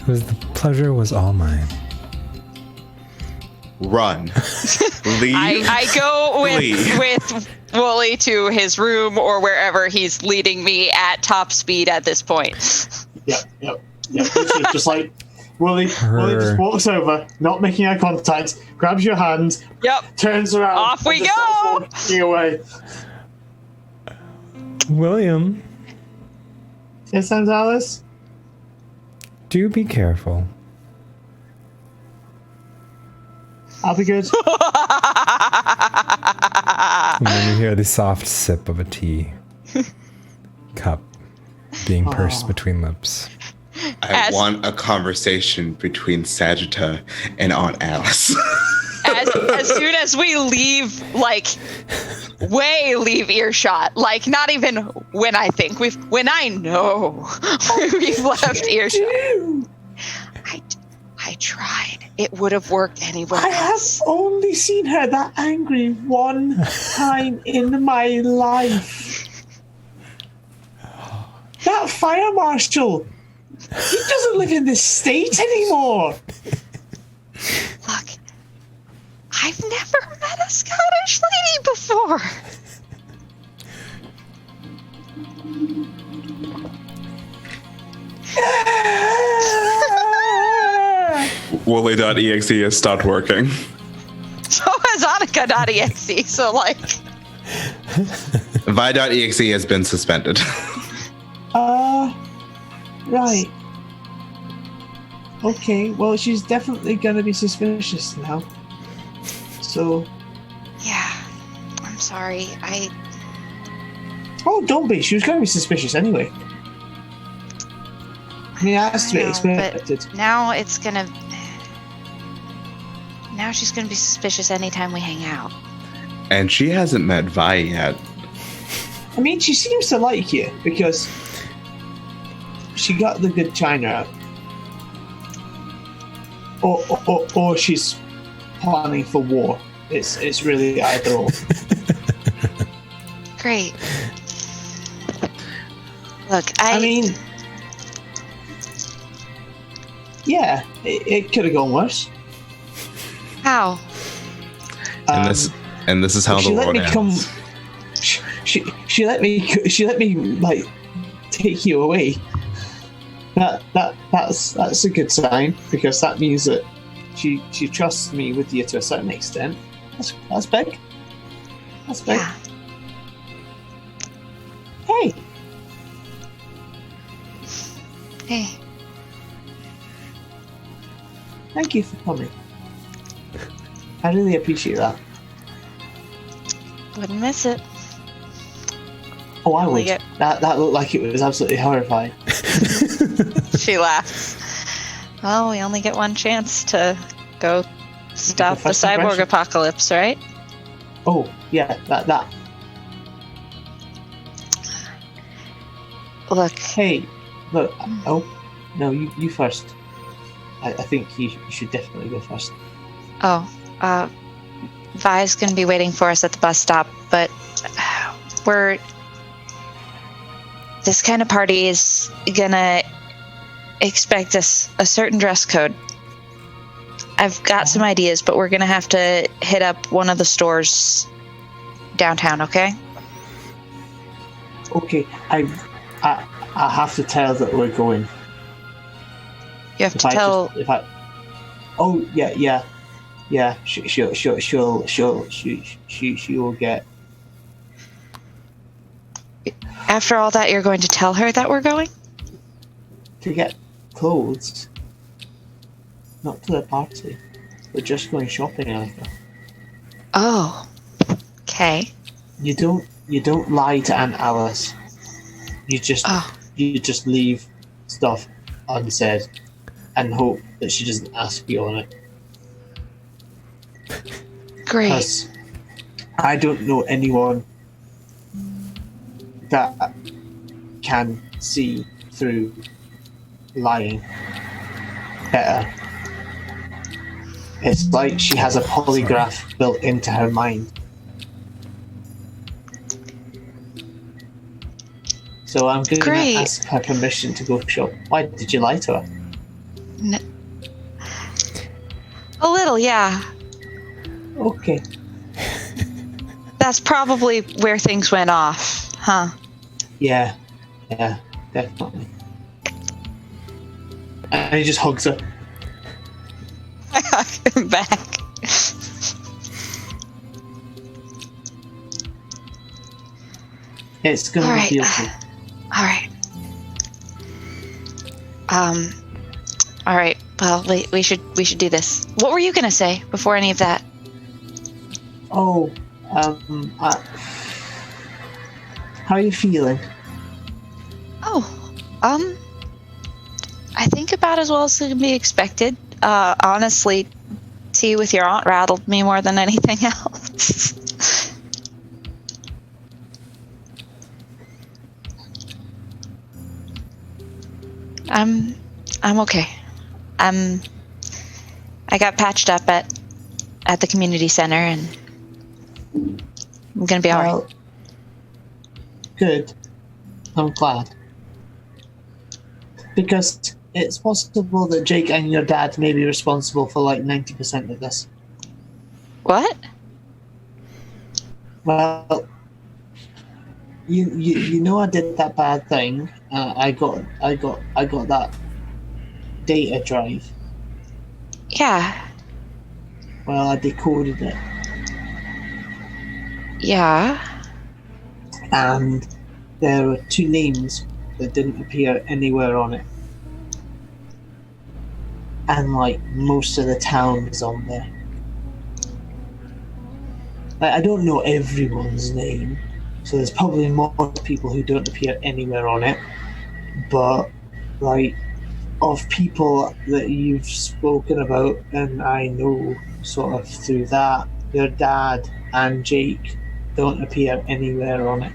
The pleasure was all mine. Run. Leave. I go Leave. with Wooly to his room or wherever he's leading me at top speed at this point. Yep. It's just like Willie just walks over, not making eye contact, grabs your hand, Yep. turns around. Off we and just starts go! walking away. William, Yes, and Alice? do be careful. I'll be good. And then you hear the soft sip of a tea cup being pursed between lips. I want a conversation between Sagitta and Aunt Alice. As soon as we leave, like, leave earshot, like, not even when I think when I know we've left earshot. I tried. It would have worked anywhere I have else. only seen her that angry one time in my life. That fire marshal, he doesn't live in this state anymore. Look, I've never met a Scottish lady before. Wooly.exe has stopped working. So has Anika.exe, so, like... Vi.exe has been suspended. Right. Okay, well, she's definitely gonna be suspicious now. So... Yeah, I'm sorry. Oh, don't be. She was gonna be suspicious anyway. I mean, it has to be expected. Now Now she's gonna be suspicious anytime we hang out. And she hasn't met Vi yet. I mean, she seems to like you because she got the good china out. Or she's planning for war. It's really either or. Great. Look, I mean, yeah, it could have gone worse. how? And this is how she the let world me ends. come. She let me like take you away. That's a good sign because that means that she trusts me with you to a certain extent. That's big. That's big. Yeah. Hey, Hey, thank you for coming. I really appreciate that. wouldn't miss it. Oh, I would. get- That looked like it was absolutely horrifying. She laughs. Well, we only get one chance to go stop the first cyborg impression. apocalypse, right? Oh, yeah, that. Look, Hey, look. Oh, no, you first. I think you should definitely go first. Vi's gonna be waiting for us at the bus stop, but this kind of party is gonna expect us a certain dress code. I've got some ideas, but we're gonna have to hit up one of the stores downtown, okay? Okay, I have to tell that we're going. You have to tell. Oh yeah. She will get. After all that, you're going to tell her that we're going? To get clothes. Not to the party. We're just going shopping, Anika. Oh. Okay. You don't lie to Aunt Alice. You just leave stuff unsaid and hope that she doesn't ask you on it. Great. Because I don't know anyone that can see through lying better. It's like she has a polygraph built into her mind. So I'm going to Great. ask her permission to go show. Why did you lie to her? A little, yeah. Okay. That's probably where things went off, huh? Yeah, definitely. And he just hugs her. I hug him back. It's going All to right. be okay. All right. All right. Well, we should do this. What were you gonna say before any of that? Oh, how are you feeling? Oh, I think about as well as can be expected. Honestly, tea with your aunt rattled me more than anything else. I'm okay. I got patched up at the community center, and I'm gonna be all right. Well, good. I'm glad. Because it's possible that Jake and your dad may be responsible for like 90% of this. What? Well, you know I did that bad thing. I got that data drive. Yeah. Well, I decoded it, Yeah. and there were 2 names that didn't appear anywhere on it, and like most of the town is on there. Like, I don't know everyone's name, so there's probably more people who don't appear anywhere on it. But like, of people that you've spoken about, and I know sort of through that, your dad and Jake don't appear anywhere on it.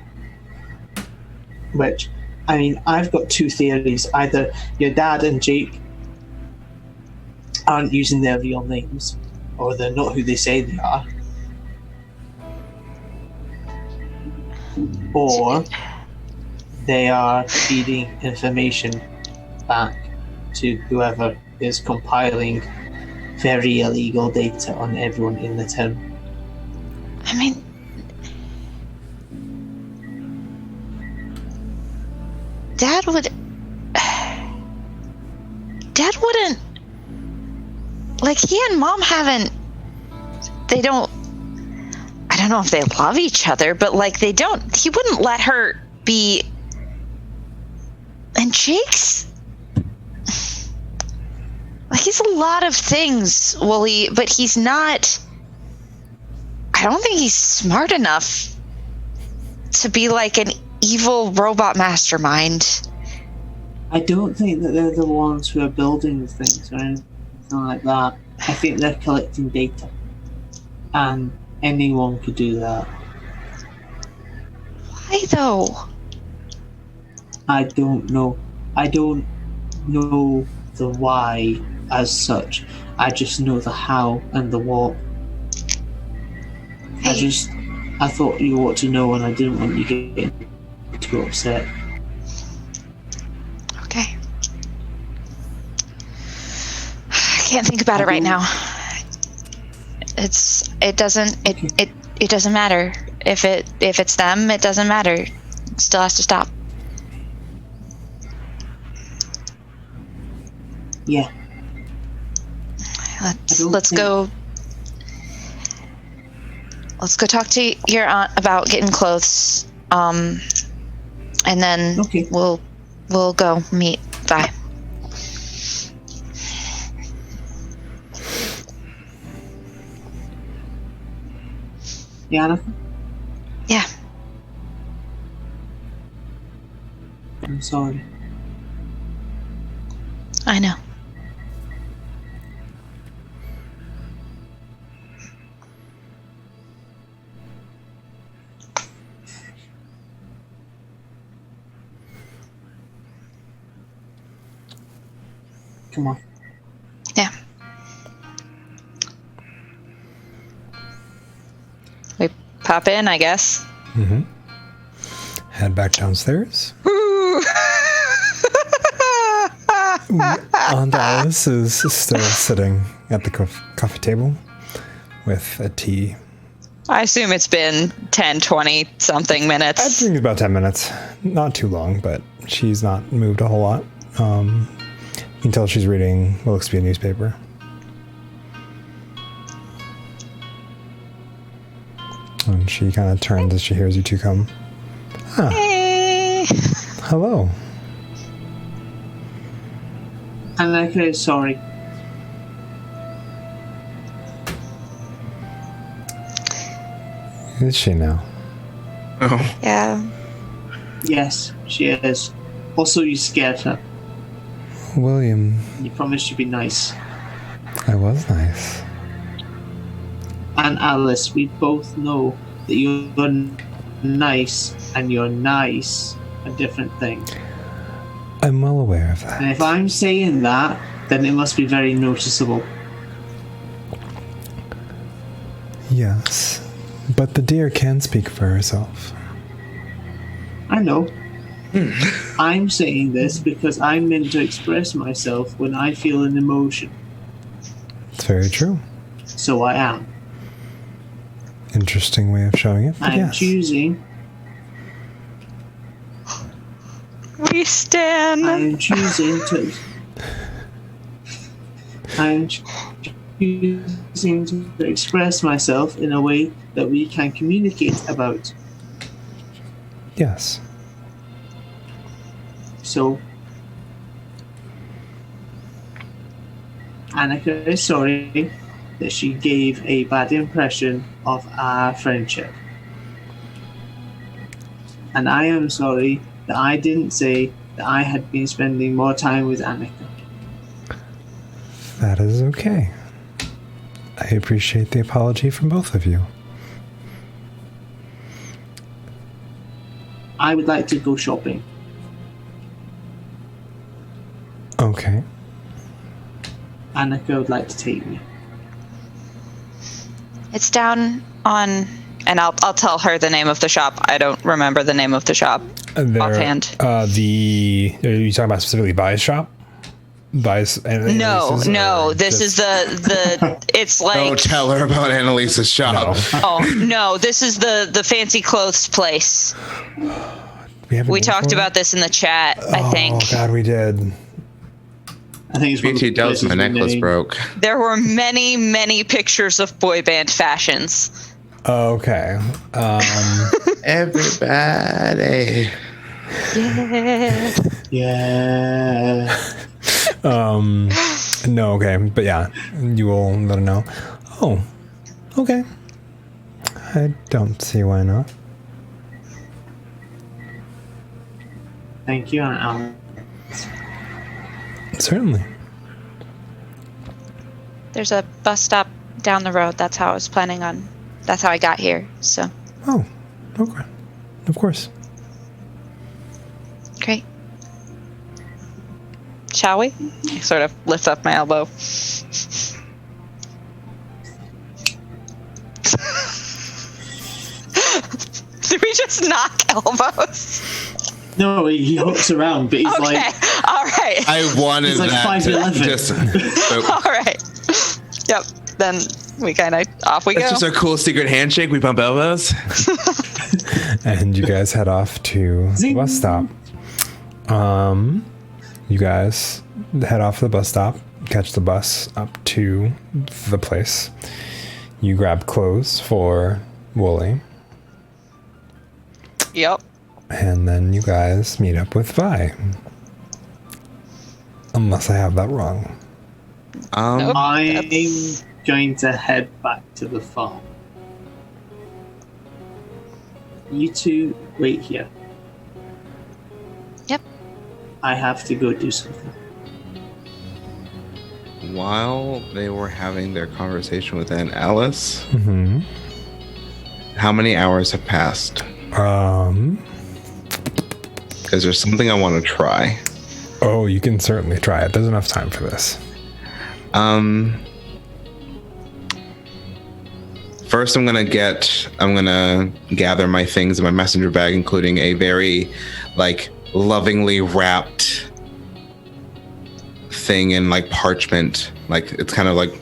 Which, I mean, I've got 2 theories. Either your dad and Jake aren't using their real names, or they're not who they say they are. Or they are feeding information back to whoever is compiling very illegal data on everyone in the town. I mean, Dad wouldn't, like, he and Mom haven't, I don't know if they love each other, but like he wouldn't let her be. And Jake's, like, he's a lot of things, Wooly, but he's not, I don't think he's smart enough to be like an evil robot mastermind. I don't think that they're the ones who are building the things or anything like that. I think they're collecting data. And anyone could do that. Why though? I don't know. I don't know the why as such. I just know the how and the what. Hey. I thought you ought to know, and I didn't want you getting too upset. Okay. I can't think about it right now. It doesn't matter. If it's them, it doesn't matter. It still has to stop. Yeah. Let's go talk to your aunt about getting clothes. And then Okay. we'll go meet. Bye. Yeah, Anika? Yeah. I'm sorry. I know. Come on. Yeah. We pop in, I guess. Head back downstairs. Aunt Alice is still sitting at the coffee table with a tea. I assume it's been 10, 20 something I minutes. think it's about 10 minutes. Not too long, but she's not moved a whole lot. You can tell she's reading what looks to be a newspaper. And she kind of turns as she hears you two come. Ah, Hey. hello. Anika is sorry. Is she now? Oh, Yeah. Yes, she is. Also, you scared her. William, You promised you'd be nice. I was nice. And Alice, we both know that you're nice and you're nice are different things. I'm well aware of that. And if I'm saying that, then it must be very noticeable. Yes, but the deer can speak for herself. I know. I'm saying this because I'm meant to express myself when I feel an emotion. It's very true. So I am. Interesting way of showing it, but I'm yes. choosing. We stand. I'm choosing to. I'm choosing to express myself in a way that we can communicate about. Yes. So, Anika is sorry that she gave a bad impression of our friendship. And I am sorry that I didn't say that I had been spending more time with Anika. That is okay. I appreciate the apology from both of you. I would like to go shopping. Okay. Anika would like to take me. It's down on. And I'll tell her the name of the shop. I don't remember the name of the shop offhand. Are you talking about specifically Vi's shop? Vi's? No. This is the. It's like. don't tell her about Annalisa's shop. Oh no! This is the fancy clothes place. We talked about this in the chat. I think. Oh God, we did. I think it's one of the BT Dubs, my places we necklace named. broke. There were many pictures of boy band fashions. Okay. Everybody. Yeah. No, okay, but yeah, you will let her know. Oh, okay. I don't see why not. Thank you, Alan. Certainly. There's a bus stop down the road. That's how I was planning on. That's how I got here. So Oh, okay. Of course. great. Shall we? I sort of lift up my elbow. Did we just knock elbows? No, he hooks around, but he's Okay, like, all right. I wanted He's like that to 5'11". just. All right. Yep. Then we kind of off we That's go. just our cool secret handshake. We bump elbows. And you guys head off to the Zing. bus stop. You guys head off the bus stop, catch the bus up to the place. You grab clothes for Wooly, Yep. and then you guys meet up with Vi. Unless I have that wrong. Nope. I'm going to head back to the farm. You two wait here. Yep. I have to go do something. While they were having their conversation with Aunt Alice, Mm-hmm. how many hours have passed? Because there's something I want to try. Oh, you can certainly try it. There's enough time for this. First, I'm gonna gather my things in my messenger bag, including a very, like, lovingly wrapped thing in, like, parchment. Like, it's kind of, like,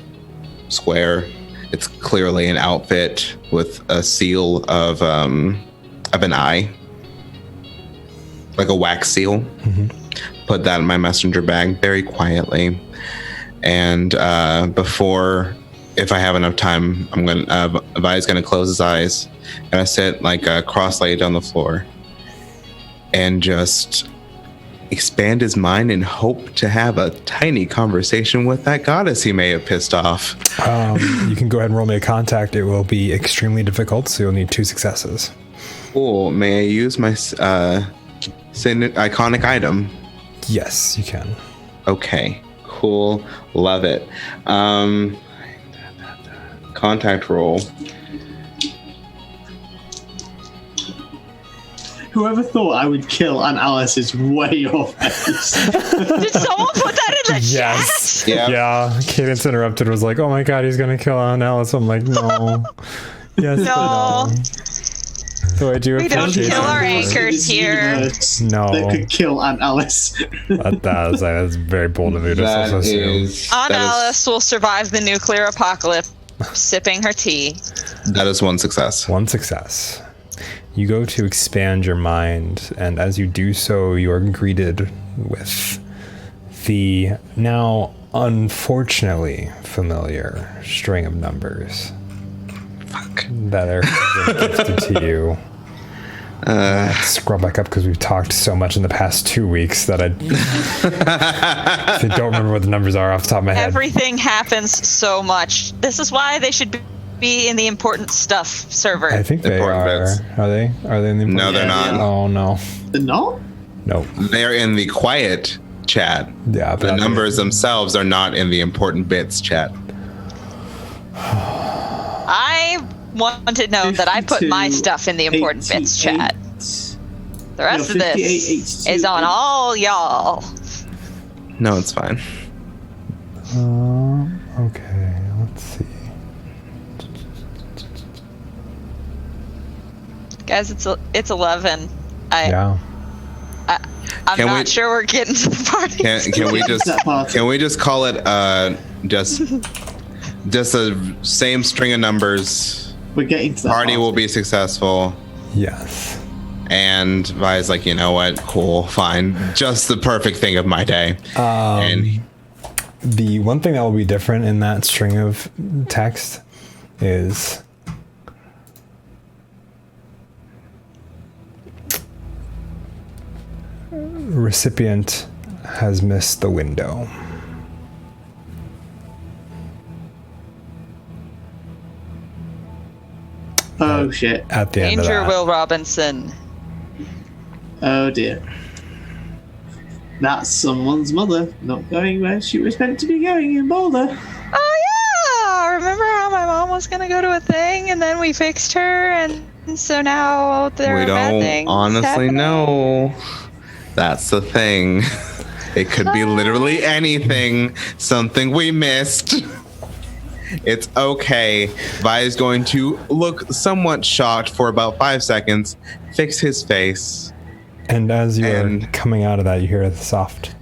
square. It's clearly an outfit with a seal of an eye. Like a wax seal. Mm-hmm. Put that in my messenger bag very quietly. And before... if I have enough time, I'm gonna. Vi's gonna close his eyes, and I sit like cross-legged on the floor, and just expand his mind and hope to have a tiny conversation with that goddess he may have pissed off. You can go ahead and roll me a contact. It will be extremely difficult, so you'll need 2 successes. Cool. May I use my iconic item? Yes, you can. Okay. Cool. Love it. Contact roll. Whoever thought I would kill Aunt Alice is way off base. Did someone put that in the Yes. chat? Yeah. Cadence Interrupted was like, oh my god, he's going to kill Aunt Alice. I'm like, no. Yes, No. but no. So I do We don't appreciate kill our that. anchors here. No. That could kill Aunt Alice. That's very bold of you to That assume. is. Aunt that is- Alice will survive the nuclear apocalypse, sipping her tea. That is 1 success. 1 success. You go to expand your mind, and as you do so, you are greeted with the now unfortunately familiar string of numbers. Fuck. That are gifted to you. Scroll back up because we've talked so much in the past 2 weeks that I don't remember what the numbers are off the top of my head. Everything happens so much. This is why they should be in the important stuff server. I think they Important are. bits. Are they? Are they in the important? No, they're not. Oh no. They're not? No. They're in the quiet chat. Yeah, The numbers themselves are not in the important bits chat. I want to know that I put my stuff in the important bits chat. The rest of this is on all y'all. No, it's fine. Okay, let's see. Guys, it's 11. I'm Can not we- sure we're getting to the party. Can we just call it just a same string of numbers? We're getting to that Party part. will be successful. Yes. And Vi's like, you know what? Cool, fine. Just the perfect thing of my day. And The one thing that will be different in that string of text is recipient has missed the window. Oh shit. At the end of Danger, that. Will Robinson. Oh dear. That's someone's mother not going where she was meant to be going in Boulder. Oh yeah! Remember how my mom was gonna go to a thing and then we fixed her, and so now there we are bad don't things honestly happening? know. That's the thing. It could be literally anything. Something we missed. It's okay. Vi is going to look somewhat shocked for about 5 seconds, fix his face. And as you are And- coming out of that, you hear the soft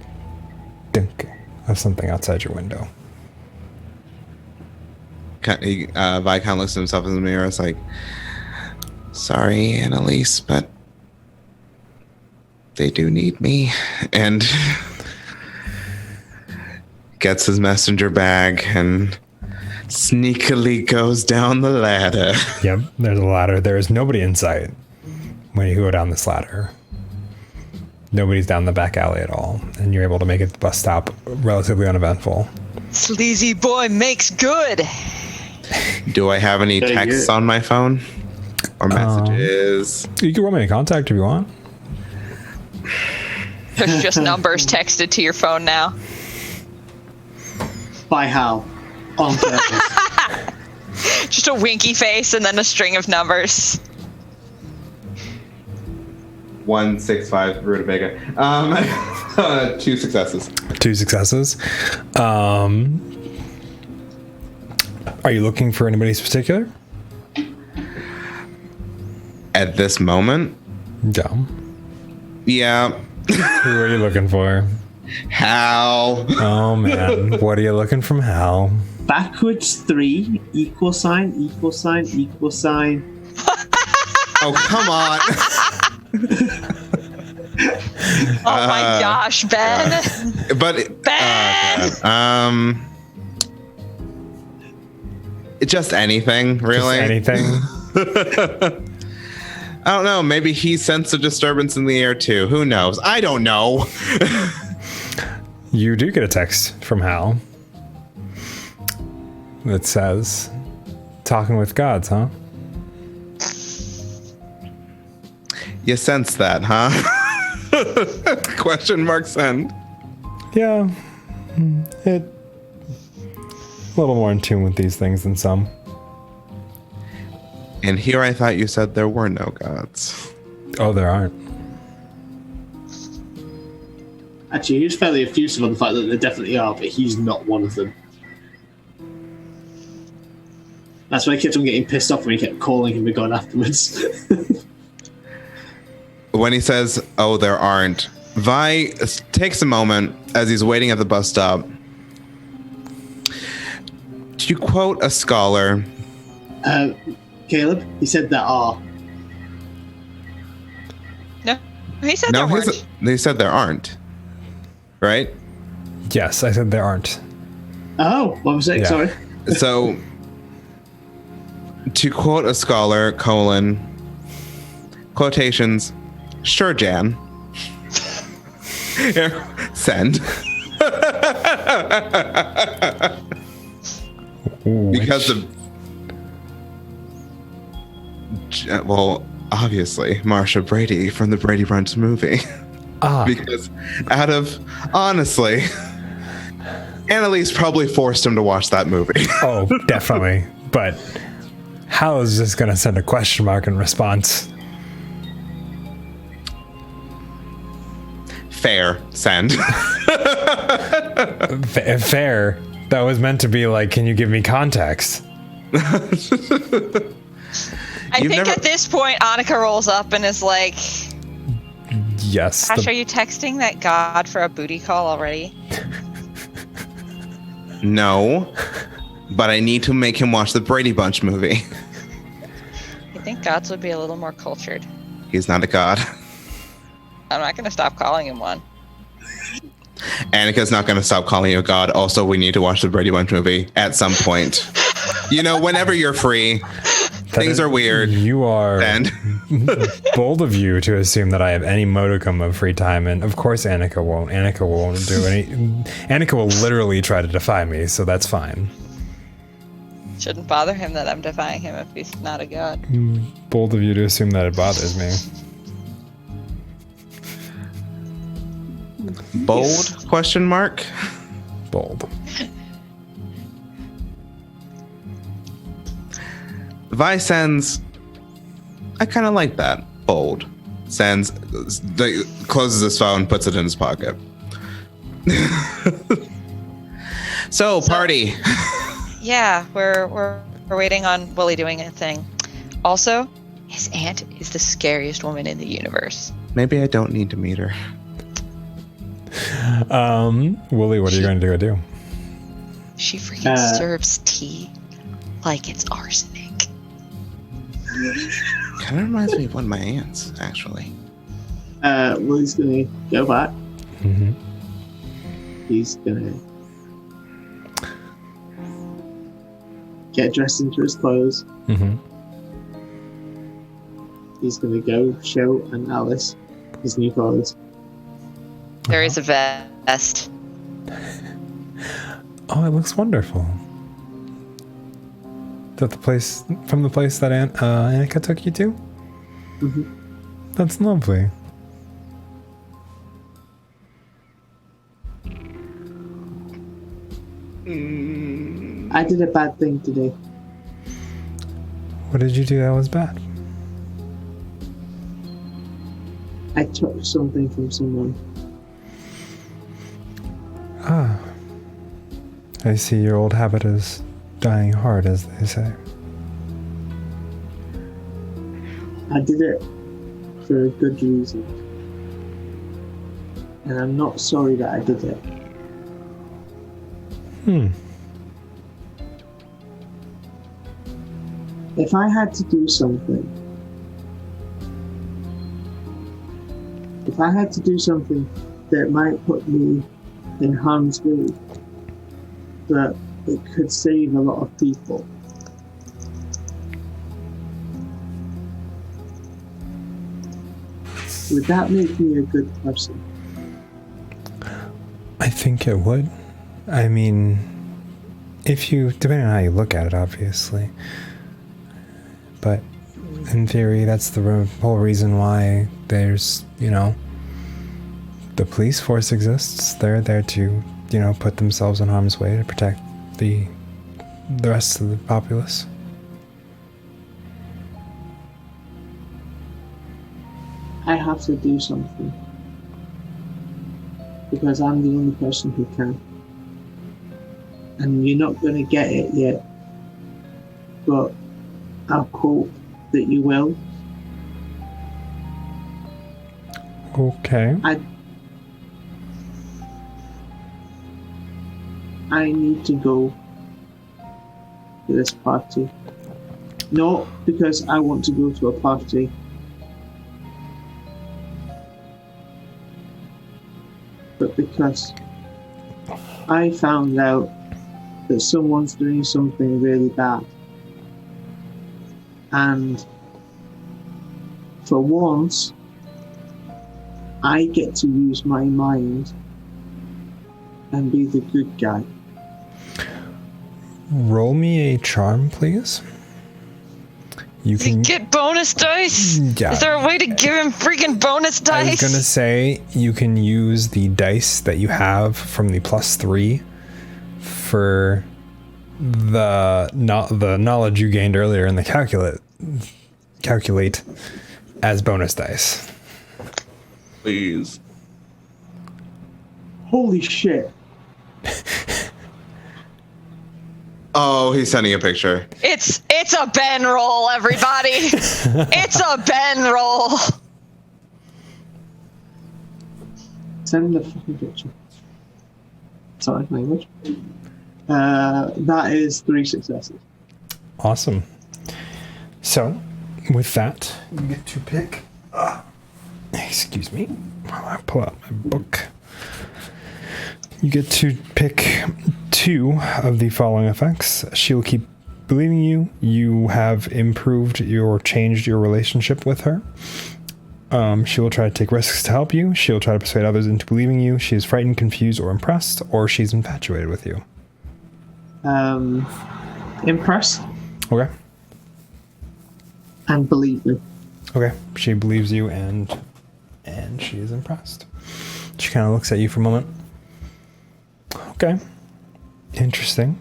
dink of something outside your window. Vi kind of looks at himself in the mirror. It's like, sorry, Annalise, but they do need me. And gets his messenger bag and sneakily goes down the ladder. Yep, there's a ladder. There is nobody in sight when you go down this ladder. Nobody's down the back alley at all, and you're able to make it to the bus stop relatively uneventful. Sleazy boy makes good. Do I have any Very texts good. on my phone? Or messages? You can roll me a contact if you want. There's just numbers texted to your phone now. By Hal. On purpose. Just a winky face and then a string of numbers. 165 rutabaga. 2 successes. 2 successes. Are you looking for anybody particular? At this moment? Yeah. Yeah. Who are you looking for? Hal. Oh man, what are you looking from Hal? Backwards 3, equal sign, equal sign, equal sign. Oh, come on. Oh my gosh, Ben. But Ben. Just anything, really. Just anything. I don't know. Maybe he sensed a disturbance in the air too. Who knows? I don't know. You do get a text from Hal that says, "Talking with gods, huh?" You sense that, huh? Question mark send. Yeah. It a little more in tune with these things than some. And here I thought you said there were no gods. Oh, there aren't. Actually, he was fairly effusive on the fact that there definitely are, but he's not one of them. That's why I kept on getting pissed off when he kept calling him again afterwards. When he says, "Oh, there aren't," Vi takes a moment as he's waiting at the bus stop to quote a scholar. Caleb, he said there are. No, he said there weren't. They said there aren't. Right? Yes, I said there aren't. Oh, what was it? Yeah. Sorry. So, to quote a scholar, quotations, sure, Jan. Here, send. Because of, well, obviously, Marsha Brady from the Brady Bunch movie. Because honestly, Annalise probably forced him to watch that movie. Oh, definitely. But Hal is just going to send a question mark in response. Fair, send. Fair. That was meant to be like, can you give me context? I think at this point, Anika rolls up and is like, yes. Ash, are you texting that god for a booty call already? No, but I need to make him watch the Brady Bunch movie. I think gods would be a little more cultured. He's not a god. I'm not going to stop calling him one. Anika's not going to stop calling you a god. Also, we need to watch the Brady Bunch movie at some point. You know, whenever you're free. Things are weird. You are bold of you to assume that I have any modicum of free time, and of course Anika won't. Anika won't do any. Anika will literally try to defy me, so that's fine. Shouldn't bother him that I'm defying him if he's not a god. Bold of you to assume that it bothers me. Bold? Question mark? Bold. Vi sends, I kind of like that. Bold. Sends, closes his phone, puts it in his pocket. So, party. Yeah, we're waiting on Willie doing a thing. Also, his aunt is the scariest woman in the universe. Maybe I don't need to meet her. Willie, what are you going to do? She freaking serves tea like it's arsenic. Kind of reminds me of one of my aunts, actually. Willie's gonna go back. Mm-hmm. He's gonna get dressed into his clothes. Mm-hmm. He's gonna go show Alice his new clothes. There is a vest. Oh, it looks wonderful. Is that the place that Anika took you to? Mm-hmm. That's lovely. I did a bad thing today. What did you do that was bad? I took something from someone. Ah. I see your old habit is dying hard, as they say. I did it for a good reason. And I'm not sorry that I did it. If I had to do something, that might put me in harm's way, but it could save a lot of people, would that make me a good person? I think it would. I mean, depending on how you look at it, obviously. But in theory, that's the whole reason why there's, the police force exists. They're there to, put themselves in harm's way to protect the rest of the populace. I have to do something. Because I'm the only person who can. And you're not going to get it yet. But I hope that you will. Okay. I need to go to this party. Not because I want to go to a party. But because I found out that someone's doing something really bad. And for once, I get to use my mind and be the good guy. Roll me a charm, please. You can get bonus dice? Yeah. Is there a way to give him freaking bonus dice? I was gonna say you can use the dice that you have from the +3 for the knowledge you gained earlier in the calculate as bonus dice. Please. Holy shit. Oh, he's sending a picture. It's a Ben roll, everybody. It's a Ben roll. Send the fucking picture. Sorry, language. That is 3 successes. Awesome. So, with that, you get to pick. Excuse me, while I pull out my book. You get to pick 2 of the following effects. She will keep believing you. You have improved or changed your relationship with her. She will try to take risks to help you. She will try to persuade others into believing you. She is frightened, confused, or impressed, or she's infatuated with you. Impressed. Okay. And believe me. Okay. She believes you and she is impressed. She kind of looks at you for a moment. Okay. Interesting.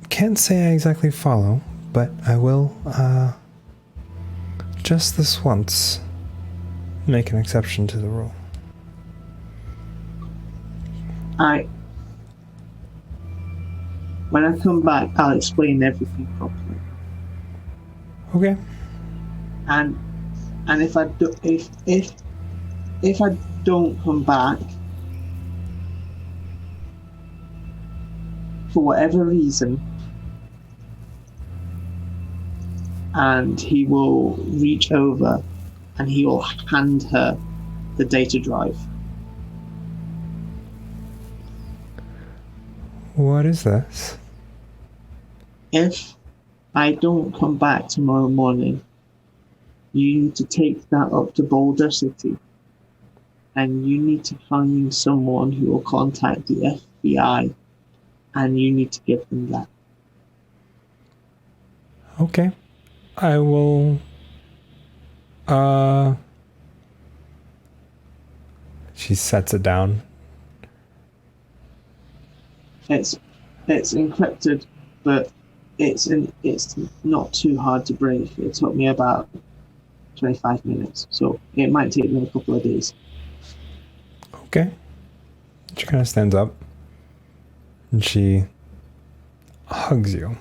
Can't say I exactly follow, but I will, just this once, make an exception to the rule. When I come back, I'll explain everything properly. Okay. And if I don't come back for whatever reason, and he will reach over and he will hand her the data drive. What is this? If I don't come back tomorrow morning, you need to take that up to Boulder City, and you need to find someone who will contact the FBI, and you need to give them that. Okay. I will, she sets it down. It's encrypted, but it's not too hard to break. It took me about 25 minutes. So it might take me a couple of days. Okay. She kind of stands up and she hugs you.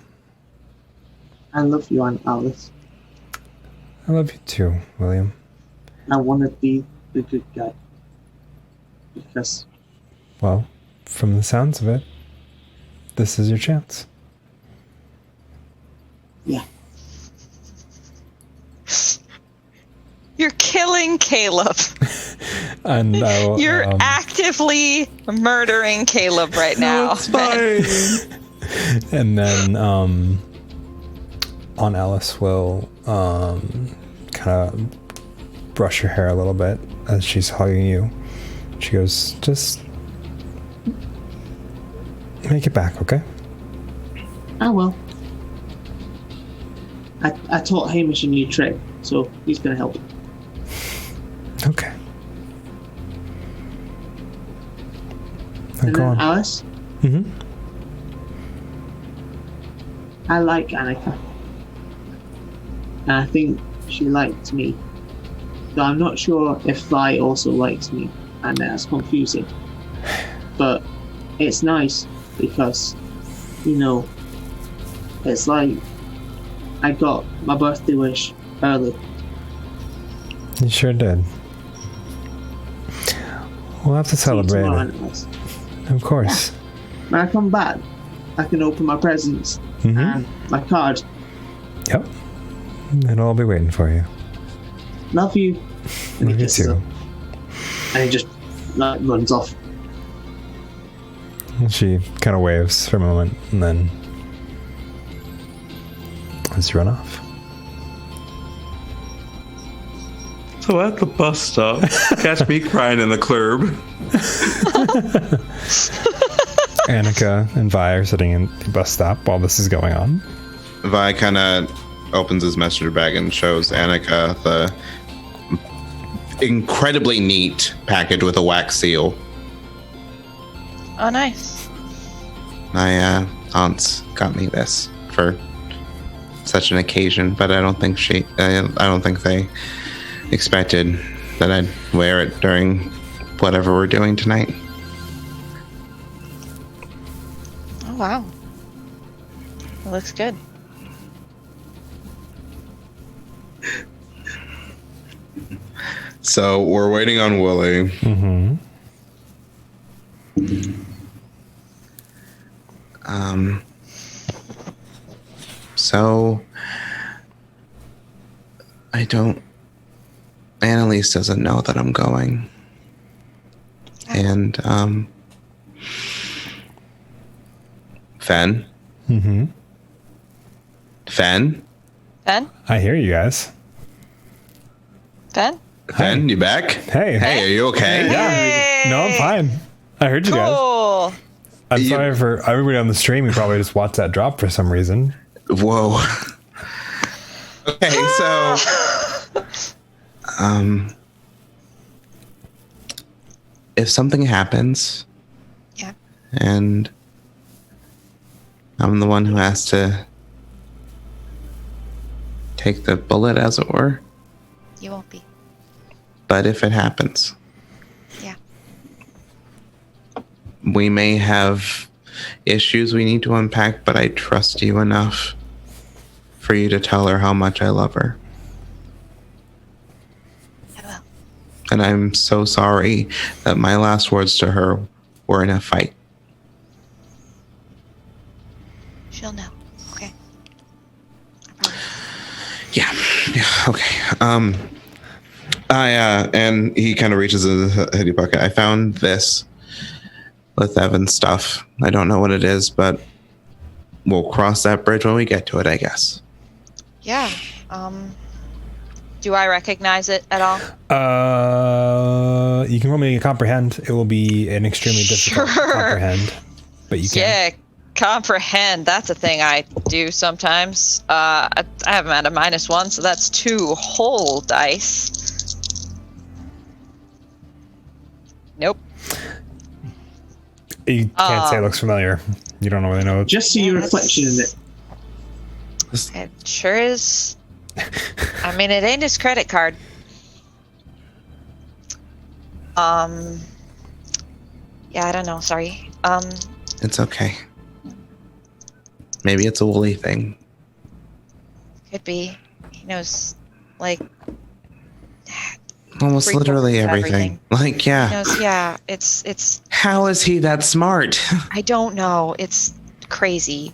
I love you, Aunt Alice. I love you too, William. I want to be the good guy. Because, Well, from the sounds of it, this is your chance. yeah. You're killing Caleb. And You're actively murdering Caleb right now. It's fine. and then Aunt Alice will kind of brush your hair a little bit as she's hugging you. She goes, just make it back, okay? I will. I taught Hamish a new trick, so he's going to help. Okay. And Go then on. Alice, Mm-hmm. I like Anika. And I think she liked me. So I'm not sure if Vi also likes me, and that's confusing. But it's nice because, it's like I got my birthday wish early. You sure did. We'll have to See you celebrate tomorrow, it. Alice. Of course. When I come back, I can open my presents Mm-hmm. and my card. Yep. It'll all be waiting for you. Love you. And he Love you kisses too. her. And he just runs off. And she kind of waves for a moment and then let's run off. So at the bus stop, catch me crying in the curb. Anika and Vi are sitting in the bus stop while this is going on. Vi kind of opens his messenger bag and shows Anika the incredibly neat package with a wax seal. Oh, nice. My aunts got me this for such an occasion, but I don't think they expected that I'd wear it during whatever we're doing tonight. Oh, wow. It looks good. So we're waiting on Willie. Mm-hmm. So Annalise doesn't know that I'm going. And, Fen? Mm-hmm. Fen? Ben? I hear you guys. Ben? Fen, you back? Hey. Hey, are you okay? Hey! No, I'm fine. I heard you guys. Cool. I'm sorry for everybody on the stream who probably just watched that drop for some reason. Whoa. Okay, so if something happens, Yeah. and I'm the one who has to take the bullet, as it were, You won't be. but if it happens, Yeah. we may have issues we need to unpack, but I trust you enough for you to tell her how much I love her. I will. And I'm so sorry that my last words to her were in a fight. She'll know. Okay. I promise. Yeah, okay. And he kind of reaches in his hoodie pocket. I found this with Evan's stuff. I don't know what it is, but we'll cross that bridge when we get to it, I guess. Yeah. Do I recognize it at all? You can roll me a comprehend. It will be an extremely difficult Sure. comprehend, but you can. Yeah, comprehend. That's a thing I do sometimes. I have them at a -1, so that's 2 whole dice. Nope. You can't say it looks familiar. You don't really know. Just see your reflection in it. It sure is. I mean, it ain't his credit card. Yeah, I don't know. Sorry. It's okay. Maybe it's a Wooly thing. Could be. He knows, like, Almost literally everything. Like, he yeah. knows. Yeah, it's. How is he that smart? I don't know. It's crazy.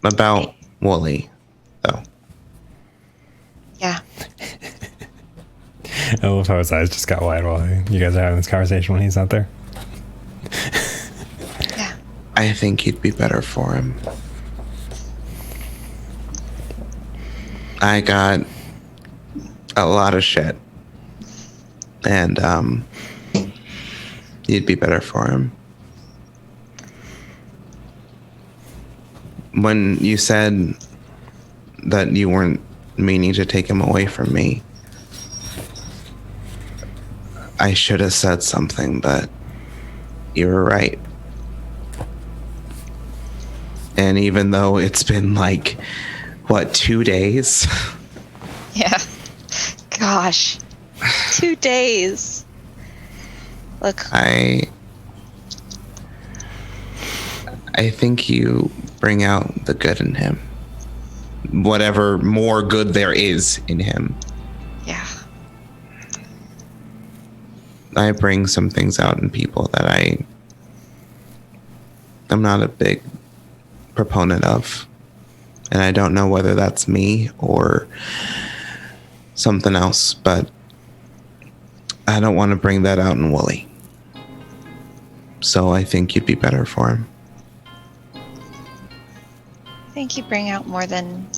About Wooly, though. Yeah. I love how his eyes just got wide while you guys are having this conversation when he's not there. Yeah. I think you'd be better for him. I got a lot of shit. And, you'd be better for him. When you said that you weren't meaning to take him away from me, I should have said something, but you were right. And even though it's been like, what, 2 days? Yeah. Gosh. 2 days. Look. I think you bring out the good in him. Whatever more good there is in him. Yeah. I bring some things out in people that I'm not a big proponent of. And I don't know whether that's me or something else, but I don't want to bring that out in Wooly. So I think you'd be better for him. I think you bring out more than.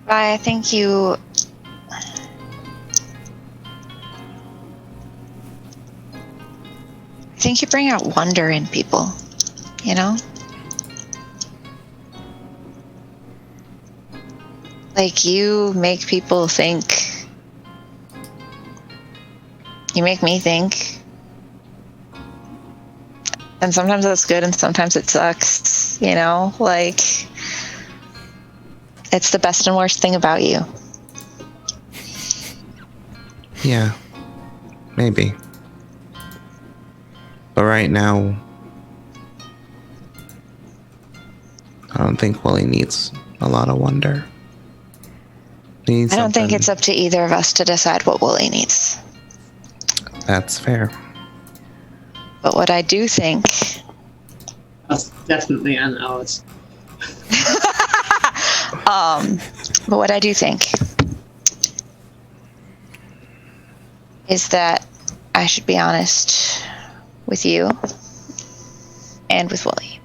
I think you. I think you bring out wonder in people, you know? Like, you make people think. You make me think. And sometimes that's good and sometimes it sucks, you know? Like, it's the best and worst thing about you. Yeah, maybe. But right now, I don't think Wooly needs a lot of wonder. I don't think it's up to either of us to decide what Wooly needs. That's fair. But what I do think... That's definitely an ours. But what I do think is that I should be honest with you and with Wooly.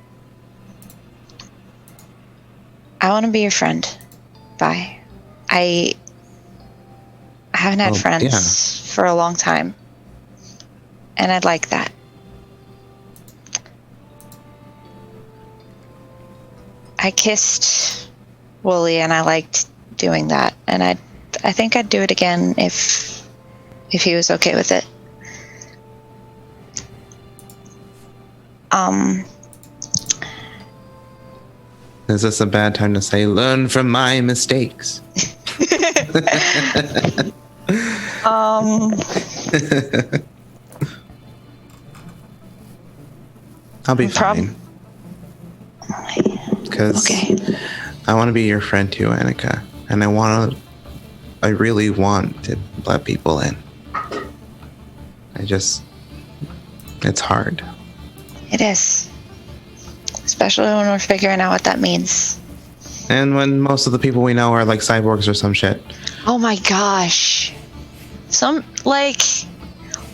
I want to be your friend. Bye. I haven't had friends for a long time. And I'd like that. I kissed Wooly and I liked doing that. And I think I'd do it again if he was okay with it. Is this a bad time to say, learn from my mistakes? I'll be fine. Because I want to be your friend too, Anika. And I really want to let people in. It's hard. It is. Especially when we're figuring out what that means. And when most of the people we know are like cyborgs or some shit. Oh my gosh.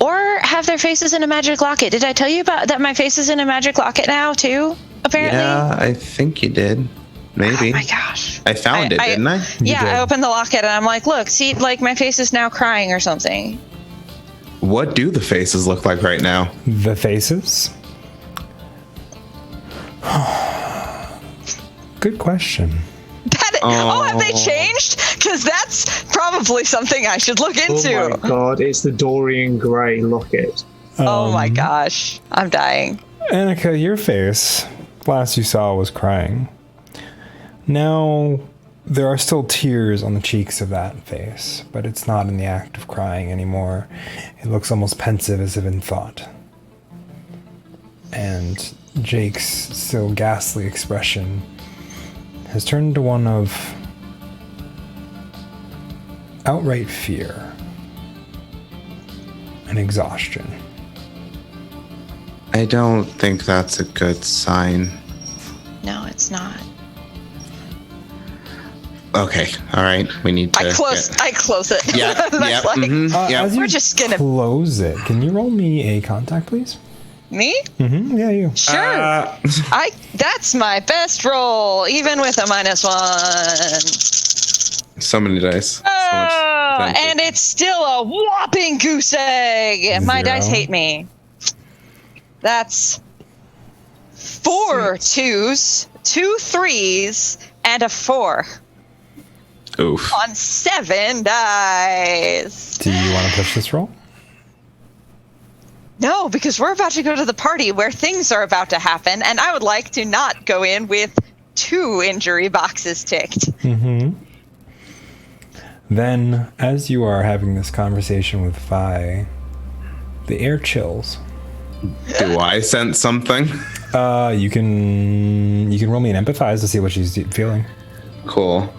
Or have their faces in a magic locket. Did I tell you about that? My face is in a magic locket now too, apparently? Yeah, I think you did. Maybe. Oh my gosh. I found it, didn't I? Yeah, I opened the locket and I'm like, look, see, like my face is now crying or something. What do the faces look like right now? The faces? Good question. Have they changed? Because that's probably something I should look into. Oh my god, it's the Dorian Gray locket. Oh my gosh, I'm dying. Anika, your face last you saw was crying. Now, there are still tears on the cheeks of that face, but it's not in the act of crying anymore. It looks almost pensive, as if in thought. And Jake's still ghastly expression has turned to one of outright fear and exhaustion. I don't think that's a good sign. No, it's not. Okay, all right. We need to. I close it. Yeah, That's yeah. like, Yeah. As you We're just gonna- close it. Can you roll me a contact, please? Me? Mm-hmm. Yeah, you. Sure. That's my best roll, even with a -1. So many dice. So much Oh, potential. and it's still a whopping goose egg. My 0. dice hate me. That's 4 2s, 2 3s, and a 4 Oof. on 7 dice. Do you want to push this roll? No, because we're about to go to the party where things are about to happen, and I would like to not go in with 2 injury boxes ticked. Mm-hmm. Then, as you are having this conversation with Vi, the air chills. Do I sense something? You can roll me an empathize to see what she's feeling. Cool.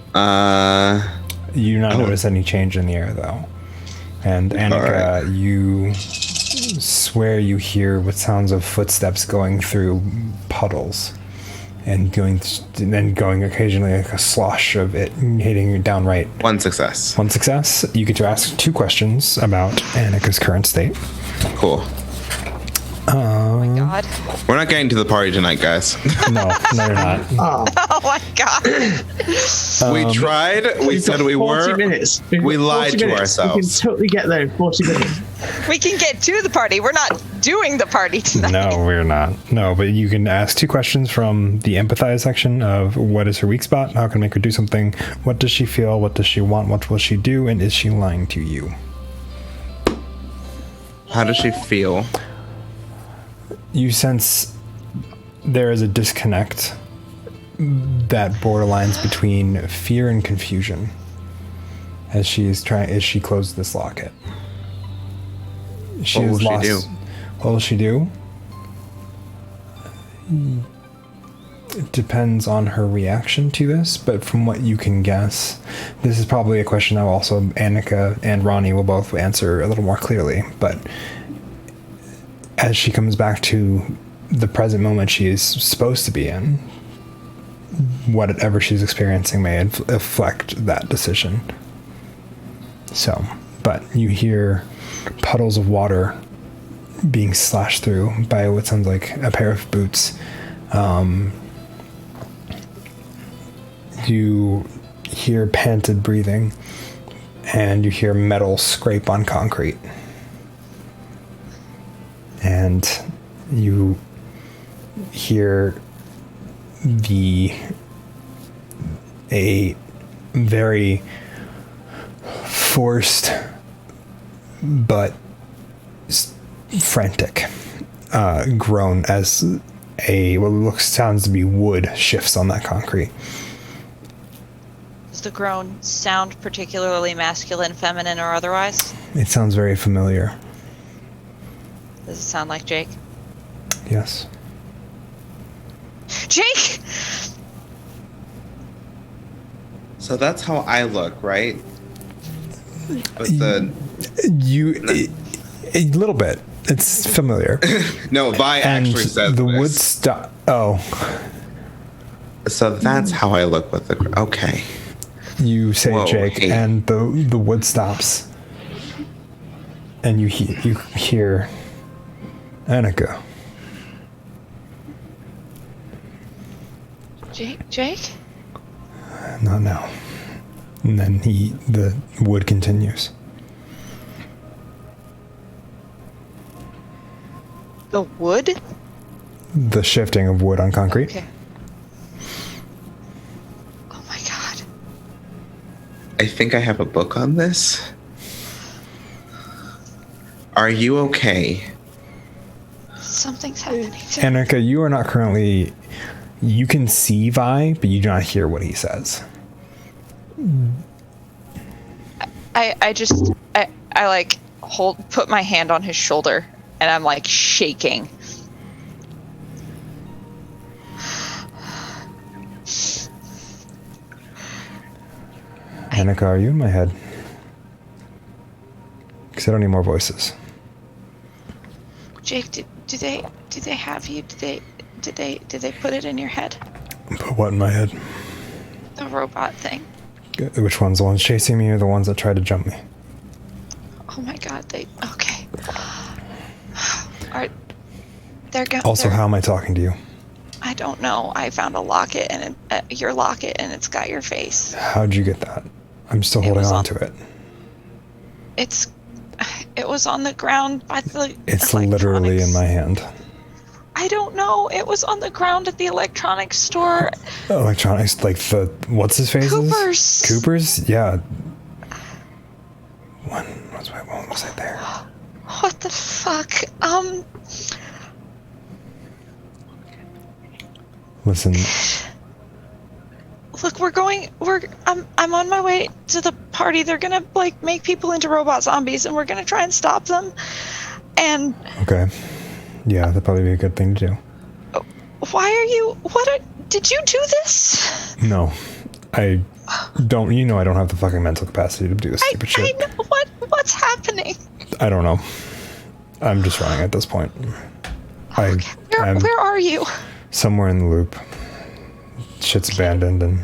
You do not notice any change in the air, though. And Anika, you swear you hear what sounds of footsteps going through puddles, and then going occasionally like a slosh of it hitting you downright. One success. One success. You get to ask 2 questions about Anika's current state. Cool. Oh my god. We're not getting to the party tonight, guys. No, you're not. Oh my god. We tried. We said we 40 were. minutes. We lied 40 to minutes. ourselves. We can totally get there in 40 minutes. We can get to the party. We're not doing the party tonight. No, we're not. No, but you can ask 2 questions from the empathize section of what is her weak spot, how can I make her do something, what does she feel, what does she want, what will she do, and is she lying to you? How does she feel? You sense there is a disconnect that borderlines between fear and confusion as she closes this locket. What will she do? What will she do? It depends on her reaction to this, but from what you can guess, this is probably a question that also Anika and Ronnie will both answer a little more clearly, but as she comes back to the present moment she is supposed to be in, whatever she's experiencing may affect that decision. So, but you hear puddles of water being slashed through by what sounds like a pair of boots. You hear panted breathing, and you hear metal scrape on concrete. And you hear a very forced but frantic groan as sounds to be wood shifts on that concrete. Does the groan sound particularly masculine, feminine, or otherwise? It sounds very familiar. Does it sound like Jake? Yes. Jake! So that's how I look, right? With the A little bit. It's familiar. no, Vi And actually said the this. wood stop. Oh, So that's how I look with the. Okay. you say Whoa, Jake, hey. and the wood stops, and you hear Anika. Jake? Not now. And then the wood continues. The wood? The shifting of wood on concrete. Okay. Oh my god. I think I have a book on this. Are you okay? Something's happening to me. Anika, you are not currently You can see Vi, but you do not hear what he says. I like put my hand on his shoulder and I'm like shaking. Anika, are you in my head? Because I don't need more voices. Jake, do they have you? Did they put it in your head? Put what in my head? The robot thing. Which ones? The ones chasing me or the ones that tried to jump me? Oh my god, okay. Also, how am I talking to you? I don't know. I found a locket and your locket and it's got your face. How'd you get that? I'm still holding on to it. It was on the ground by the It's literally in my hand. I don't know. It was on the ground at the electronics store. Electronics, like the what's his face? Cooper's? Yeah. When was I there? What the fuck? Listen. Look, I'm on my way to the party. They're gonna like make people into robot zombies and we're gonna try and stop them. And okay. Yeah, that'd probably be a good thing to do. Did you do this? No. I don't I don't have the fucking mental capacity to do this stupid shit. I know what's happening. I don't know. I'm just running at this point. Okay. Where are you? Somewhere in the loop. Shit's abandoned and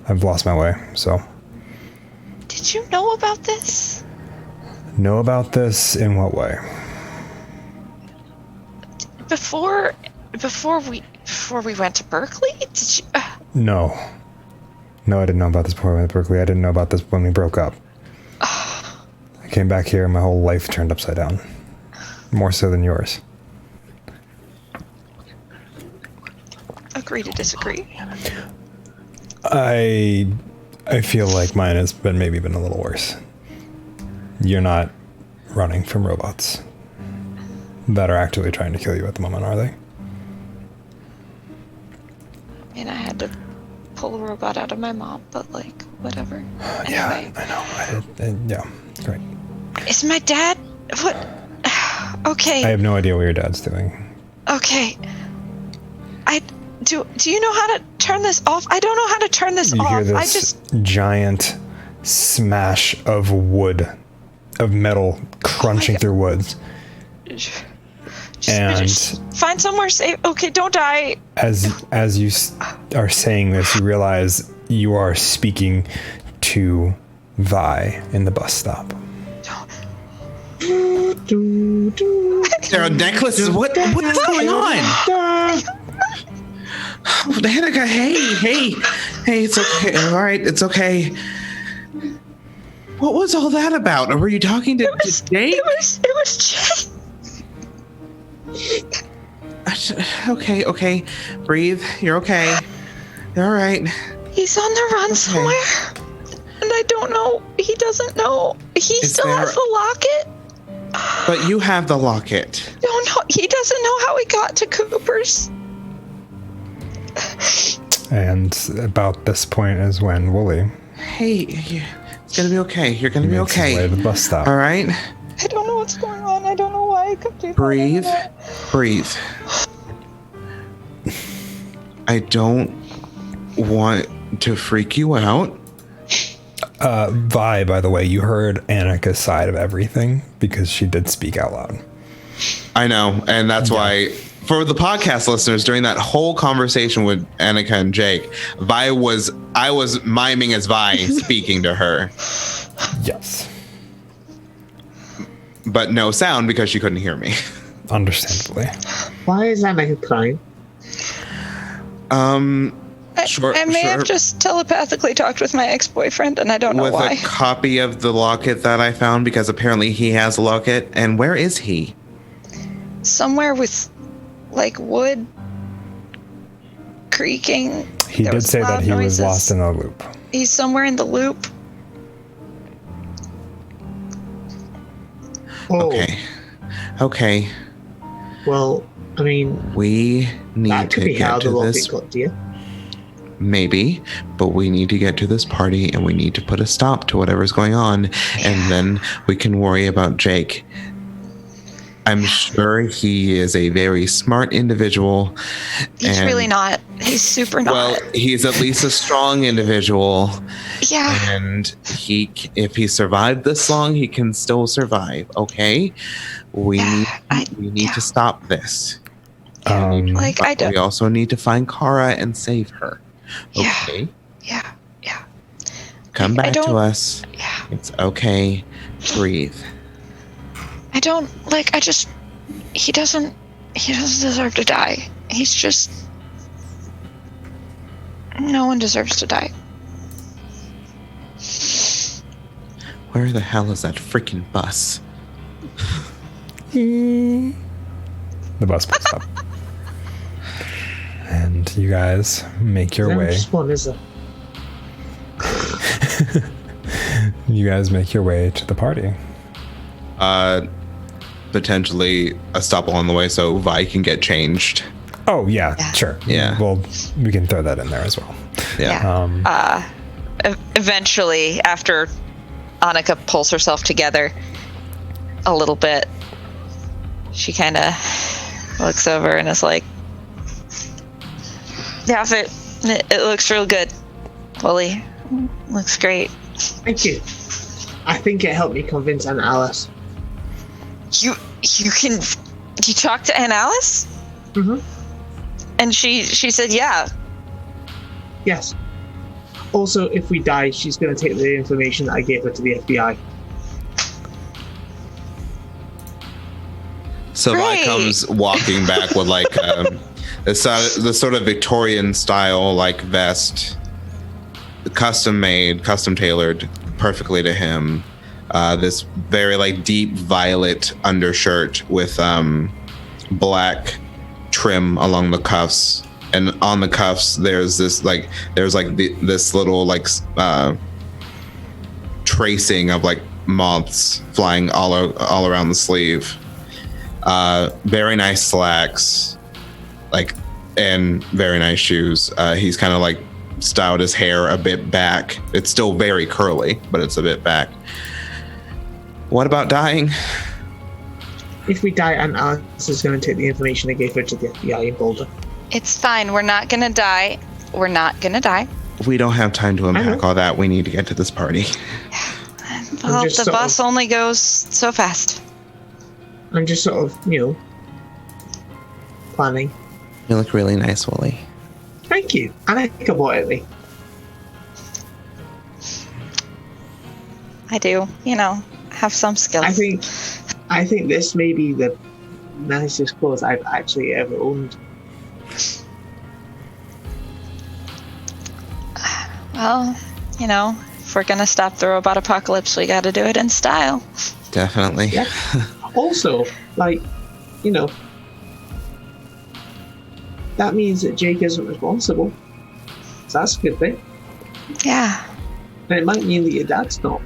I've lost my way, so. Did you know about this? Know about this in what way? Before we went to Berkeley? Did you? No, I didn't know about this before we went to Berkeley. I didn't know about this when we broke up. I came back here and my whole life turned upside down. More so than yours. Agree to disagree. I feel like mine has maybe been a little worse. You're not running from robots that are actively trying to kill you at the moment, are they? And I had to pull a robot out of my mom, but like, whatever. Anyway. Yeah, I know. Yeah, great. Is my dad... What? Okay. I have no idea what your dad's doing. Okay. Do you know how to turn this off? I don't know how to turn this off. You hear this giant smash of wood, of metal crunching through woods. Just find somewhere safe. Okay, don't die. As you are saying this, you realize you are speaking to Vi in the bus stop. There are necklaces. What is going on? Anika, hey, it's okay. All right, it's okay. What was all that about? Or were you talking to Jake? It was Jake. Okay. Breathe. You're okay. You're all right. He's on the run somewhere. And I don't know. He doesn't know. He still has the locket. But you have the locket. No, he doesn't know how he got to Cooper's. And about this point is when Wooly... Hey, it's gonna be okay. You're gonna be okay. His way to the bus stop. All right? I don't know what's going on. I don't know why I could do that. Breathe. I don't want to freak you out. Vi, by the way, you heard Anika's side of everything because she did speak out loud. I know, and that's why, for the podcast listeners, during that whole conversation with Anika and Jake, I was miming as Vi speaking to her. Yes. But no sound because she couldn't hear me. Understandably. Why is Anika crying? I may have just telepathically talked with my ex-boyfriend, and I don't know why. With a copy of the locket that I found, because apparently he has a locket. And where is he? Somewhere with, like, wood creaking. He did say that he was lost in the loop. He's somewhere in the loop. Oh. Okay. Well, I mean, We need that could to be how get the to rocket this. got to you. Maybe, but we need to get to this party and we need to put a stop to whatever's going on, and then we can worry about Jake. I'm sure he is a very smart individual. He's really not. He's super not. Well, he's at least a strong individual. Yeah. And if he survived this long, he can still survive. Okay, we need to stop this. We also need to find Kara and save her. Okay. Yeah. Come back to us. Yeah. It's okay. Breathe. He doesn't deserve to die. He's just, no one deserves to die. Where the hell is that freaking bus? The bus pulls up. And you guys make your way. Just one, is there? You guys make your way to the party. Potentially a stop along the way so Vi can get changed. Oh, yeah, sure. Yeah. Well, we can throw that in there as well. Yeah. Eventually, after Anika pulls herself together a little bit, she kind of looks over and is like, "The outfit, it looks real good. Wooly, looks great." Thank you. I think it helped me convince Aunt Alice. You talked to Aunt Alice? Mm-hmm. And she said, yeah. Yes. Also, if we die, she's going to take the information that I gave her to the FBI. So Vi comes walking back with like the sort of Victorian style like vest, custom made, custom tailored perfectly to him. This very like deep violet undershirt with black trim along the cuffs, and on the cuffs there's this little like tracing of like moths flying all around the sleeve. Very nice slacks, and very nice shoes. He's kind of like styled his hair a bit back. It's still very curly, but it's a bit back. What about dying? If we die, Aunt Alice is going to take the information I gave her to the FBI in Boulder. It's fine. We're not going to die. We're not going to die. We don't have time to unpack all that. We need to get to this party. Well, the bus only goes so fast. I'm just sort of, planning. You look really nice, Wooly. Thank you. Anika bought it me. I do, have some skills. I think this may be the nicest clothes I've actually ever owned. Well, if we're going to stop the robot apocalypse, we got to do it in style. Definitely. Yeah. Also, that means that Jake isn't responsible. So that's a good thing. Yeah. And it might mean that your dad's not.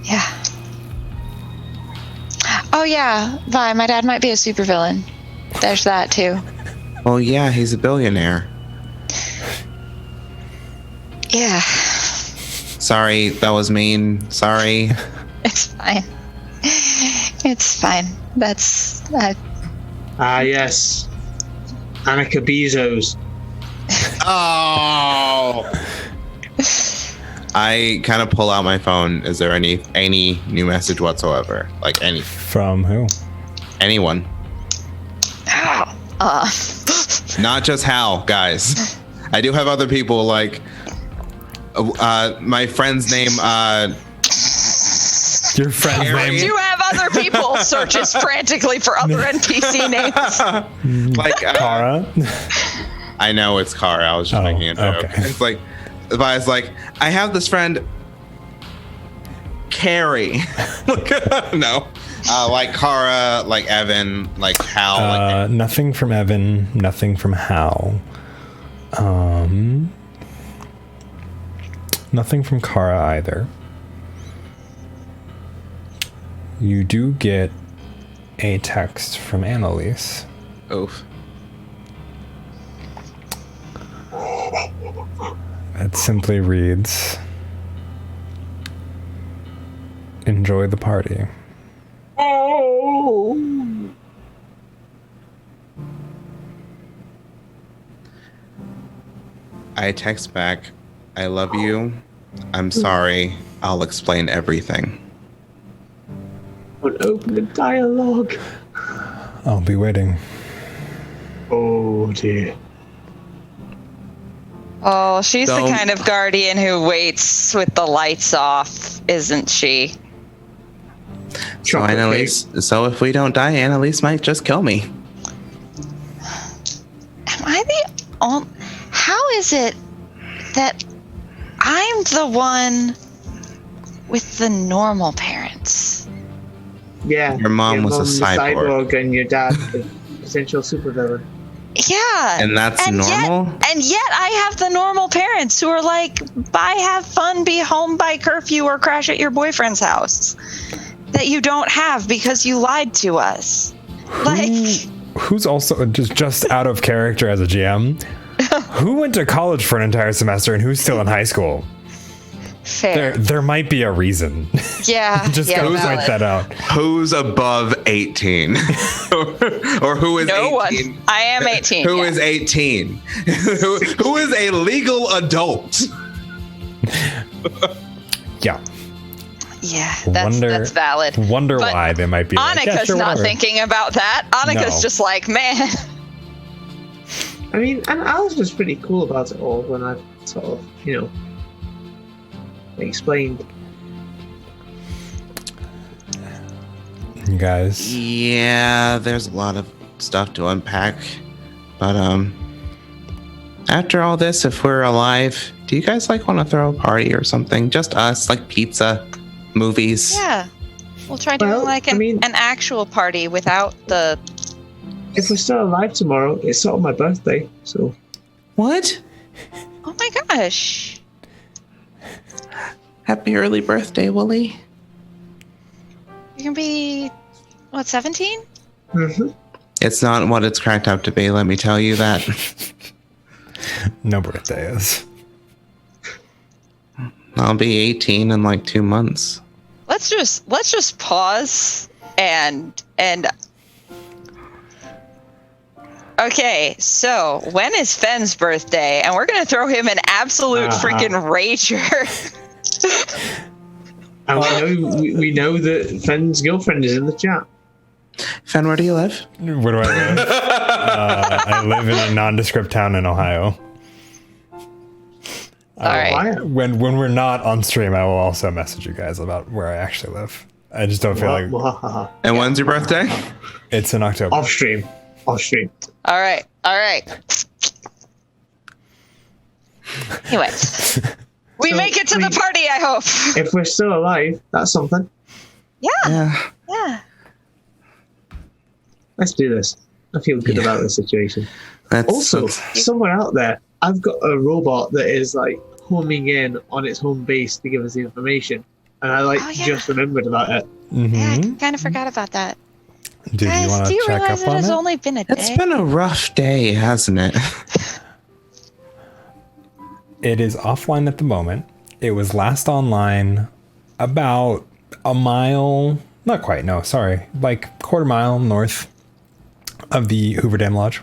Yeah. Oh yeah, Vi, my dad might be a supervillain. There's that too. Well, yeah, he's a billionaire. Yeah. Sorry, that was mean. Sorry. It's fine. It's fine. That's... Ah, yes. Anika Bezos. Oh! I kind of pull out my phone. Is there any new message whatsoever? Like any? From who? Anyone. Not just Hal, guys. I do have other people like my friend's name. Your friend's I name? do have other people. Searches frantically for other NPC names. Like Kara? I know it's Kara. I was just making a joke. Okay. It's like, Vi's like, I have this friend, Carrie. No. Like Kara, like Evan, like Hal. Nothing from Evan, nothing from Hal. Nothing from Kara either. You do get a text from Annalise. Oof. It simply reads, "Enjoy the party." Oh. I text back, I love you. I'm sorry. I'll explain everything. An open dialogue. I'll be waiting. Oh dear. Oh, she's the Don't- kind of guardian who waits with the lights off, isn't she? So, Chocolate Annalise, so if we don't die, Annalise might just kill me. Am I the only... How is it that I'm the one with the normal parents? Yeah. Your mom was a mom's cyborg. and your dad the potential supervillain. Yeah. And that's normal? And yet I have the normal parents who are like, bye, have fun, be home by curfew, or crash at your boyfriend's house. That you don't have because you lied to us. Like, Who's also just out of character as a GM? Who went to college for an entire semester and who's still in high school? fair. There might be a reason. Yeah. Just yeah, gotta valid. point that out. Who's above 18? Or who is No 18? one. I am 18. Who yeah. is 18? Who is a legal adult? Yeah. Yeah. That's valid. Wonder But why they might be like, yeah, Anika's sure, not whatever. thinking about that. Anika's No. just like, man. I mean, and Alice was pretty cool about it all when I sort of, explained. You guys. Yeah, there's a lot of stuff to unpack. But after all this, if we're alive, do you guys want to throw a party or something? Just us, like pizza, movies. Yeah. We'll try doing Well, an actual party without the... If we're still alive tomorrow, it's sort of my birthday, so. What? Oh my gosh. Happy early birthday, Wooly. You're gonna be, 17? Mm-hmm. It's not what it's cracked up to be, let me tell you that. No birthday is. I'll be 18 in like 2 months. Let's just pause and okay, so when is Fenn's birthday? And we're gonna throw him an absolute freaking rager. And we know that Fenn's girlfriend is in the chat. Fen, where do you live? Where do I live? I live in a nondescript town in Ohio. All right. Why? When we're not on stream, I will also message you guys about where I actually live. I just don't feel like And when's your birthday? it's in October. Off stream. All right. Anyway. We So, make it to the party, I hope. If we're still alive, that's something. Yeah. Yeah. Let's do this. I feel good about the situation. Also, somewhere out there, I've got a robot that is homing in on its home base to give us the information. And I just remembered about it. Yeah, I Mm-hmm. kind of forgot about that. Do you Guys, want do to you check realize up it on has it? only been a day? It's been a rough day, hasn't it? It is offline at the moment. It was last online about a mile, not quite, no, sorry, like quarter mile north of the Hoover Dam Lodge.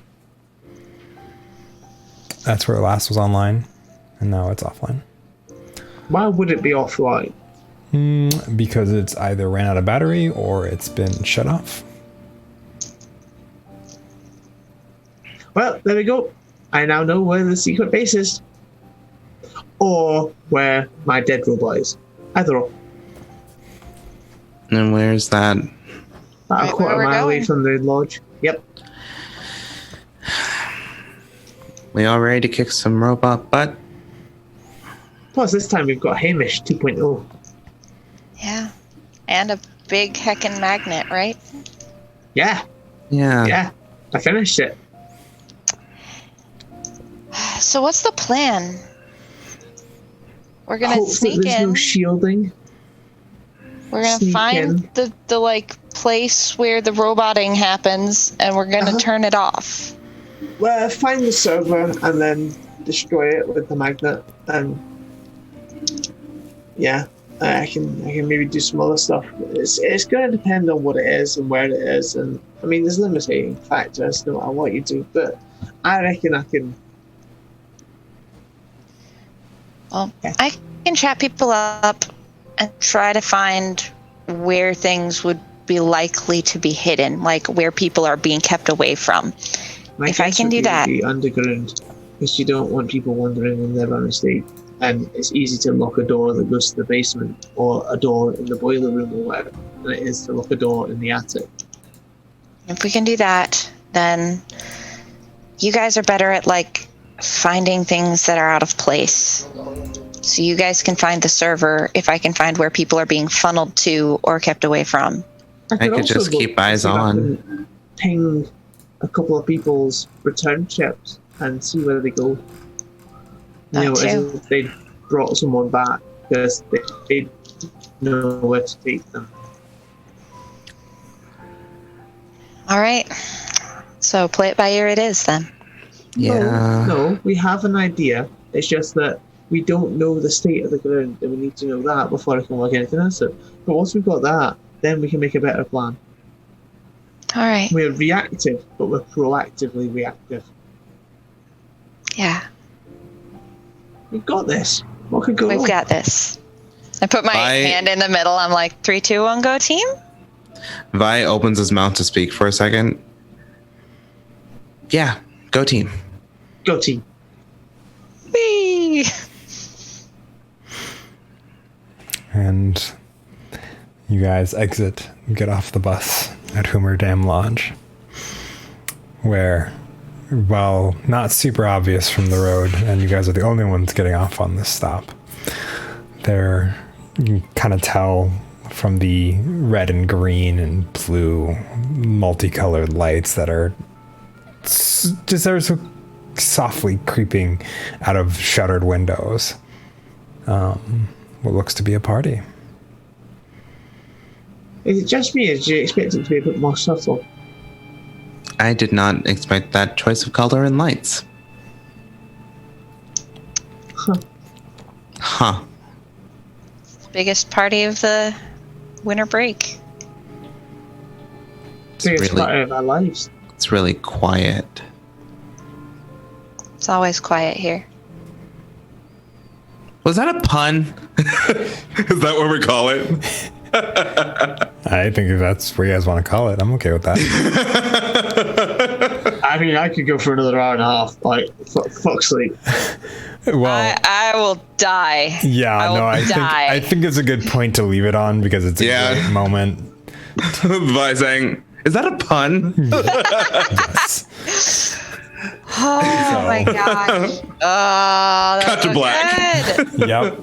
That's where it last was online, and now it's offline. Why would it be offline? Because it's either ran out of battery or it's been shut off. Well, there we go. I now know where the secret base is. Or where my dead robot is. Either or. And where's that? About Right a quarter where we're mile away going. from the lodge. Yep. We all ready to kick some robot butt? Plus, this time we've got Hamish 2.0. Yeah. And a big heckin' magnet, right? Yeah, Yeah. I finished it. So what's the plan? We're gonna Hopefully sneak there's in. no shielding. We're gonna sneak find in. the place where the roboting happens, and we're gonna turn it off. Well, find the server and then destroy it with the magnet, and yeah, I can maybe do some other stuff. It's going to depend on what it is and where it is, and I mean, there's limiting factors no matter what you do, but I reckon I can. Well, I can chat people up and try to find where things would be likely to be hidden, like where people are being kept away from. If I can do that. The underground, because you don't want people wandering in there by mistake, and it's easy to lock a door that goes to the basement, or a door in the boiler room, or whatever, than it is to lock a door in the attic. If we can do that, then you guys are better at like finding things that are out of place. So you guys can find the server if I can find where people are being funneled to or kept away from. I could just keep eyes on. Ping a couple of people's return ships and see where they go. You know, as if they brought someone back, because they know where to take them. All right. So play it by ear it is then. Yeah. No, we have an idea. It's just that we don't know the state of the ground, and we need to know that before I can work anything else out. But once we've got that, then we can make a better plan. All right. We're reactive, but we're proactively reactive. Yeah. We've got this. What could go wrong? We've got this. I put my hand in the middle. I'm like, 3, 2, 1, go team. Vi opens his mouth to speak for a second. Yeah, go team. Go team. Whee! And you guys exit and get off the bus at Hoomer Dam Lodge, where, while not super obvious from the road, and you guys are the only ones getting off on this stop, you can kind of tell from the red and green and blue multicolored lights that are just ever so softly creeping out of shuttered windows. What looks to be a party. Is it just me, or did you expect it to be a bit more subtle? I did not expect that choice of color and lights. Huh. Biggest party of the winter break. Biggest party of our lives. It's really quiet. It's always quiet here. Was that a pun? Is that what we call it? I think if that's what you guys want to call it, I'm okay with that. I mean, I could go for another hour and a half. Like, fuck's sake. Well, I will die. Yeah, I think it's a good point to leave it on, because it's a great moment. By saying, is that a pun? Yes. Oh my gosh. Oh, Cut to black. good. Yep.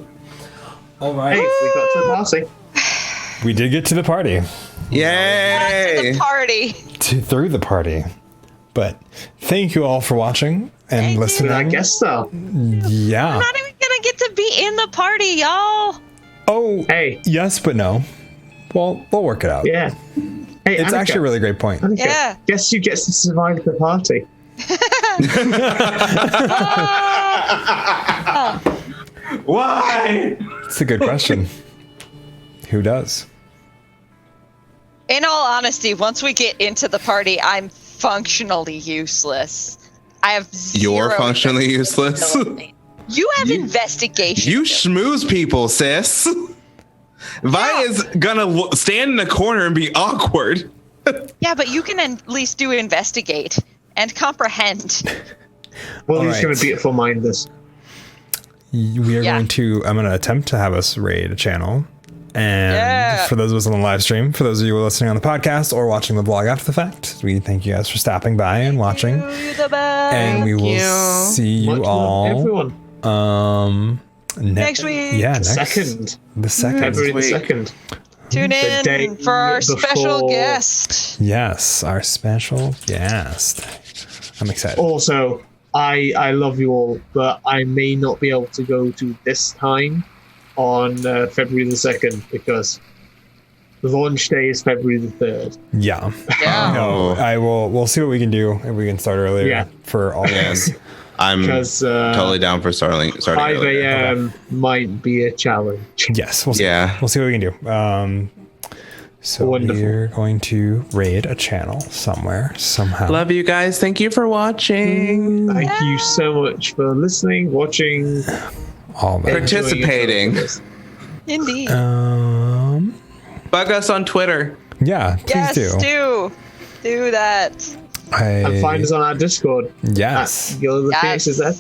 All right. Hey, we got to the party. We did get to the party. Yay! The party. Through the party. But thank you all for watching and listening. I guess so. Yeah. We're not even gonna get to be in the party, y'all. Oh, Hey. yes, but no. Well, we'll work it out. Yeah. Hey, It's Anika, actually a really great point. Anika, Yeah. guess who gets to survive the party? Why? It's a good question. Who does? In all honesty, once we get into the party, I'm functionally useless. I have zero. You're functionally useless. You have investigation. You schmooze people, sis. Vi is gonna stand in a corner and be awkward. Yeah, but you can at least do investigate and comprehend. Well, All he's right. going to beautiful mind this. We are Yeah. I'm going to attempt to have us raid a channel. And for those of us on the live stream, for those of you who are listening on the podcast or watching the vlog after the fact, we thank you guys for stopping by and watching. You're the best. And we will see you Much love, all everyone. next week. Yeah, The next second. The second. February the week. 2nd. Tune day in for our special before- guest. Yes, our special guest. I'm excited. Also, I love you all, but I may not be able to go to this time on February the 2nd, because The launch day is February the 3rd. Yeah. Yeah. No, we'll see what we can do if we can start earlier for all of us. I'm totally down for starting 5 earlier. a.m. might be a challenge. Yes, we'll see. Yeah. We'll see what we can do. So Wonderful. we're going to raid a channel somewhere, somehow. Love you guys. Thank you for watching. Thank you so much for listening, watching, All that. Participating. Indeed. Bug us on Twitter. Yeah, please Yes, do that. and find us on our Discord. Yes. Guild of the Yes. Phoenix, is that?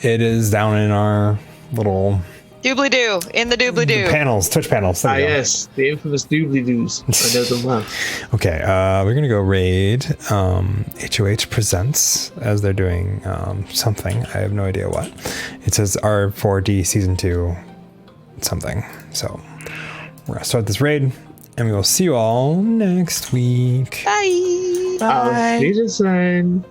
It is down in our little Doobly-doo. In the doobly-doo. panels, Twitch panels. There you go. Yes, the infamous doobly-doos. I know them well. Okay, we're gonna go raid HOH Presents as they're doing something. I have no idea what. It says R4D Season 2 something. So we're gonna start this raid, and we will see you all next week. Bye. Auf Wiedersehen.